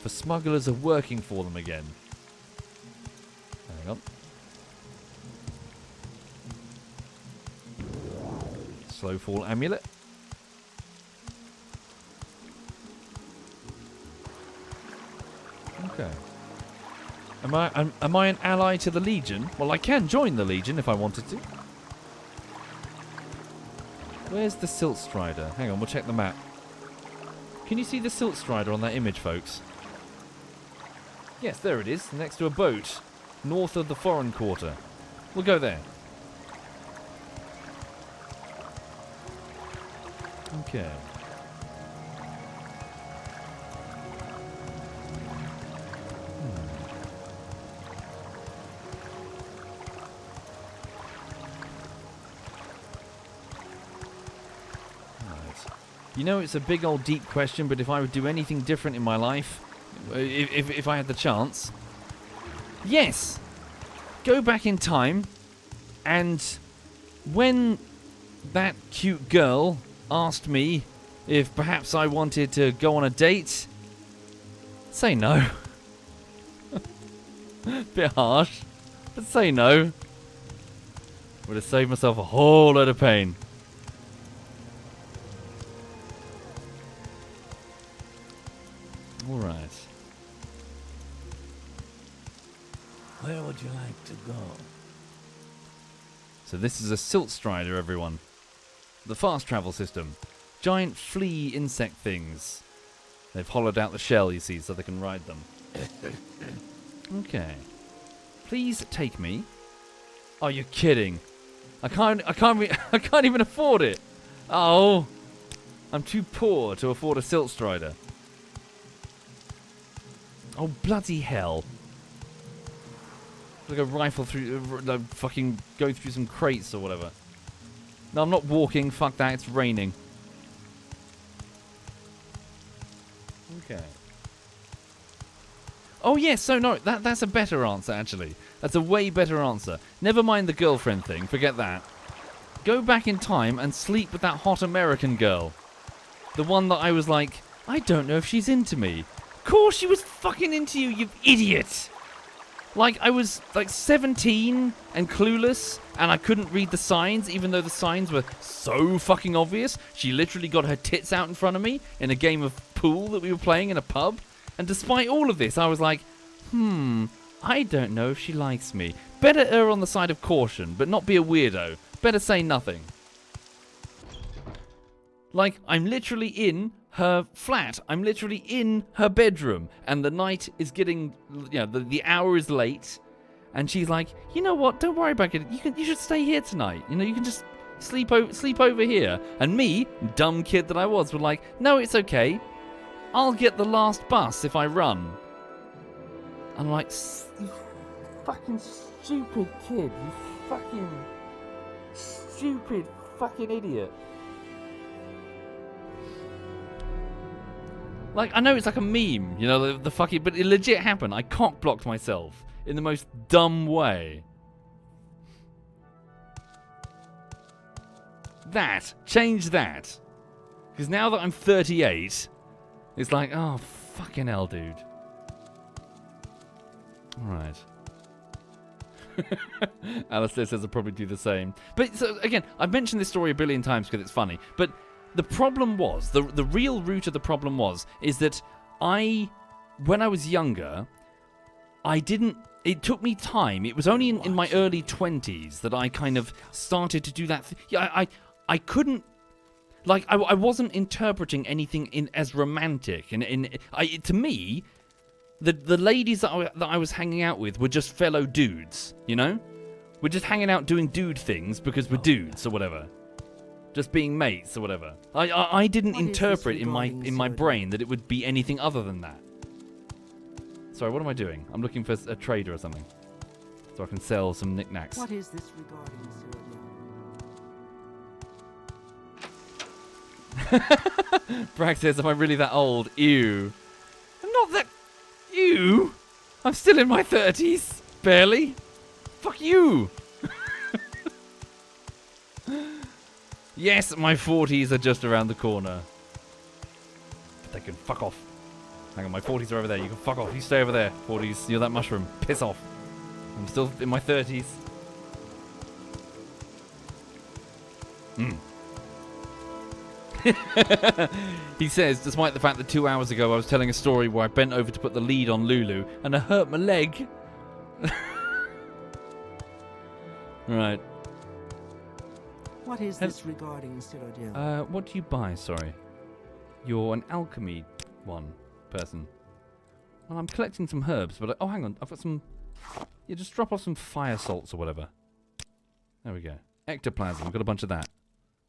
The smugglers are working for them again. Hang on. Slow fall amulet. Okay. Am I an ally to the Legion? Well, I can join the Legion if I wanted to. Where's the Silt Strider? Hang on, we'll check the map. Can you see the Silt Strider on that image, folks? Yes, there it is, next to a boat, north of the foreign quarter. We'll go there. Okay. You know, it's a big old deep question, but if I would do anything different in my life, if I had the chance, yes, go back in time, and when that cute girl asked me if perhaps I wanted to go on a date, say no. Bit harsh, but say no. Would have saved myself a whole load of pain. All right. Where would you like to go? So this is a silt strider, everyone. The fast travel system. Giant flea insect things. They've hollowed out the shell, you see, so they can ride them. Okay. Please take me. Oh, you're kidding. I can't even afford it. Oh. I'm too poor to afford a silt strider. Oh, bloody hell. Like a rifle through, fucking go through some crates or whatever. No, I'm not walking. Fuck that. It's raining. Okay. Oh, yes. So, no, that's a better answer, actually. That's a way better answer. Never mind the girlfriend thing. Forget that. Go back in time and sleep with that hot American girl. The one that I was like, I don't know if she's into me. Of course she was fucking into you, you idiot. Like, I was, like, 17 and clueless, and I couldn't read the signs, even though the signs were so fucking obvious. She literally got her tits out in front of me in a game of pool that we were playing in a pub. And despite all of this, I was like, I don't know if she likes me. Better err on the side of caution, but not be a weirdo. Better say nothing. Like, I'm literally in her flat. I'm literally in her bedroom, and the night is getting, you know, the hour is late, and she's like, you know what? Don't worry about it. You should stay here tonight. You know, you can just sleep over here. And me, dumb kid that I was, were like, no, it's okay. I'll get the last bus if I run. I'm like, you fucking stupid kid. You fucking stupid fucking idiot. Like, I know it's like a meme, you know, the fucking, but it legit happened. I cock-blocked myself in the most dumb way. Change that. Because now that I'm 38, it's like, oh, fucking hell, dude. Alright. Alistair says I'll probably do the same. But, so, again, I've mentioned this story a billion times because it's funny, but the problem was, the real root of the problem is that when I was younger, it took me time. It was only in my early 20s that I kind of started to do that. I couldn't, like, I wasn't interpreting anything as romantic. And to me, the ladies that I was hanging out with were just fellow dudes, you know? We're just hanging out doing dude things because we're dudes or whatever. Just being mates or whatever. I didn't interpret in my brain that it would be anything other than that. Sorry, what am I doing? I'm looking for a trader or something, so I can sell some knickknacks. What is this regarding, Sir? Bragg says, am I really that old? Ew. I'm not that... Ew. I'm still in my 30s. Barely. Fuck you. Yes, my 40s are just around the corner. But they can fuck off. Hang on, my 40s are over there. You can fuck off. You stay over there, 40s. You're that mushroom. Piss off. I'm still in my 30s. He says, despite the fact that 2 hours ago I was telling a story where I bent over to put the lead on Lulu and I hurt my leg. Right. What is this regarding, Cyrodiil? What do you buy, sorry? You're an alchemy person. Well, I'm collecting some herbs, but... oh, hang on. I've got some... Yeah, just drop off some fire salts or whatever. There we go. Ectoplasm. I've got a bunch of that.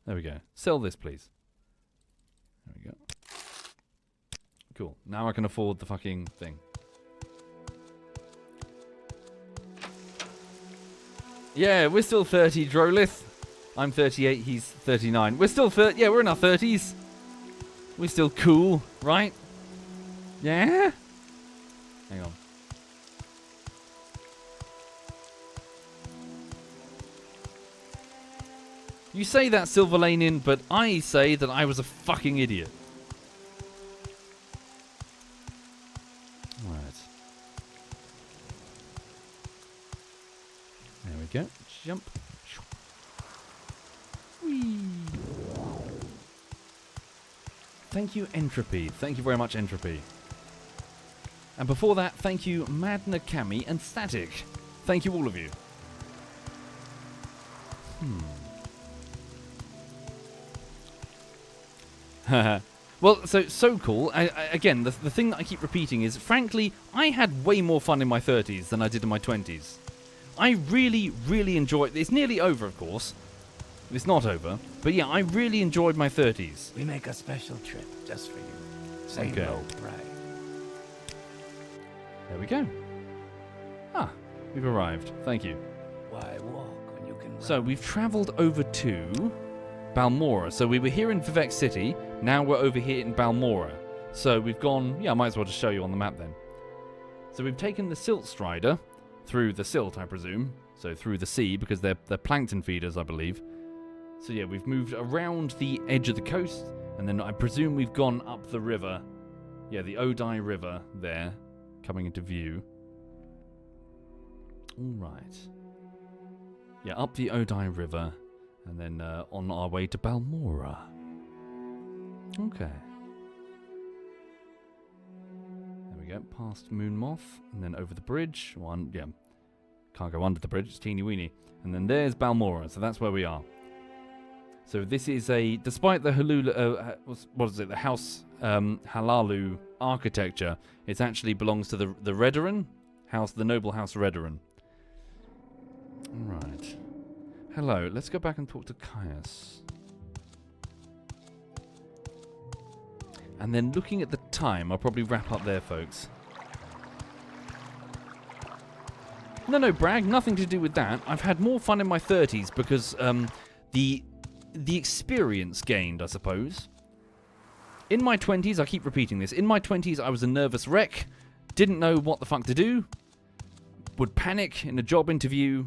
There we go. Sell this, please. There we go. Cool. Now I can afford the fucking thing. Yeah, we're still 30, Drolith. I'm 38, he's 39. We're still 30. Yeah, we're in our 30s. We're still cool, right? Yeah? Hang on. You say that, Silverlanian, but I say that I was a fucking idiot. Right. There we go. Jump. Whee. Thank you, Entropy. Thank you very much, Entropy. And before that, thank you, Madna Kami and Static. Thank you, all of you. Well, so cool. Again, the thing that I keep repeating is, frankly, I had way more fun in my 30s than I did in my 20s. I really, really enjoyed... It's nearly over, of course. It's not over. But yeah, I really enjoyed my 30s. We make a special trip just for you. Say Okay. no, right? There we go. Ah, we've arrived. Thank you. Why walk when you can run? So we've travelled over to Balmora. So we were here in Vivec City. Now we're over here in Balmora. So we've gone... Yeah, I might as well just show you on the map then. So we've taken the Silt Strider through the silt, I presume. So through the sea, because they're plankton feeders, I believe. So yeah, we've moved around the edge of the coast. And then I presume we've gone up the river. Yeah, the Odai River there. Coming into view. Alright. Yeah, up the Odai River. And then on our way to Balmora. Okay. There we go. Past Moonmoth. And then over the bridge. Yeah. Can't go under the bridge. It's teeny weeny. And then there's Balmora. So that's where we are. So this is a... Despite the what is it? The House Halalu architecture, it actually belongs to the Redarin house, the noble house Redarin. Right. Hello. Let's go back and talk to Caius. And then looking at the time, I'll probably wrap up there, folks. No, brag. Nothing to do with that. I've had more fun in my 30s because the experience gained, I suppose. In my 20s, I keep repeating this, in my 20s I was a nervous wreck, didn't know what the fuck to do, would panic in a job interview,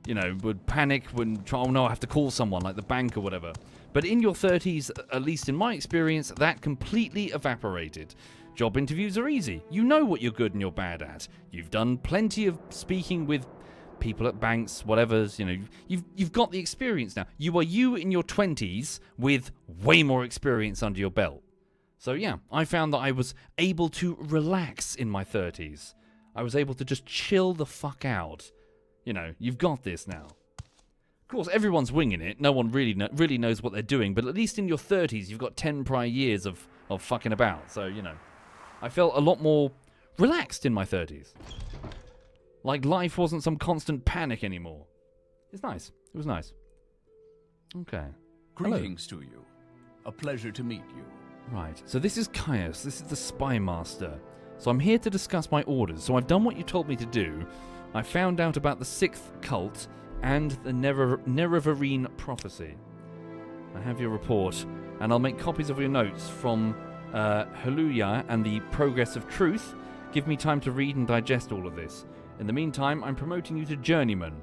you know, would panic when, oh no, I have to call someone, like the bank or whatever. But in your 30s, at least in my experience, that completely evaporated. Job interviews are easy. You know what you're good and you're bad at. You've done plenty of speaking with people at banks, whatever's, you know, you've got the experience now. You are you in your 20s with way more experience under your belt. So yeah, I found that I was able to relax in my 30s. I was able to just chill the fuck out. You know, you've got this now. Of course, everyone's winging it. No one really knows what they're doing, but at least in your 30s, you've got 10 prior years of fucking about. So, you know, I felt a lot more relaxed in my 30s. Like life wasn't some constant panic anymore. It's nice. It was nice. Okay. Greetings to you. A pleasure to meet you. Right. So this is Caius. This is the Spy Master. So I'm here to discuss my orders. So I've done what you told me to do. I found out about the 6th cult and the Neverarine prophecy. I have your report, and I'll make copies of your notes from Hallelujah and the Progress of Truth. Give me time to read and digest all of this. In the meantime, I'm promoting you to Journeyman.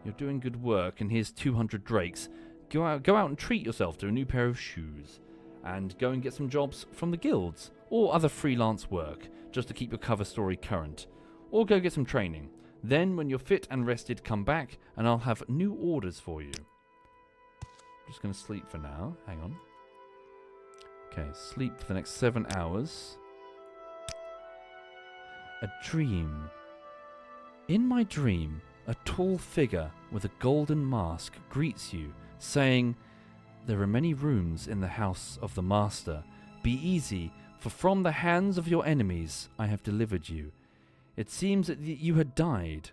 You're doing good work, and here's 200 drakes. Go out and treat yourself to a new pair of shoes. And go and get some jobs from the guilds, or other freelance work, just to keep your cover story current. Or go get some training. Then, when you're fit and rested, come back, and I'll have new orders for you. I'm just going to sleep for now. Hang on. Okay, sleep for the next 7 hours. A dream. In my dream, a tall figure with a golden mask greets you, saying, "There are many rooms in the house of the Master. Be easy, for from the hands of your enemies I have delivered you. It seems that you had died.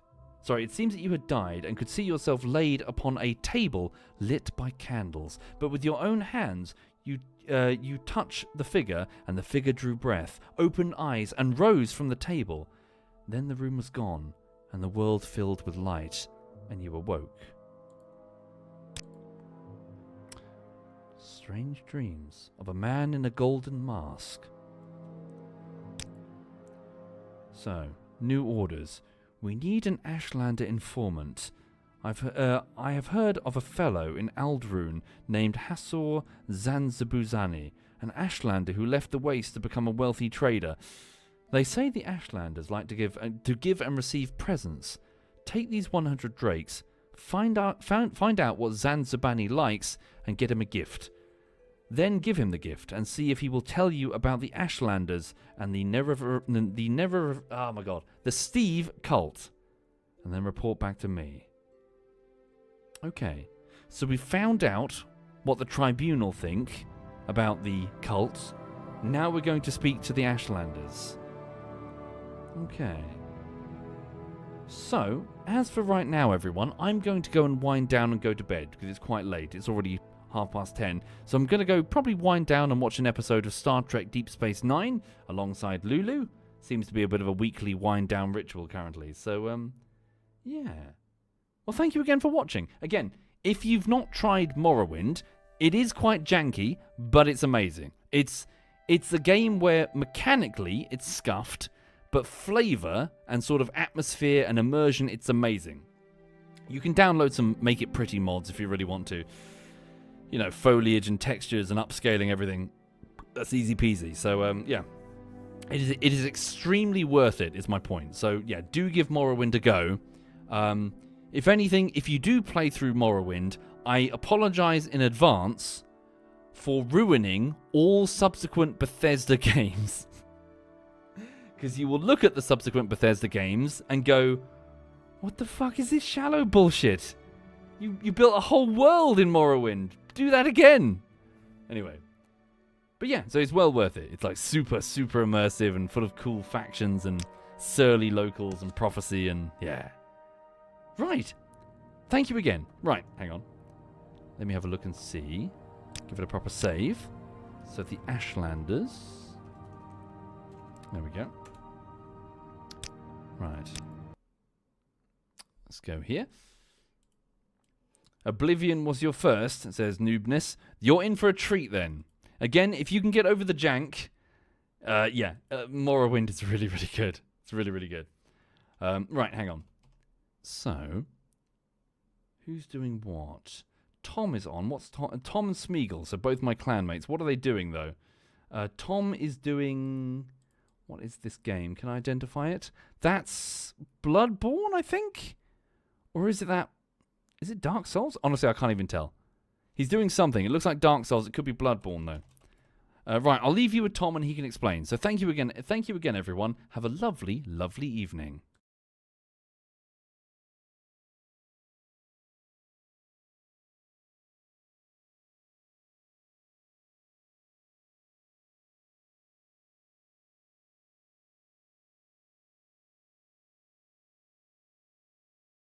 It seems that you had died and could see yourself laid upon a table lit by candles. But with your own hands, you touch the figure, and the figure drew breath, opened eyes, and rose from the table. Then the room was gone, and the world filled with light, and you awoke." Strange dreams of a man in a golden mask. So, new orders. We need an Ashlander informant. I have heard of a fellow in Aldrune named Hassor Zanzabuzani, an Ashlander who left the Waste to become a wealthy trader. They say the Ashlanders like to give and receive presents. Take these 100 drakes, find out what Zanzabani likes, and get him a gift. Then give him the gift and see if he will tell you about the Ashlanders and the Steve cult, and then report back to me. Okay, so we found out what the tribunal think about the cult. Now we're going to speak to the Ashlanders. Okay. So, as for right now, everyone, I'm going to go and wind down and go to bed because it's quite late. It's already 10:30. So I'm going to go probably wind down and watch an episode of Star Trek Deep Space Nine alongside Lulu. Seems to be a bit of a weekly wind down ritual currently. So, yeah. Well, thank you again for watching. Again, if you've not tried Morrowind, it is quite janky, but it's amazing. It's a game where mechanically it's scuffed, but flavor and sort of atmosphere and immersion, it's amazing. You can download some Make It Pretty mods if you really want to. You know, foliage and textures and upscaling everything. That's easy peasy. So, yeah. It is extremely worth it, is my point. So, yeah, do give Morrowind a go. If anything, if you do play through Morrowind, I apologize in advance for ruining all subsequent Bethesda games. Because you will look at the subsequent Bethesda games and go, what the fuck is this shallow bullshit? You built a whole world in Morrowind. Do that again. Anyway. But yeah, so it's well worth it. It's like super, super immersive and full of cool factions and surly locals and prophecy and yeah. Right. Thank you again. Right, hang on. Let me have a look and see. Give it a proper save. So the Ashlanders. There we go. Right. Let's go here. Oblivion was your first, says Noobness. You're in for a treat then. Again, if you can get over the jank, Morrowind is really, really good. It's really, really good. Right, hang on. So, who's doing what? Tom is on. What's Tom? Tom and Smeagol, so both my clanmates. What are they doing, though? Tom is doing... What is this game? Can I identify it? That's Bloodborne, I think? Or is it that... Is it Dark Souls? Honestly, I can't even tell. He's doing something. It looks like Dark Souls. It could be Bloodborne, though. Right, I'll leave you with Tom and he can explain. So thank you again, everyone. Have a lovely, lovely evening.